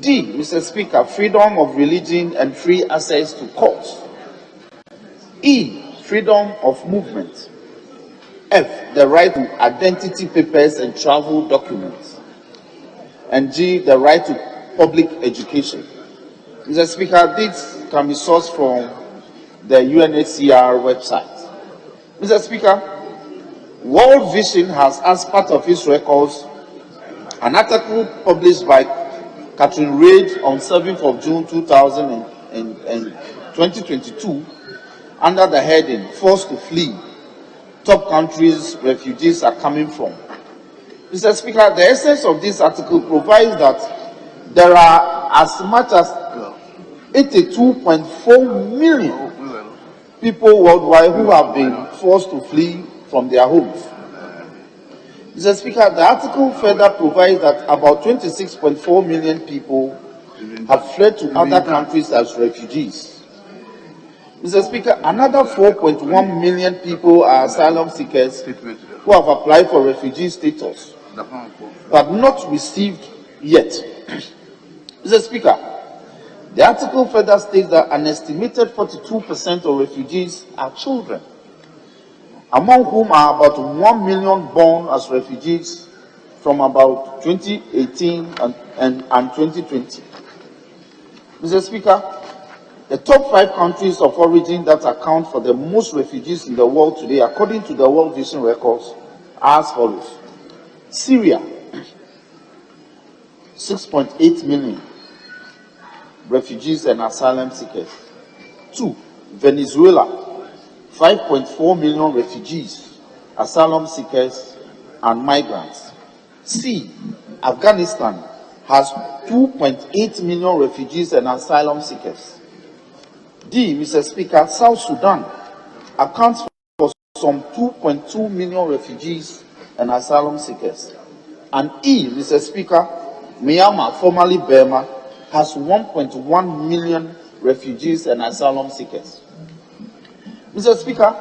D, Mr. Speaker, freedom of religion and free access to courts. E, freedom of movement. F, the right to identity papers and travel documents. And G, the right to public education. Mr. Speaker, this can be sourced from the UNHCR website. Mr. Speaker, World Vision has, as part of its records, an article published by Catherine Reid on 7th of June 2022 under the heading Forced to Flee, Top Countries Refugees Are Coming From. Mr. Speaker, the essence of this article provides that there are as much as 82.4 million people worldwide who have been forced to flee from their homes. Mr. Speaker, the article further provides that about 26.4 million people have fled to other countries as refugees. Mr. Speaker, another 4.1 million people are asylum seekers who have applied for refugee status but not received yet. Mr. Speaker, the article further states that an estimated 42% of refugees are children, among whom are about 1 million born as refugees from about 2018 and 2020. Mr. Speaker, the top 5 countries of origin that account for the most refugees in the world today, according to the World Vision records, are as follows. Syria, 6.8 million refugees and asylum seekers. 2, Venezuela, 5.4 million refugees, asylum seekers, and migrants. C, Afghanistan has 2.8 million refugees and asylum seekers. D, Mr. Speaker, South Sudan accounts for some 2.2 million refugees and asylum seekers. And E, Mr. Speaker, Myanmar, formerly Burma, has 1.1 million refugees and asylum seekers. Mr. Speaker,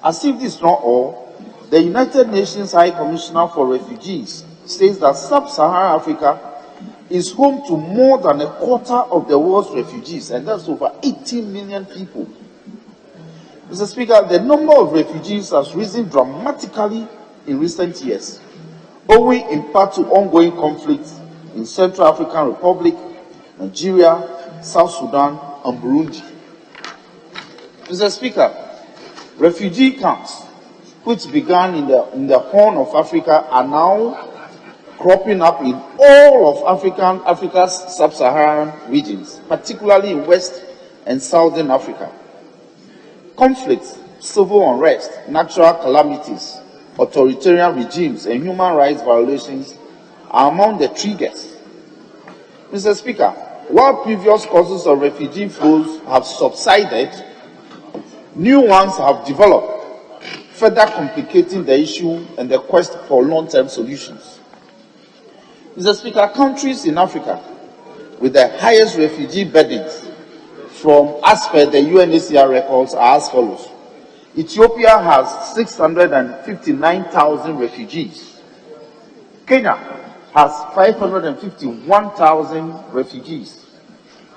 as if this is not all, the United Nations High Commissioner for Refugees says that Sub-Saharan Africa is home to more than a quarter of the world's refugees, and that's over 18 million people. Mr. Speaker, the number of refugees has risen dramatically in recent years, owing in part to ongoing conflicts in Central African Republic, Nigeria, South Sudan, and Burundi. Mr. Speaker, refugee camps, which began in the Horn of Africa, are now cropping up in all of Africa's sub-Saharan regions, particularly in West and Southern Africa. Conflicts, civil unrest, natural calamities, authoritarian regimes, and human rights violations are among the triggers. Mr. Speaker, while previous causes of refugee flows have subsided, new ones have developed, further complicating the issue and the quest for long-term solutions. Mr. Speaker, countries in Africa with the highest refugee burdens as per the UNHCR records are as follows. Ethiopia has 659,000 refugees. Kenya has 551,000 refugees.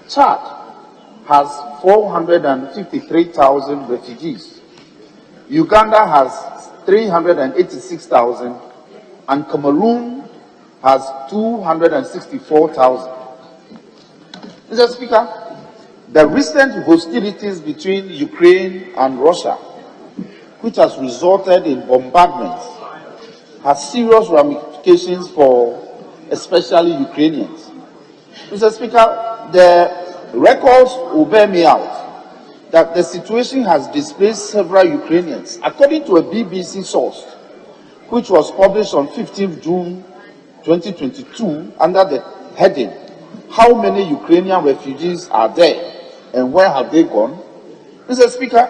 Chad has 453,000 refugees. Uganda has 386,000, and Cameroon has 264,000. Mr. Speaker, the recent hostilities between Ukraine and Russia, which has resulted in bombardments, has serious ramifications for especially Ukrainians. Mr. Speaker, the records will bear me out that the situation has displaced several Ukrainians. According to a BBC source, which was published on 15th June 2022 under the heading, "How many Ukrainian refugees are there and where have they gone?" Mr. Speaker,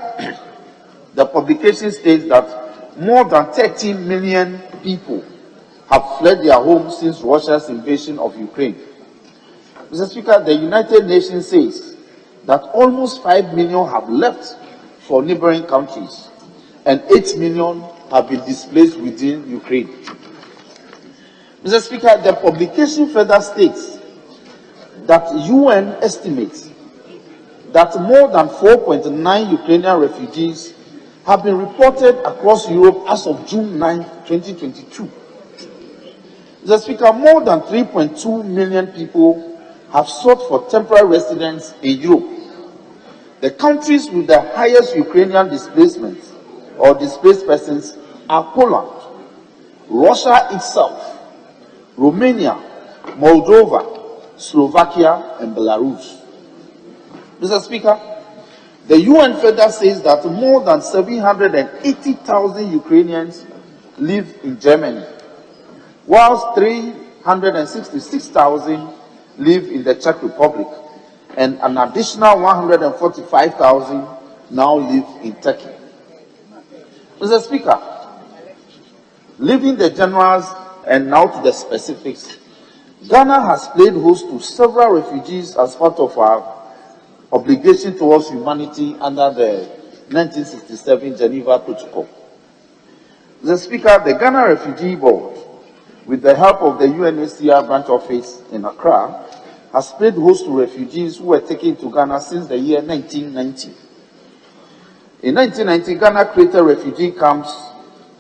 the publication states that more than 30 million people have fled their homes since Russia's invasion of Ukraine. Mr. Speaker, the United Nations says that almost 5 million have left for neighboring countries and 8 million have been displaced within Ukraine. Mr. Speaker, the publication further states that UN estimates that more than 4.9 Ukrainian refugees have been reported across Europe as of June 9, 2022. Mr. Speaker, more than 3.2 million people have sought for temporary residence in Europe. The countries with the highest Ukrainian displacement or displaced persons are Poland, Russia itself, Romania, Moldova, Slovakia, and Belarus. Mr. Speaker, the UN further says that more than 780,000 Ukrainians live in Germany, whilst 366,000 live in the Czech Republic, and an additional 145,000 now live in Turkey. Mr. Speaker, leaving the generals and now to the specifics, Ghana has played host to several refugees as part of our obligation towards humanity under the 1967 Geneva Protocol. Mr. Speaker, the Ghana Refugee Board, with the help of the UNHCR branch office in Accra, has played host to refugees who were taken to Ghana since the year 1990. In 1990, Ghana created refugee camps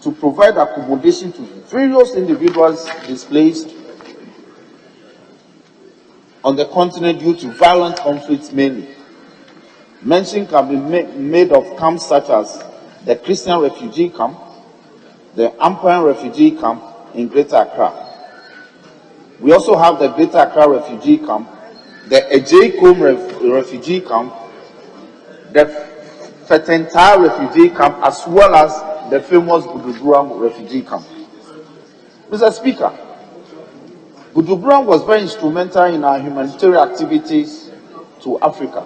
to provide accommodation to various individuals displaced on the continent due to violent conflicts mainly. Mention can be made of camps such as the Christian refugee camp, the Ampan refugee camp in Greater Accra. We also have the Greater Accra refugee camp, the Ejaikom refugee camp, the Fetentire refugee camp, as well as the famous Buduburam refugee camp. Mr. Speaker, Buduburam was very instrumental in our humanitarian activities to Africa.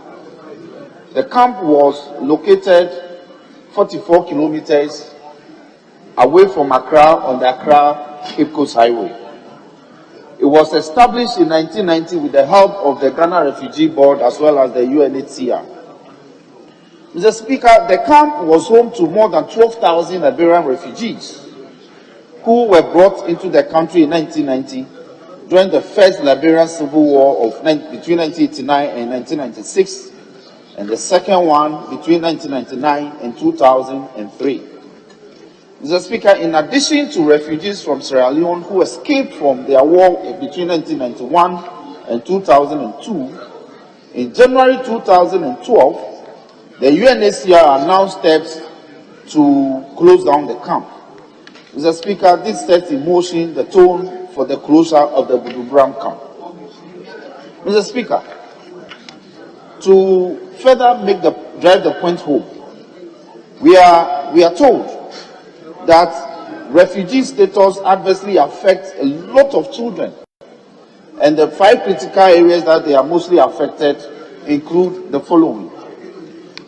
The camp was located 44 kilometers away from Accra on the Accra-Cape Coast Highway. It was established in 1990 with the help of the Ghana Refugee Board as well as the UNHCR. Mr. Speaker, the camp was home to more than 12,000 Liberian refugees who were brought into the country in 1990 during the first Liberian Civil War between 1989 and 1996, and the second one between 1999 and 2003. Mr. Speaker, in addition to refugees from Sierra Leone who escaped from their war between 1991 and 2002, in January 2012, the UNHCR announced steps to close down the camp. Mr. Speaker, this sets in motion the tone for the closure of the Buduburam camp. Mr. Speaker, to further drive the point home, we are told that refugee status adversely affects a lot of children, and the 5 critical areas that they are mostly affected include the following.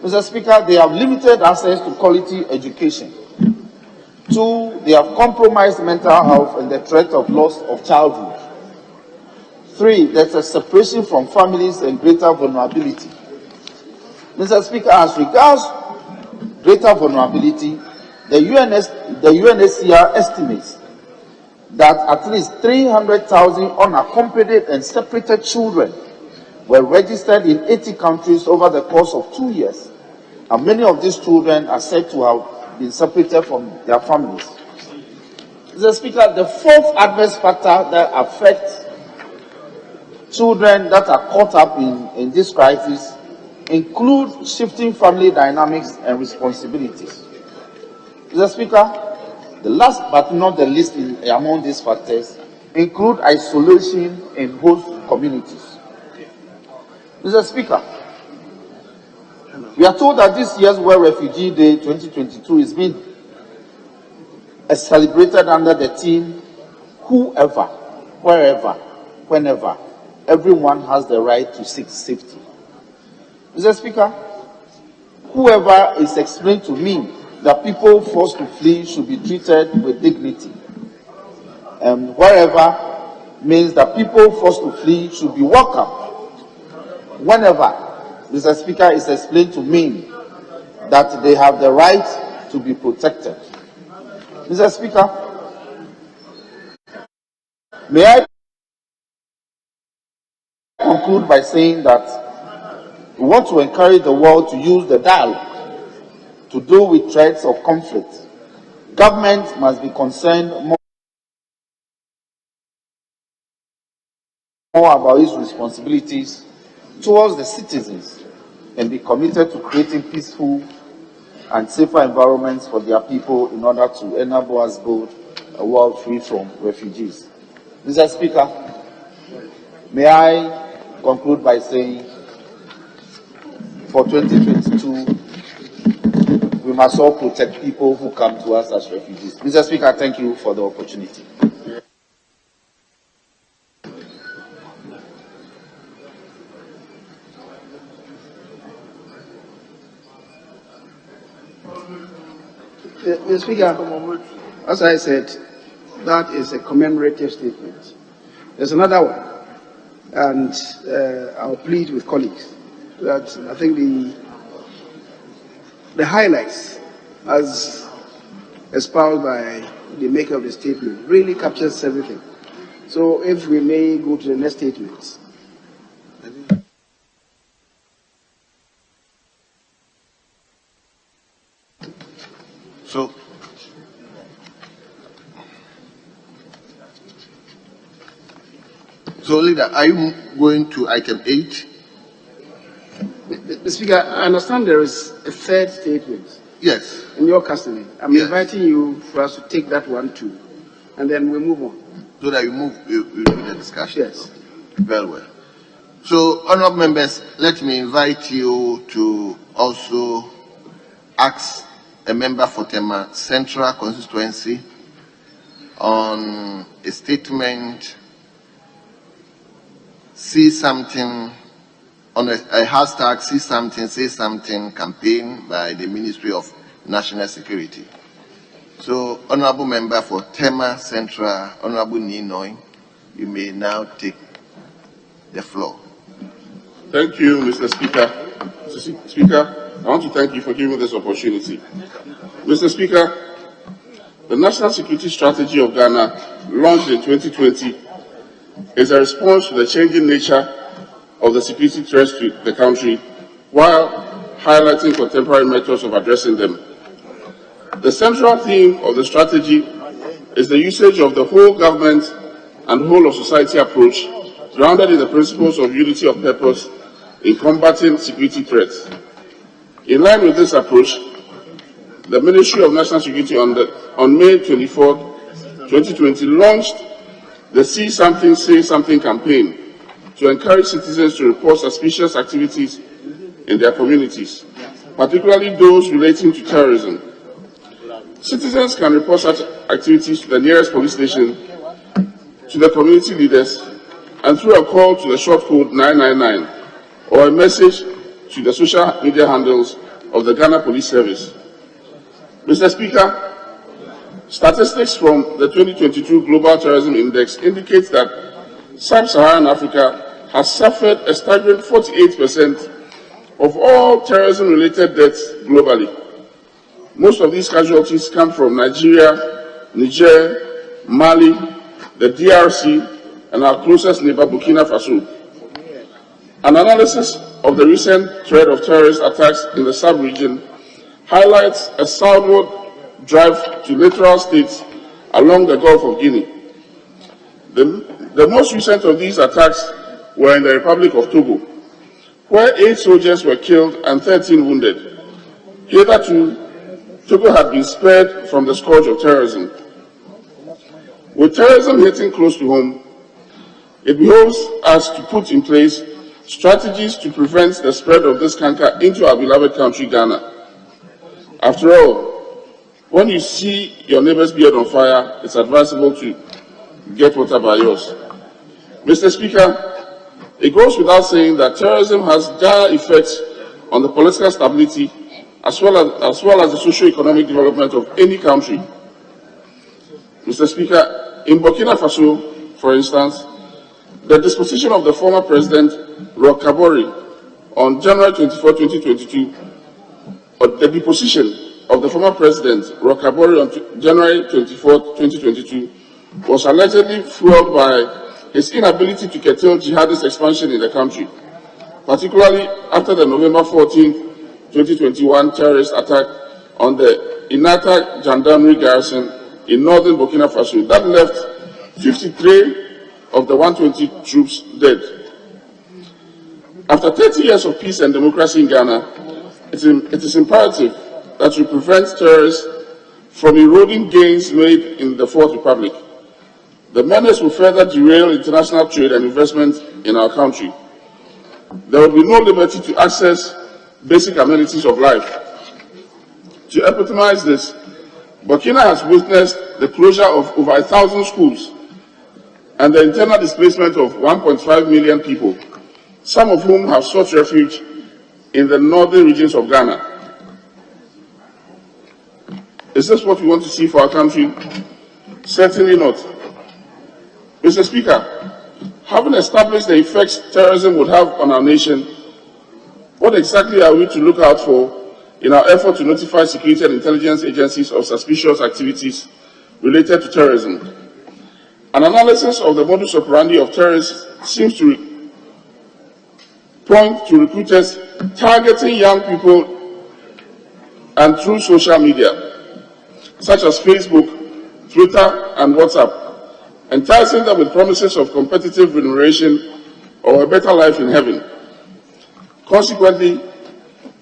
Mr. Speaker, they have limited access to quality education. 2, they have compromised mental health and the threat of loss of childhood. 3, there's a separation from families and greater vulnerability. Mr. Speaker, as regards greater vulnerability, the UNHCR estimates that at least 300,000 unaccompanied and separated children were registered in 80 countries over the course of 2 years, and many of these children are said to have been separated from their families. Mr. Speaker, the fourth adverse factor that affects children that are caught up in this crisis include shifting family dynamics and responsibilities. Mr. Speaker, the last but not the least among these factors include isolation in host communities. Mr. Speaker, we are told that this year's World Refugee Day 2022 is being celebrated under the theme, whoever, wherever, whenever, everyone has the right to seek safety. Mr. Speaker, whoever is explained to mean that people forced to flee should be treated with dignity. And wherever means that people forced to flee should be welcomed. Whenever, Mr. Speaker, is explained to mean that they have the right to be protected. Mr. Speaker, may I conclude by saying that we want to encourage the world to use the dialogue to deal with threats of conflict. Government must be concerned more about its responsibilities towards the citizens and be committed to creating peaceful and safer environments for their people in order to enable us build a world free from refugees. Mr. Speaker, may I conclude by saying for 2022, we must all protect people who come to us as refugees. Mr. Speaker, thank you for the opportunity. Mr. Speaker, as I said, that is a commemorative statement. There's another one, and I'll plead with colleagues that I think the highlights, as espoused by the maker of the statement, really captures everything. So if we may go to the next statement. So, Leader, are you going to item 8? Mr. Speaker, I understand there is a third statement. Yes. In your custody. I'm inviting you for us to take that one too, and then we move on. So that you do the discussion? Yes. Very well. So, honorable members, let me invite you to also ask a member for Tema Central Constituency on a statement, see something, on a hashtag, see something, say something campaign by the Ministry of National Security. So, honorable member for Tema Central, Honorable Ninoy, you may now take the floor. Thank you, Mr. Speaker. Mr. Speaker, I want to thank you for giving me this opportunity. Mr. Speaker, the National Security Strategy of Ghana, launched in 2020, is a response to the changing nature of the security threats to the country, while highlighting contemporary methods of addressing them. The central theme of the strategy is the usage of the whole government and whole of society approach, grounded in the principles of unity of purpose in combating security threats. In line with this approach, the Ministry of National Security on May 24, 2020, launched the See Something, Say Something campaign to encourage citizens to report suspicious activities in their communities, particularly those relating to terrorism. Citizens can report such activities to the nearest police station, to the community leaders, and through a call to the short code 999 or a message to the social media handles of the Ghana Police Service. Mr. Speaker, statistics from the 2022 Global Terrorism Index indicates that Sub-Saharan Africa has suffered a staggering 48% of all terrorism-related deaths globally. Most of these casualties come from Nigeria, Niger, Mali, the DRC, and our closest neighbor, Burkina Faso. An analysis of the recent threat of terrorist attacks in the sub-region highlights a southward drive to littoral states along the Gulf of Guinea. The most recent of these attacks were in the Republic of Togo, where 8 soldiers were killed and 13 wounded. Hitherto, Togo had been spared from the scourge of terrorism. With terrorism hitting close to home, it behoves us to put in place strategies to prevent the spread of this canker into our beloved country, Ghana. After all, when you see your neighbor's beard on fire, it's advisable to get water by yours. Mr. Speaker, it goes without saying that terrorism has dire effects on the political stability as well as the socio-economic development of any country. Mr. Speaker, in Burkina Faso, for instance, the disposition of the former President Roch Kabore on January 24, 2022, or the deposition of the former President Roch Kabore on January 24, 2022, was allegedly fueled by his inability to curtail jihadist expansion in the country, particularly after the November 14, 2021 terrorist attack on the Inata Gendarmerie garrison in northern Burkina Faso that left 53 of the 120 troops dead. After 30 years of peace and democracy in Ghana, it is imperative that we prevent terrorists from eroding gains made in the Fourth Republic. The menace will further derail international trade and investment in our country. There will be no liberty to access basic amenities of life. To epitomize this, Burkina has witnessed the closure of over 1,000 schools and the internal displacement of 1.5 million people, some of whom have sought refuge in the northern regions of Ghana. Is this what we want to see for our country? Certainly not. Mr. Speaker, having established the effects terrorism would have on our nation, what exactly are we to look out for in our effort to notify security and intelligence agencies of suspicious activities related to terrorism? An analysis of the modus operandi of terrorists seems to point to recruiters targeting young people and through social media, such as Facebook, Twitter, and WhatsApp, enticing them with promises of competitive remuneration or a better life in heaven. Consequently,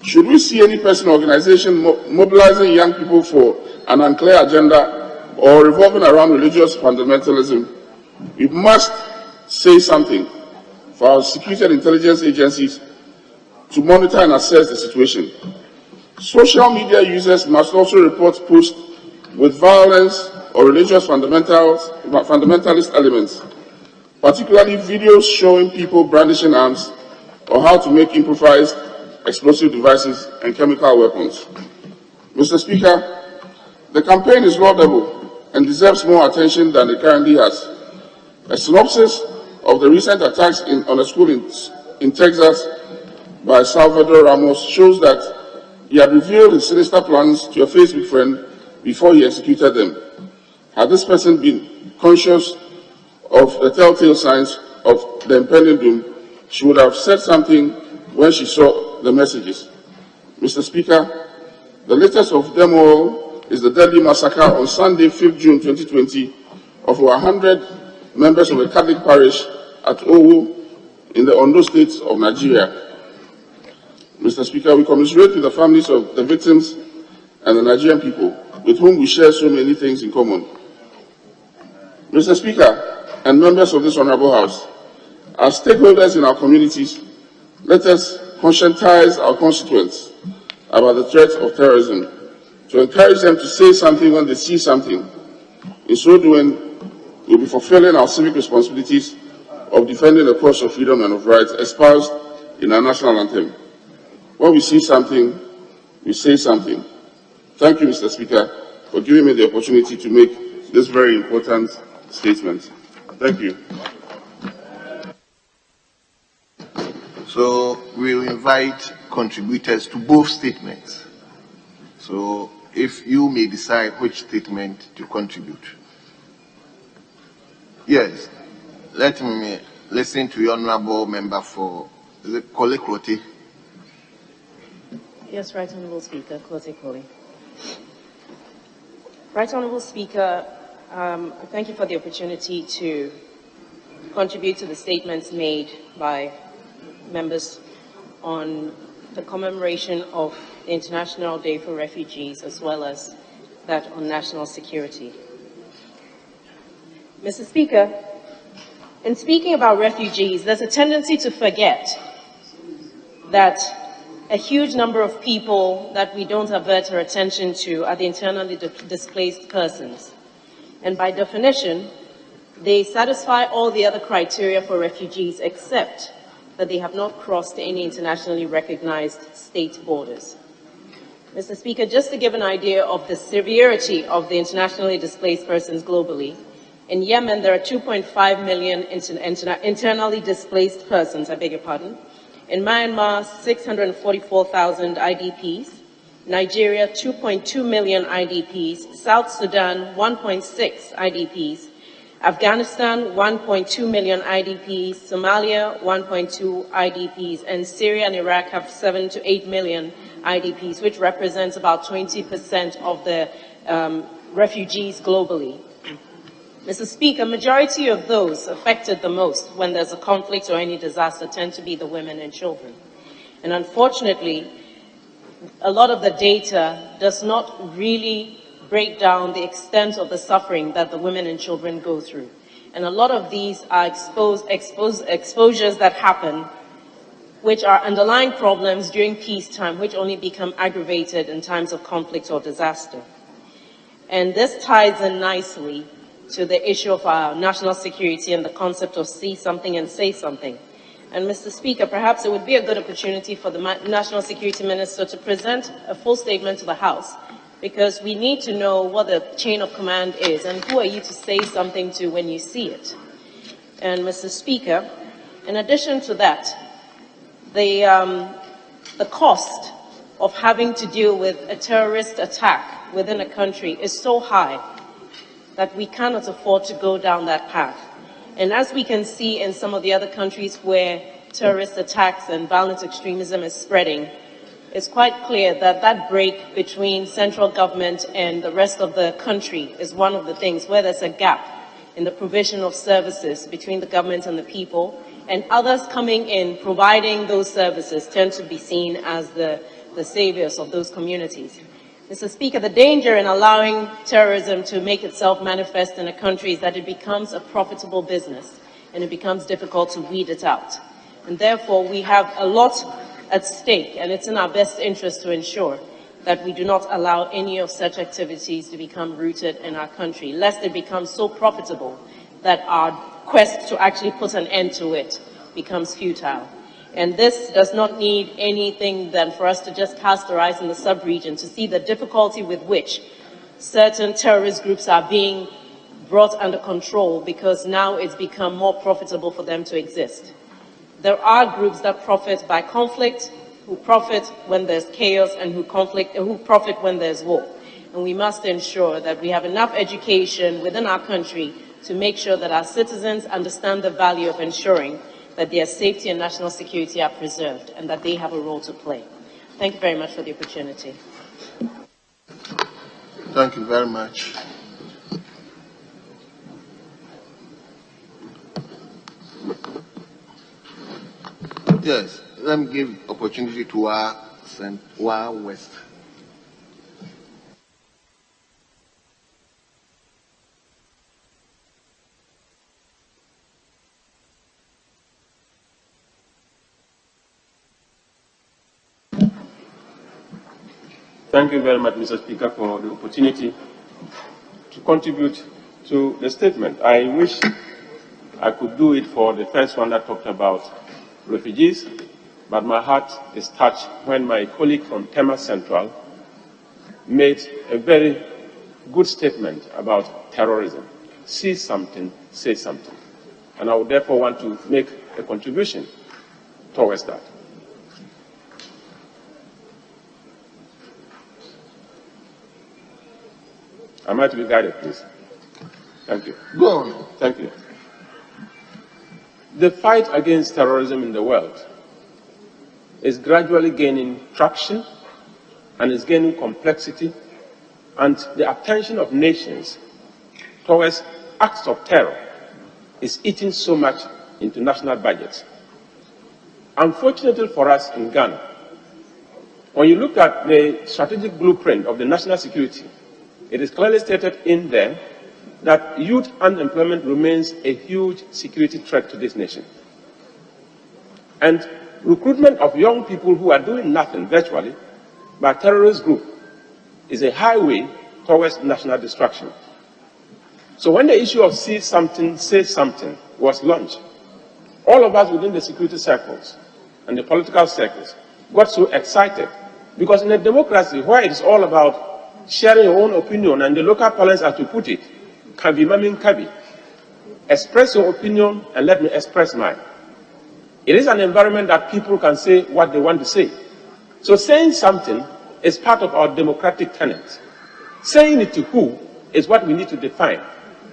should we see any person or organization mobilizing young people for an unclear agenda or revolving around religious fundamentalism, we must say something for our security and intelligence agencies to monitor and assess the situation. Social media users must also report posts with violence or religious fundamentalist elements, particularly videos showing people brandishing arms or how to make improvised explosive devices and chemical weapons. Mr. Speaker, the campaign is laudable and deserves more attention than it currently has. A synopsis of the recent attacks on a school in Texas by Salvador Ramos shows that he had revealed his sinister plans to a Facebook friend before he executed them. Had this person been conscious of the telltale signs of the impending doom, she would have said something when she saw the messages. Mr. Speaker, the latest of them all is the deadly massacre on Sunday, 5th June 2020, of over 100 members of a Catholic parish at Owo in the Ondo State of Nigeria. Mr. Speaker, we commiserate with the families of the victims and the Nigerian people, with whom we share so many things in common. Mr. Speaker and members of this Honorable House, as stakeholders in our communities, let us conscientize our constituents about the threat of terrorism, to encourage them to say something when they see something. In so doing, we'll be fulfilling our civic responsibilities of defending the cause of freedom and of rights espoused in our national anthem. When we see something, we say something. Thank you, Mr. Speaker, for giving me the opportunity to make this very important statement. Thank you. So we'll invite contributors to both statements. So if you may decide which statement to contribute. Yes, let me listen to the Honorable Member for Is it Kole Krote? Yes, Right Honourable Speaker, Klote Kole. Right Honourable Speaker, thank you for the opportunity to contribute to the statements made by members on the commemoration of the International Day for Refugees, as well as that on national security. Mr. Speaker, in speaking about refugees, there's a tendency to forget that a huge number of people that we don't avert our attention to are the internally displaced persons. And by definition, they satisfy all the other criteria for refugees except that they have not crossed any internationally recognized state borders. Mr. Speaker, just to give an idea of the severity of the internationally displaced persons globally, in Yemen there are 2.5 million internally displaced persons, I beg your pardon. In Myanmar, 644,000 IDPs. Nigeria, 2.2 million IDPs. South Sudan, 1.6 IDPs. Afghanistan, 1.2 million IDPs. Somalia, 1.2 IDPs. And Syria and Iraq have 7 to 8 million IDPs, which represents about 20% of the refugees globally. Mr. Speaker, majority of those affected the most when there's a conflict or any disaster tend to be the women and children. And unfortunately, a lot of the data does not really break down the extent of the suffering that the women and children go through. And a lot of these are exposures that happen, which are underlying problems during peacetime, which only become aggravated in times of conflict or disaster. And this ties in nicely to the issue of our national security and the concept of see something and say something. And Mr. Speaker, perhaps it would be a good opportunity for the National Security Minister to present a full statement to the House, because we need to know what the chain of command is and who are you to say something to when you see it. And Mr. Speaker, in addition to that, the cost of having to deal with a terrorist attack within a country is so high that we cannot afford to go down that path. And as we can see in some of the other countries where terrorist attacks and violent extremism is spreading, it's quite clear that that break between central government and the rest of the country is one of the things where there's a gap in the provision of services between the government and the people, and others coming in providing those services tend to be seen as the saviors of those communities. Mr. Speaker, the danger in allowing terrorism to make itself manifest in a country is that it becomes a profitable business and it becomes difficult to weed it out. And therefore, we have a lot at stake, and it's in our best interest to ensure that we do not allow any of such activities to become rooted in our country, lest it becomes so profitable that our quest to actually put an end to it becomes futile. And this does not need anything than for us to just cast our eyes in the sub-region to see the difficulty with which certain terrorist groups are being brought under control, because now it's become more profitable for them to exist. There are groups that profit by conflict, who profit when there's chaos, and who profit when there's war. And we must ensure that we have enough education within our country to make sure that our citizens understand the value of ensuring that their safety and national security are preserved and that they have a role to play. Thank you very much for the opportunity. Thank you very much. Yes, let me give opportunity to our West. Thank you very much, Mr. Speaker, for the opportunity to contribute to the statement. I wish I could do it for the first one that talked about refugees, but my heart is touched when my colleague from Tema Central made a very good statement about terrorism. See something, say something. And I would therefore want to make a contribution towards that. Am I to be guided, please? Thank you. Go on. Thank you. The fight against terrorism in the world is gradually gaining traction and is gaining complexity, and the attention of nations towards acts of terror is eating so much into national budgets. Unfortunately for us in Ghana, when you look at the strategic blueprint of the national security, it is clearly stated in there that youth unemployment remains a huge security threat to this nation. And recruitment of young people who are doing nothing virtually by a terrorist group is a highway towards national destruction. So when the issue of see something, say something was launched, all of us within the security circles and the political circles got so excited, because in a democracy where it is all about sharing your own opinion and the local parlance, as to put it, kabi mamin kabi, express your opinion and let me express mine. It is an environment that people can say what they want to say. So saying something is part of our democratic tenets. Saying it to who is what we need to define.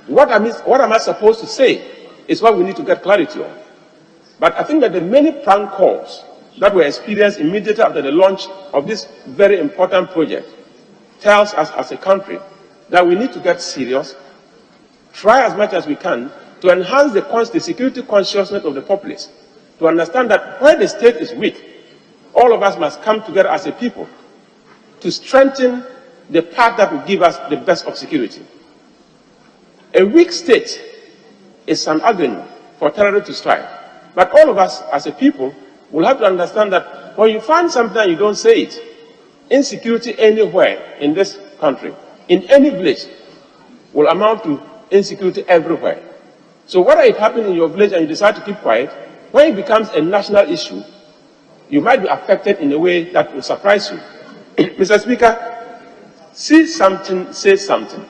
What am I supposed to say is what we need to get clarity on. But I think that the many prank calls that were experienced immediately after the launch of this very important project tells us as a country that we need to get serious, try as much as we can to enhance the security consciousness of the populace, to understand that where the state is weak, all of us must come together as a people to strengthen the path that will give us the best of security. A weak state is an avenue for terrorists to strike. But all of us as a people will have to understand that when you find something and you don't say it, insecurity anywhere in this country, in any village, will amount to insecurity everywhere. So whether it happens in your village and you decide to keep quiet, when it becomes a national issue, you might be affected in a way that will surprise you. Mr. Speaker, see something, say something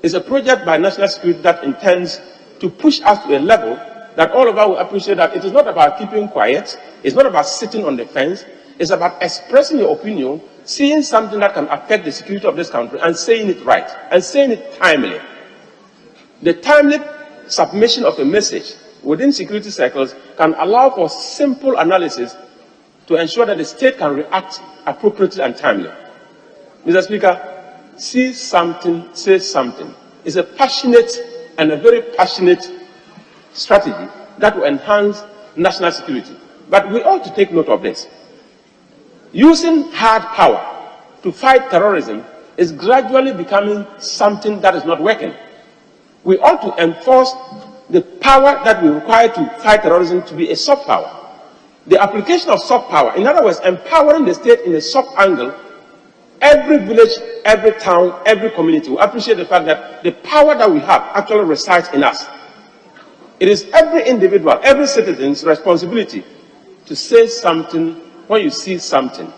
is a project by national security that intends to push us to a level that all of us will appreciate that it is not about keeping quiet, it's not about sitting on the fence, it's about expressing your opinion, seeing something that can affect the security of this country and saying it right, and saying it timely. The timely submission of a message within security circles can allow for simple analysis to ensure that the state can react appropriately and timely. Mr. Speaker, see something, say something is a passionate and a very passionate strategy that will enhance national security. But we ought to take note of this. Using hard power to fight terrorism is gradually becoming something that is not working. We ought to enforce the power that we require to fight terrorism to be a soft power. The application of soft power, in other words, empowering the state in a soft angle, every village, every town, every community will appreciate the fact that the power that we have actually resides in us. It is every individual, every citizen's responsibility to say something when you see something,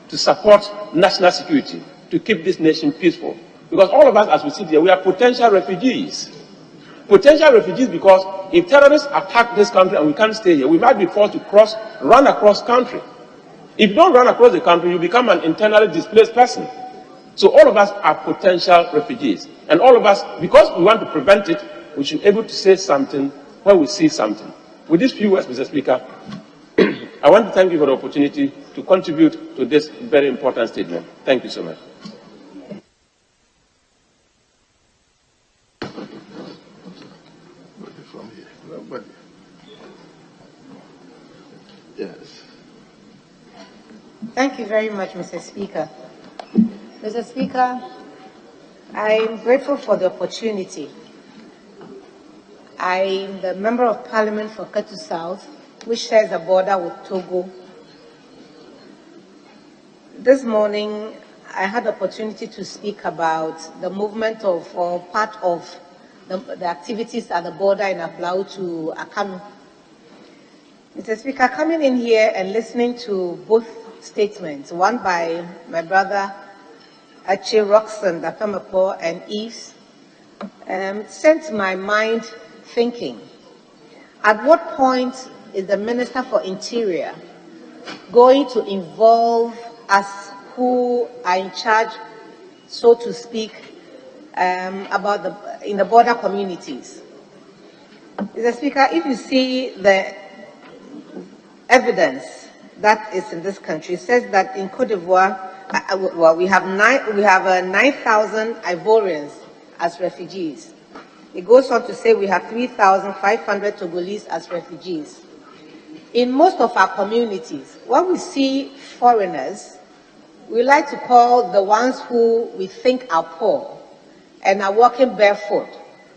to support national security, to keep this nation peaceful. Because all of us, as we sit here, we are potential refugees. Potential refugees because if terrorists attack this country and we can't stay here, we might be forced to run across country. If you don't run across the country, you become an internally displaced person. So all of us are potential refugees. And all of us, because we want to prevent it, we should be able to say something when we see something. With these few words, Mr. Speaker, I want to thank you for the opportunity to contribute to this very important statement. Thank you so much. Yes. Thank you very much, Mr. Speaker. Mr. Speaker, I'm grateful for the opportunity. I'm the Member of Parliament for Ketu South, which shares a border with Togo. This morning, I had the opportunity to speak about the movement of, or part of the activities at the border in Aflau to Akanu. Mr. Speaker, coming in here and listening to both statements, one by my brother Ache Roxon, Dapamapo, and Eves, sent my mind thinking, at what point is the Minister for Interior going to involve us who are in charge, so to speak, in the border communities? Mr. Speaker, if you see the evidence that is in this country. It says that in Cote d'Ivoire, well, we have 9,000 Ivorians as refugees. It goes on to say we have 3,500 Togolese as refugees. In most of our communities, when we see foreigners, we like to call the ones who we think are poor and are walking barefoot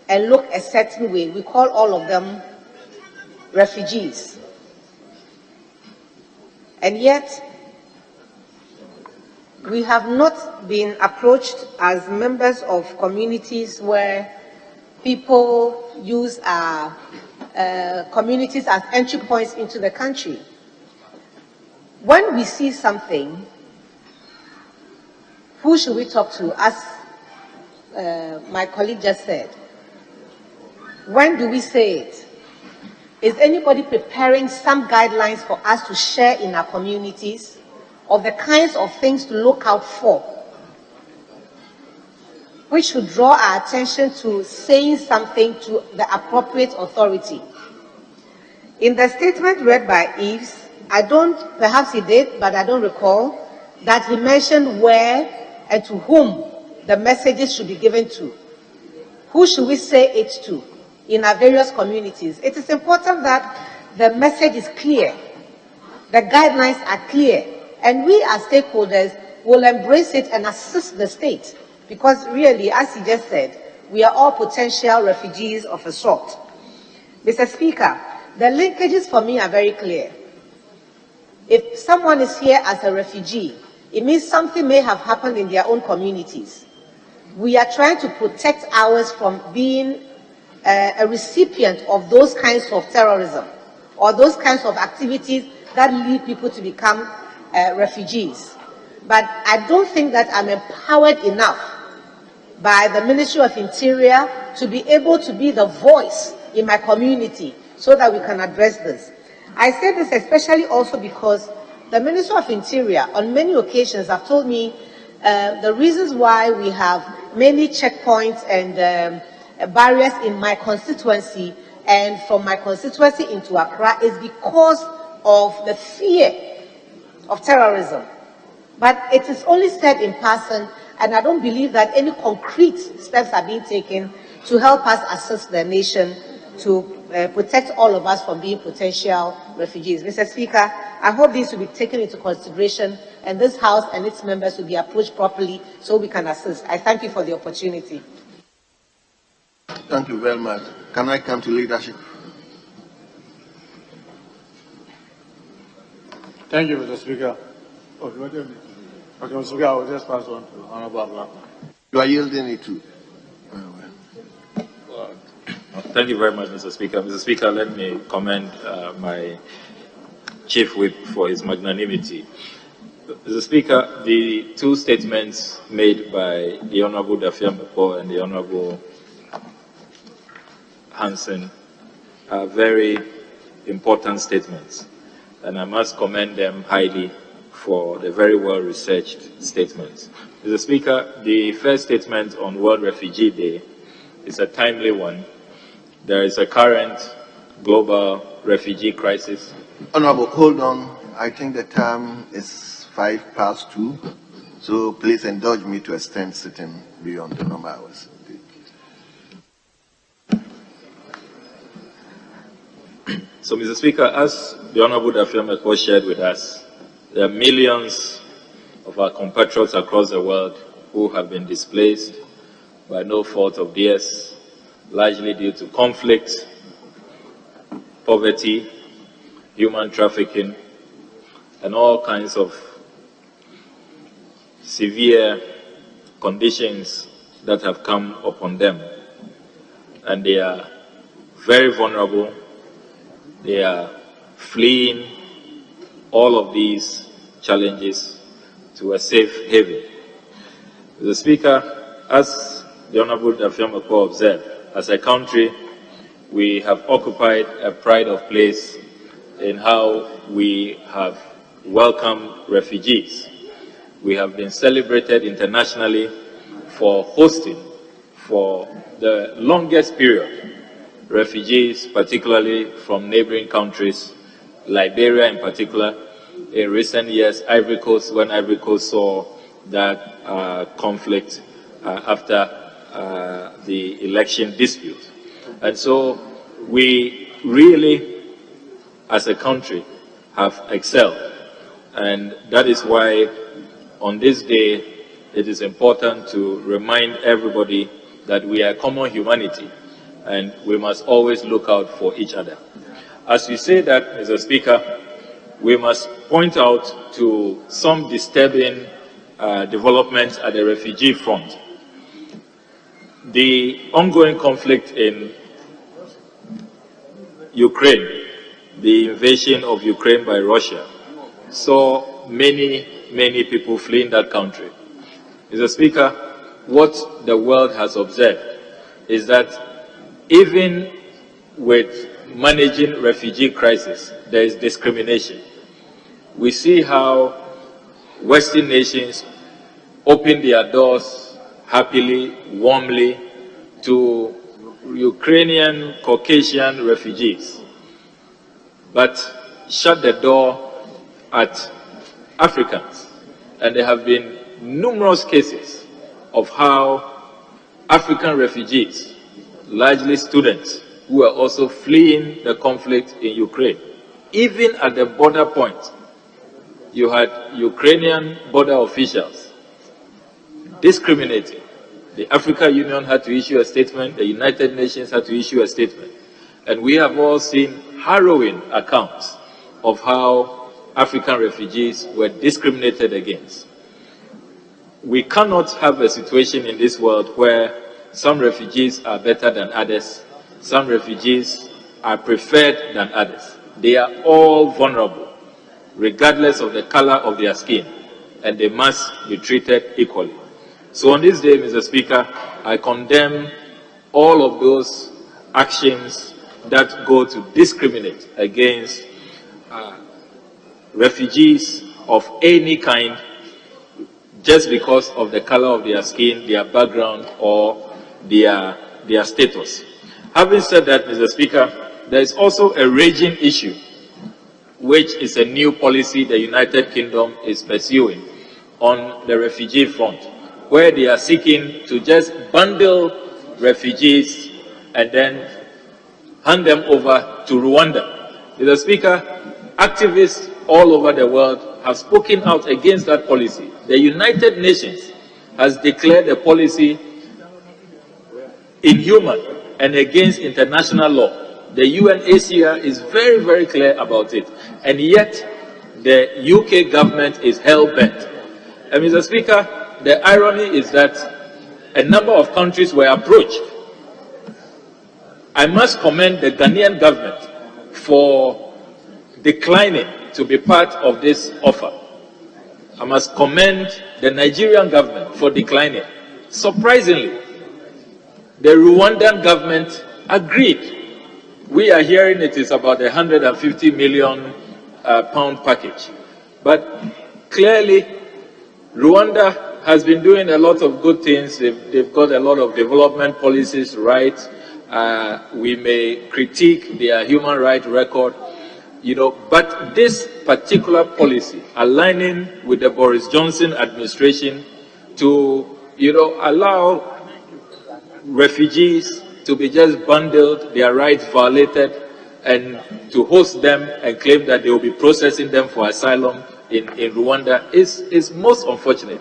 and look a certain way, we call all of them refugees. And yet, we have not been approached as members of communities where people use our communities as entry points into the country. When we see something, who should we talk to? As my colleague just said, when do we say it? Is anybody preparing some guidelines for us to share in our communities of the kinds of things to look out for, which should draw our attention to saying something to the appropriate authority? In the statement read by Eves, perhaps he did, but I don't recall, that he mentioned where and to whom the messages should be given to. Who should we say it to in our various communities? It is important that the message is clear, the guidelines are clear, and we as stakeholders will embrace it and assist the state. Because really, as he just said, we are all potential refugees of a sort. Mr. Speaker, the linkages for me are very clear. If someone is here as a refugee, it means something may have happened in their own communities. We are trying to protect ours from being a recipient of those kinds of terrorism or those kinds of activities that lead people to become refugees. But I don't think that I'm empowered enough by the Ministry of Interior to be able to be the voice in my community so that we can address this. I say this especially also because the Ministry of Interior on many occasions have told me the reasons why we have many checkpoints and barriers in my constituency and from my constituency into Accra is because of the fear of terrorism. But it is only said in passing, and I don't believe that any concrete steps are being taken to help us assist the nation to protect all of us from being potential refugees. Mr. Speaker, I hope this will be taken into consideration and this House and its members will be approached properly so we can assist. I thank you for the opportunity. Thank you very much. Can I come to leadership? Thank you, Mr. Speaker. Okay, Mr. Speaker, I will just pass on to Honorable Blackman. You are yielding it to. Thank you very much, Mr. Speaker. Mr. Speaker, let me commend my Chief Whip for his magnanimity. Mr. Speaker, the two statements made by the Honorable Dafia Mepo and the Honorable Hansen are very important statements, and I must commend them highly for the very well-researched statements. Mr. Speaker, the first statement on World Refugee Day is a timely one. There is a current global refugee crisis. Honorable, hold on. I think the time is 2:05, so please indulge me to extend sitting beyond the normal hours. So, Mr. Speaker, as the Honorable Dafia Mepo shared with us, there are millions of our compatriots across the world who have been displaced by no fault of theirs, largely due to conflict, poverty, human trafficking, and all kinds of severe conditions that have come upon them. And they are very vulnerable. They are fleeing all of these challenges to a safe haven. Mr. Speaker, as the Honorable Dafia Mepo observed, as a country, we have occupied a pride of place in how we have welcomed refugees. We have been celebrated internationally for hosting, for the longest period, refugees, particularly from neighboring countries, Liberia in particular, in recent years, Ivory Coast, when Ivory Coast saw that conflict after the election dispute. And so we really, as a country, have excelled. And that is why on this day, it is important to remind everybody that we are common humanity and we must always look out for each other. As we say that, Mr. Speaker, we must point out to some disturbing developments at the refugee front. The ongoing conflict in Ukraine, the invasion of Ukraine by Russia, saw many people fleeing that country. Mr. Speaker, what the world has observed is that even with managing refugee crisis, there is discrimination. We see how Western nations open their doors happily, warmly to Ukrainian, Caucasian refugees, but shut the door at Africans. And there have been numerous cases of how African refugees, largely students, who are also fleeing the conflict in Ukraine, even at the border point, you had Ukrainian border officials discriminating. The African Union had to issue a statement, the United Nations had to issue a statement. And we have all seen harrowing accounts of how African refugees were discriminated against. We cannot have a situation in this world where some refugees are better than others, some refugees are preferred than others. They are all vulnerable, regardless of the color of their skin, and they must be treated equally. So on this day, Mr. Speaker, I condemn all of those actions that go to discriminate against refugees of any kind just because of the color of their skin, their background, or their status. Having said that, Mr. Speaker, there is also a raging issue, which is a new policy the United Kingdom is pursuing on the refugee front, where they are seeking to just bundle refugees and then hand them over to Rwanda. Mr. Speaker, activists all over the world have spoken out against that policy. The United Nations has declared the policy inhuman and against international law. The UNHCR is very clear about it. And yet, the UK government is hell-bent. And Mr. Speaker, the irony is that a number of countries were approached. I must commend the Ghanaian government for declining to be part of this offer. I must commend the Nigerian government for declining. Surprisingly, the Rwandan government agreed. We are hearing it is about a £150 million package. But clearly, Rwanda has been doing a lot of good things. They've got a lot of development policies right. We may critique their human rights record, but this particular policy, aligning with the Boris Johnson administration to, allow refugees to be just bundled, their rights violated, and to host them and claim that they will be processing them for asylum in Rwanda is most unfortunate.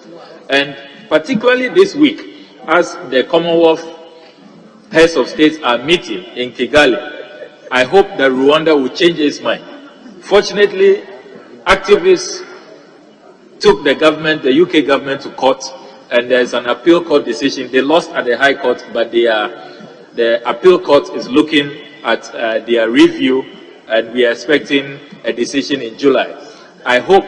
And particularly this week, as the Commonwealth heads of states are meeting in Kigali, I hope that Rwanda will change its mind. Fortunately, activists took the government, the UK government, to court, and there's an appeal court decision. They lost at the High Court, but the appeal court is looking at their review, and we are expecting a decision in July. I hope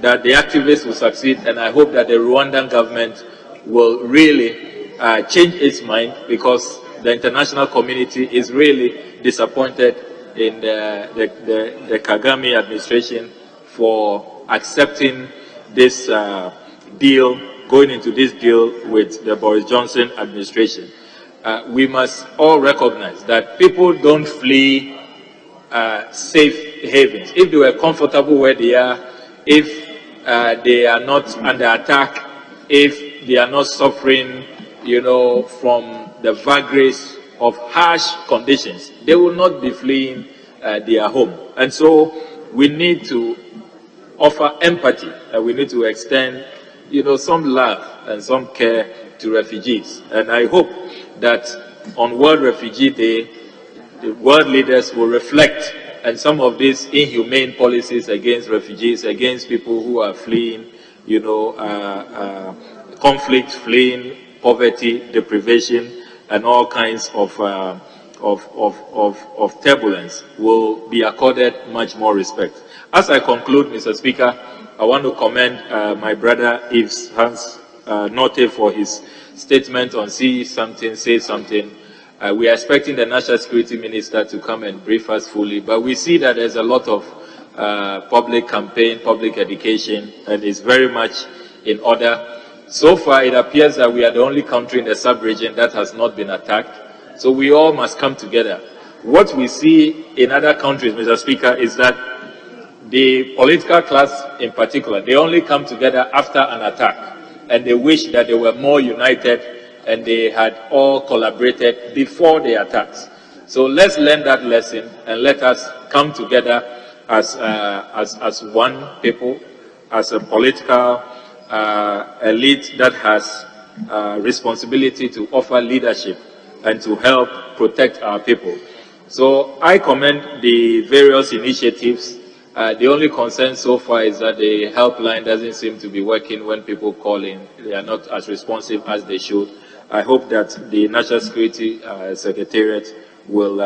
that the activists will succeed, and I hope that the Rwandan government will really change its mind, because the international community is really disappointed in the Kagame administration for accepting this deal, going into this deal with the Boris Johnson administration. We must all recognize that people don't flee safe havens. If they were comfortable where they are, if they are not under attack, if they are not suffering, from the vagaries of harsh conditions, they will not be fleeing their home. And so we need to offer empathy, and we need to extend, some love and some care to refugees. And I hope that on World Refugee Day, the world leaders will reflect on some of these inhumane policies against refugees, against people who are fleeing, conflict, fleeing poverty, deprivation, and all kinds of turbulence, will be accorded much more respect. As I conclude, Mr. Speaker, I want to commend my brother Yves Hans Note for his statement on see something, say something. We are expecting the National Security Minister to come and brief us fully, but we see that there's a lot of public campaign, public education, and it's very much in order. So far, it appears that we are the only country in the sub-region that has not been attacked. So we all must come together. What we see in other countries, Mr. Speaker, is that the political class in particular, they only come together after an attack, and they wish that they were more united and they had all collaborated before the attacks. So let's learn that lesson and let us come together as one people, as a political elite that has responsibility to offer leadership and to help protect our people. So I commend the various initiatives. The only concern so far is that the helpline doesn't seem to be working when people call in. They are not as responsive as they should. I hope that the National Security Secretariat will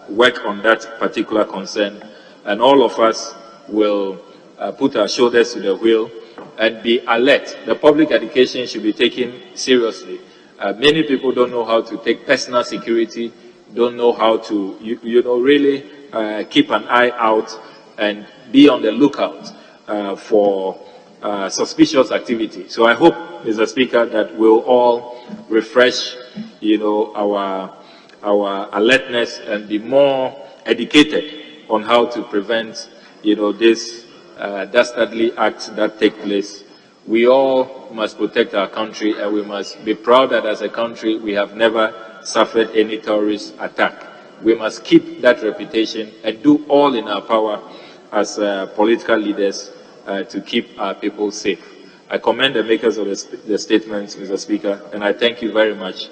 work on that particular concern, and all of us will put our shoulders to the wheel and be alert. The public education should be taken seriously. Many people don't know how to take personal security, don't know how to, really keep an eye out and be on the lookout for suspicious activity. So I hope, Mr. Speaker, that we'll all refresh, our alertness and be more educated on how to prevent, this dastardly acts that take place. We all must protect our country, and we must be proud that as a country we have never suffered any terrorist attack. We must keep that reputation and do all in our power as political leaders to keep our people safe. I commend the makers of the statements, Mr. Speaker, and I thank you very much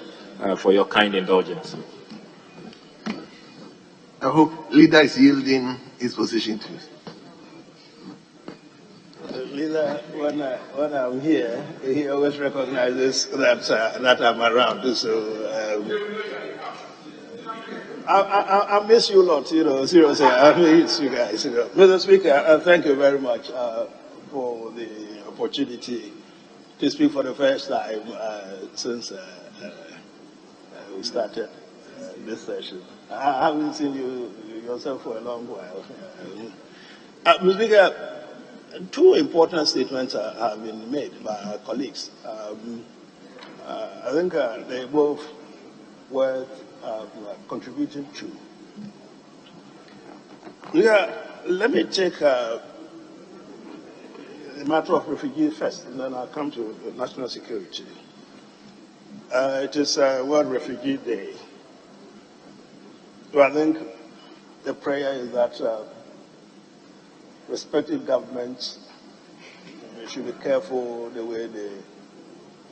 for your kind indulgence. I hope leader is yielding his position to you. Leader, when I'm here, he always recognizes that I'm around. So I miss you a lot, seriously. I miss you guys. Mr. Speaker, thank you very much for the opportunity to speak for the first time since we started this session. I haven't seen you yourself for a long while. Mr. Speaker, two important statements have been made by our colleagues. I think they both worth contributing to. Let me take the matter of refugees first, and then I'll come to national security. It is World Refugee Day. So I think the prayer is that respective governments should be careful the way they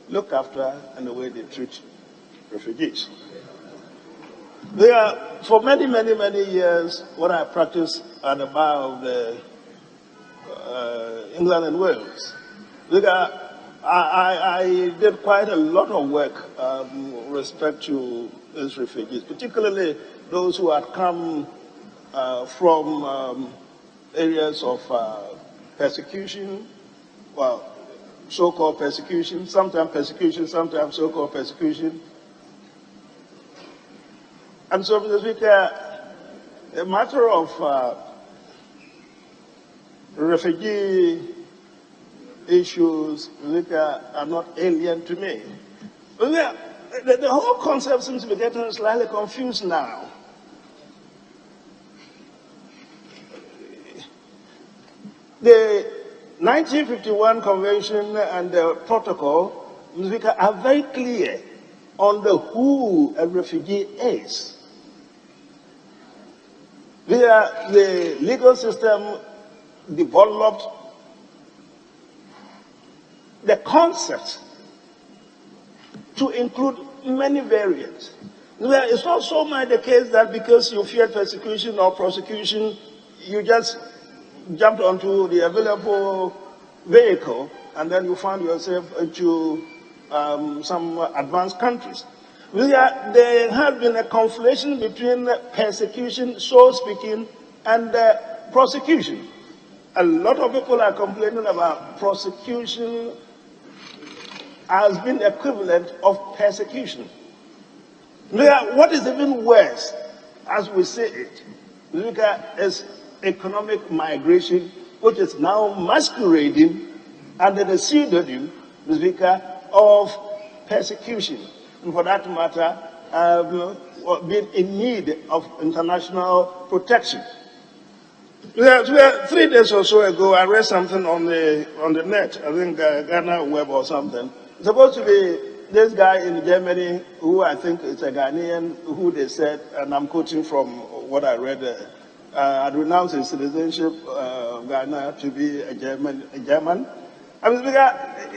look after and the way they treat refugees. For many, many, many years, what I practiced at the bar of the England and Wales, I did quite a lot of work with respect to these refugees, particularly those who had come from areas of persecution, well, so-called persecution, sometimes so-called persecution. And so, Mr. Speaker, the matter of refugee issues are not alien to me. The whole concept seems to be getting slightly confused now. The 1951 Convention and the protocol, Mr. Speaker, are very clear on who a refugee is. The legal system developed the concept to include many variants. It's not so much the case that because you feared persecution or prosecution, you just jumped onto the available vehicle and then you found yourself into some advanced countries. There has been a conflation between persecution, so speaking, and prosecution. A lot of people are complaining about prosecution as being equivalent of persecution. What is even worse, as we say it, is economic migration, which is now masquerading under the pseudonym, of persecution. And for that matter, being in need of international protection. 3 days or so ago, I read something on the net, I think Ghana Web or something. It's supposed to be this guy in Germany, who I think is a Ghanaian, who they said, and I'm quoting from what I read, had renounced his citizenship of Ghana to be a German. I mean,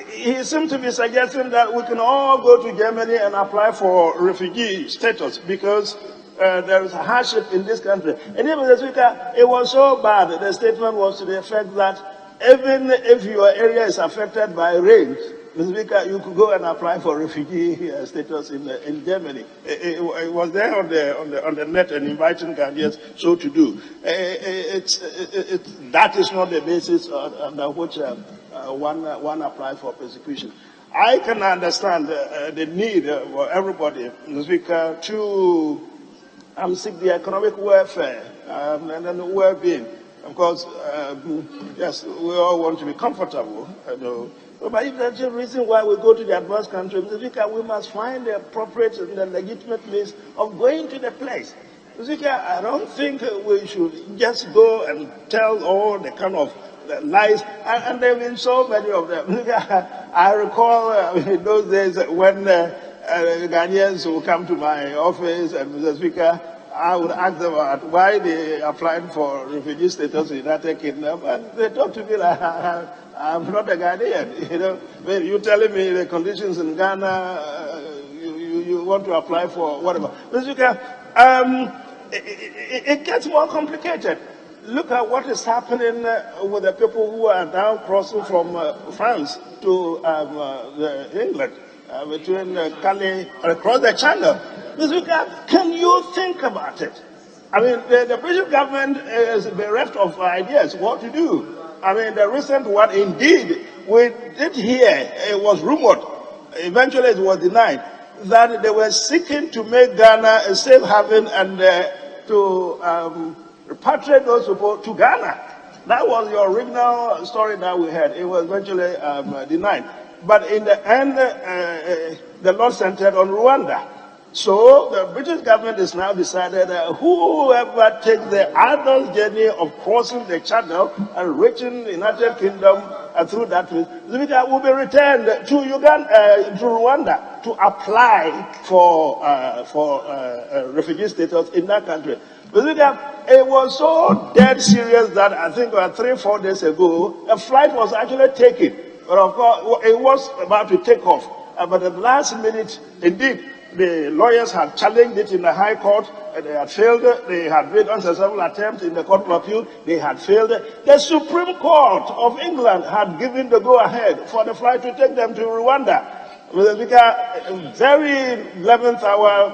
he seemed to be suggesting that we can all go to Germany and apply for refugee status because there is a hardship in this country. And even the Speaker, it was so bad, the statement was to the effect that even if your area is affected by rain, Mr. Speaker, you could go and apply for refugee status in Germany. It was there on the net and inviting Ghanaians so to do. That is not the basis under which one applies for persecution. I can understand the need for everybody, Mr. Speaker, to seek the economic welfare and then well-being. Of course, yes, we all want to be comfortable. But if there's a reason why we go to the advanced country, Mr. Speaker, we must find the appropriate and the legitimate means of going to the place. Mr. Speaker, I don't think we should just go and tell all the kind of lies, and there have been so many of them. I recall in those days when Ghanaians would come to my office, and Mr. Speaker, I would ask them about why they applied for refugee status in the United Kingdom, and they talk to me like, I'm not a Ghanaian. When you're telling me the conditions in Ghana, you want to apply for whatever. Mr. Speaker, it gets more complicated. Look at what is happening with the people who are now crossing from France to England, between Calais and across the Channel. Mr. Speaker, can you think about it? I mean, the British government is bereft of ideas what to do. I mean, the recent one, indeed, we did hear, it was rumored, eventually it was denied, that they were seeking to make Ghana a safe haven and to repatriate those people to Ghana. That was the original story that we had. It was eventually denied. But in the end, the law centered on Rwanda. So the British government has now decided that whoever takes the adult journey of crossing the Channel and reaching the United Kingdom through that way, will be returned to Uganda, to Rwanda, to apply for refugee status in that country. It was so dead serious that I think 3-4 days ago, a flight was actually taken. But of course, it was about to take off. But at the last minute, indeed, the lawyers had challenged it in the High Court. They had failed. They had made unsuccessful attempts in the Court of Appeal. They had failed. The Supreme Court of England had given the go-ahead for the flight to take them to Rwanda. Mr. Speaker, very 11th hour,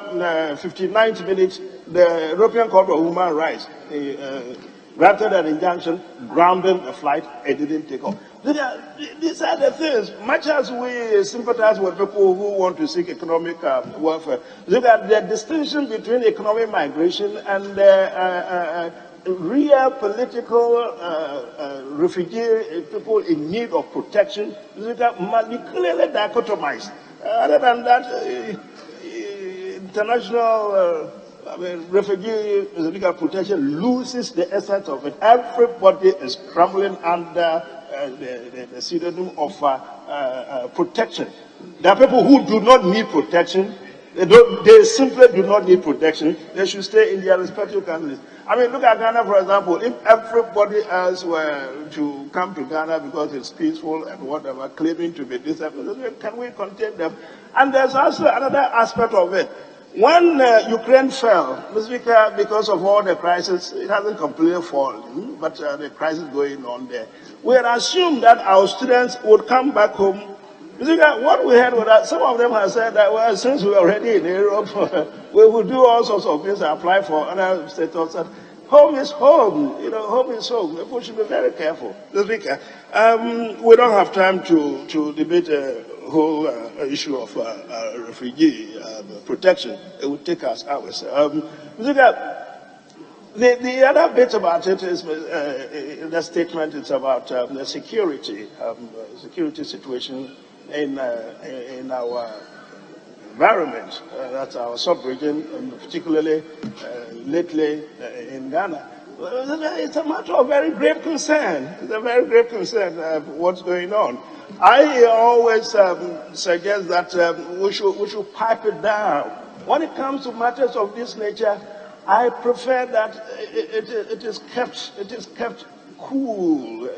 59th minute, the European Court of Human Rights granted an injunction, grounding the flight. It didn't take off. These are the things. Much as we sympathize with people who want to seek economic welfare, look at the distinction between economic migration and real political refugee people in need of protection. Must be clearly dichotomized. Other than that, international I mean, refugee legal protection loses the essence of it. Everybody is crumbling under the pseudonym of protection. There are people who do not need protection. They simply do not need protection. They should stay in their respective countries. I mean, look at Ghana, for example. If everybody else were to come to Ghana because it's peaceful and whatever, claiming to be disabled, can we contain them? And there's also another aspect of it. When Ukraine fell, Mr. Speaker, because of all the crisis, it hasn't completely fallen, but the crisis going on there, we had assumed that our students would come back home. Mr. Speaker, what we heard was that some of them have said that, well, since we're already in Europe, we will do all sorts of things, apply for other status. Home is home, home is home. People should be very careful. Mr. Speaker, we don't have time to debate whole issue of refugee protection. It would take us hours. The other bit about it is in the statement. It's about the security situation in our environment. That's our sub-region, and particularly lately in Ghana. It's a matter of very great concern. It's a very great concern of what's going on. I always suggest that we should pipe it down. When it comes to matters of this nature, I prefer that it is kept cool.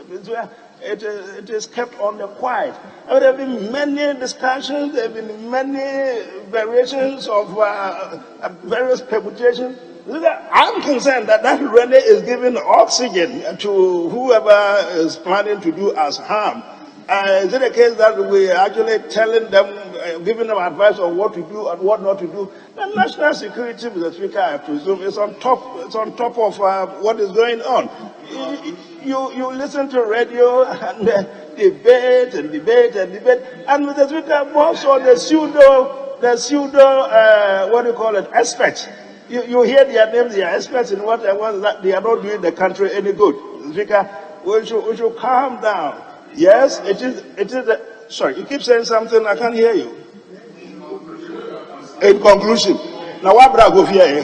It is kept on the quiet. There have been many discussions. There have been many variations of various permutations. I'm concerned that really is giving oxygen to whoever is planning to do us harm. Is it a case that we are actually telling them, giving them advice on what to do and what not to do? The national security, Mr. Speaker, I presume, is on top of what is going on. You listen to radio and debate, and Mr. Speaker, also the pseudo, what do you call it, experts. You hear their names, they are experts in what they are not doing the country any good. Mr. Speaker, we should calm down. Yes, it is. Sorry, you keep saying something, I can't hear you. In conclusion, now what brag of here?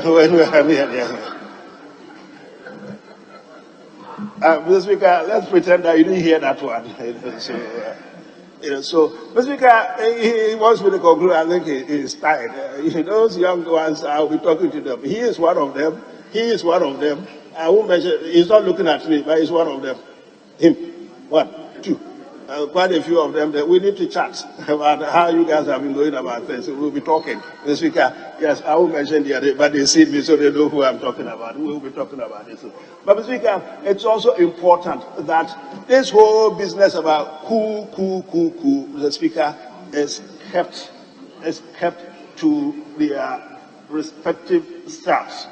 Mr. Speaker, let's pretend that you didn't hear that one. So, Mr. Speaker, he wants me to conclude. I think he's tired. Those young ones, I'll be talking to them. He is one of them. I won't mention. He's not looking at me, but he's one of them. Him. One. Two. Quite a few of them that we need to chat about how you guys have been going about things. We'll be talking. The Speaker, yes, I won't mention the other, but they see me so they know who I'm talking about. We'll be talking about this. But Mr. Speaker, it's also important that this whole business about the Speaker is kept to their respective staffs.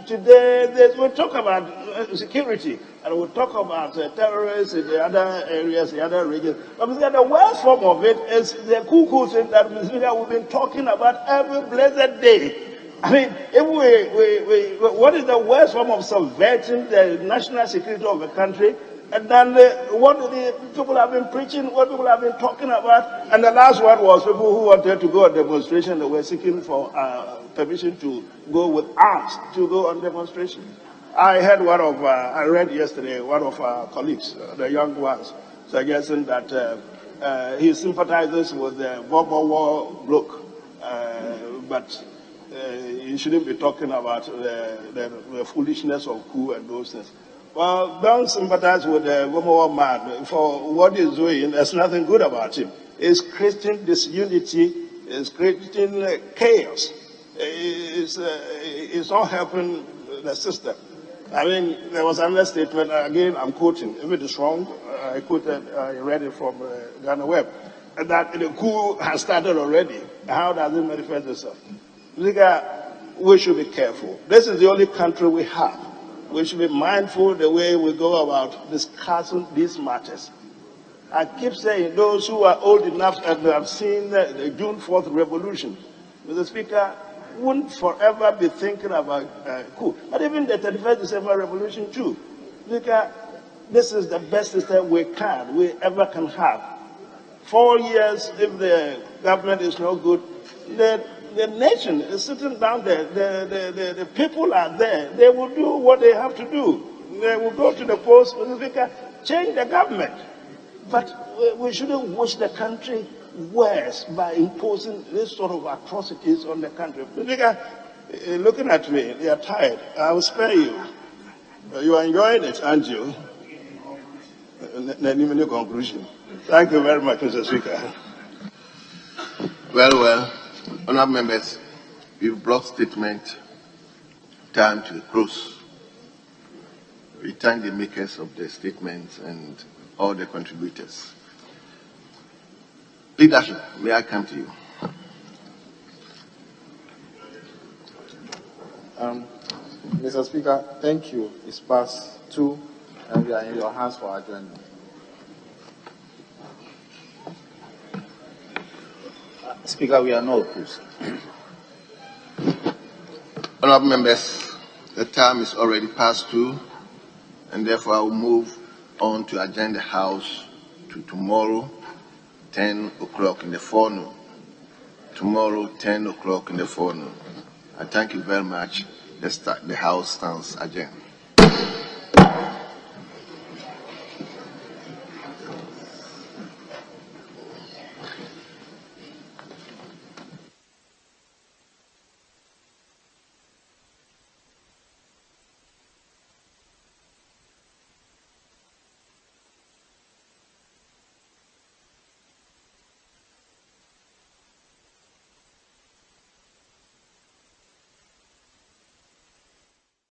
Today, we'll talk about security, and we'll talk about terrorists in the other areas, the other regions. But the worst form of it is the cuckoo thing that we've been talking about every blessed day. I mean, what is the worst form of subverting the national security of a country? And then what the people have been preaching, what people have been talking about. And the last one was people who wanted to go on demonstration. They were seeking for permission to go with arms to go on demonstration. I heard I read yesterday, one of our colleagues, the young ones, suggesting that he sympathizes with the Bobo War bloc, but he shouldn't be talking about the foolishness of coup and those things. Well, don't sympathize with the Bobo man for what he's doing. There's nothing good about him. It's creating disunity, it's creating chaos. It's not helping the system. I mean, there was another statement, again, I'm quoting, if it is wrong, I read it from Ghana Web, that the coup has started already. How does it manifest itself? We should be careful. This is the only country we have. We should be mindful the way we go about discussing these matters. I keep saying those who are old enough and have seen the June 4th revolution, Mr. Speaker, wouldn't forever be thinking about coup. But even the 31st December revolution too. Speaker, this is the best system we ever can have. 4 years, if the government is no good, the the nation is sitting down there, the people are there, they will do what they have to do. They will go to the post, change the government. But we shouldn't wish the country worse by imposing this sort of atrocities on the country. Looking at me, they are tired. I will spare you. You are enjoying it, aren't you? Conclusion. Thank you very much, Mr. Speaker. Well, honourable members, we've brought statement time to a close. We thank the makers of the statements and all the contributors. Leadership, may I come to you? Mr. Speaker, thank you. It's past 2 and we are in your hands for adjournment. Speaker, we are not opposed. Honourable members, the time is already past 2, and therefore I will move on to adjourn the House to tomorrow, 10 o'clock in the forenoon. Tomorrow, 10 o'clock in the forenoon. I thank you very much. The House stands adjourned.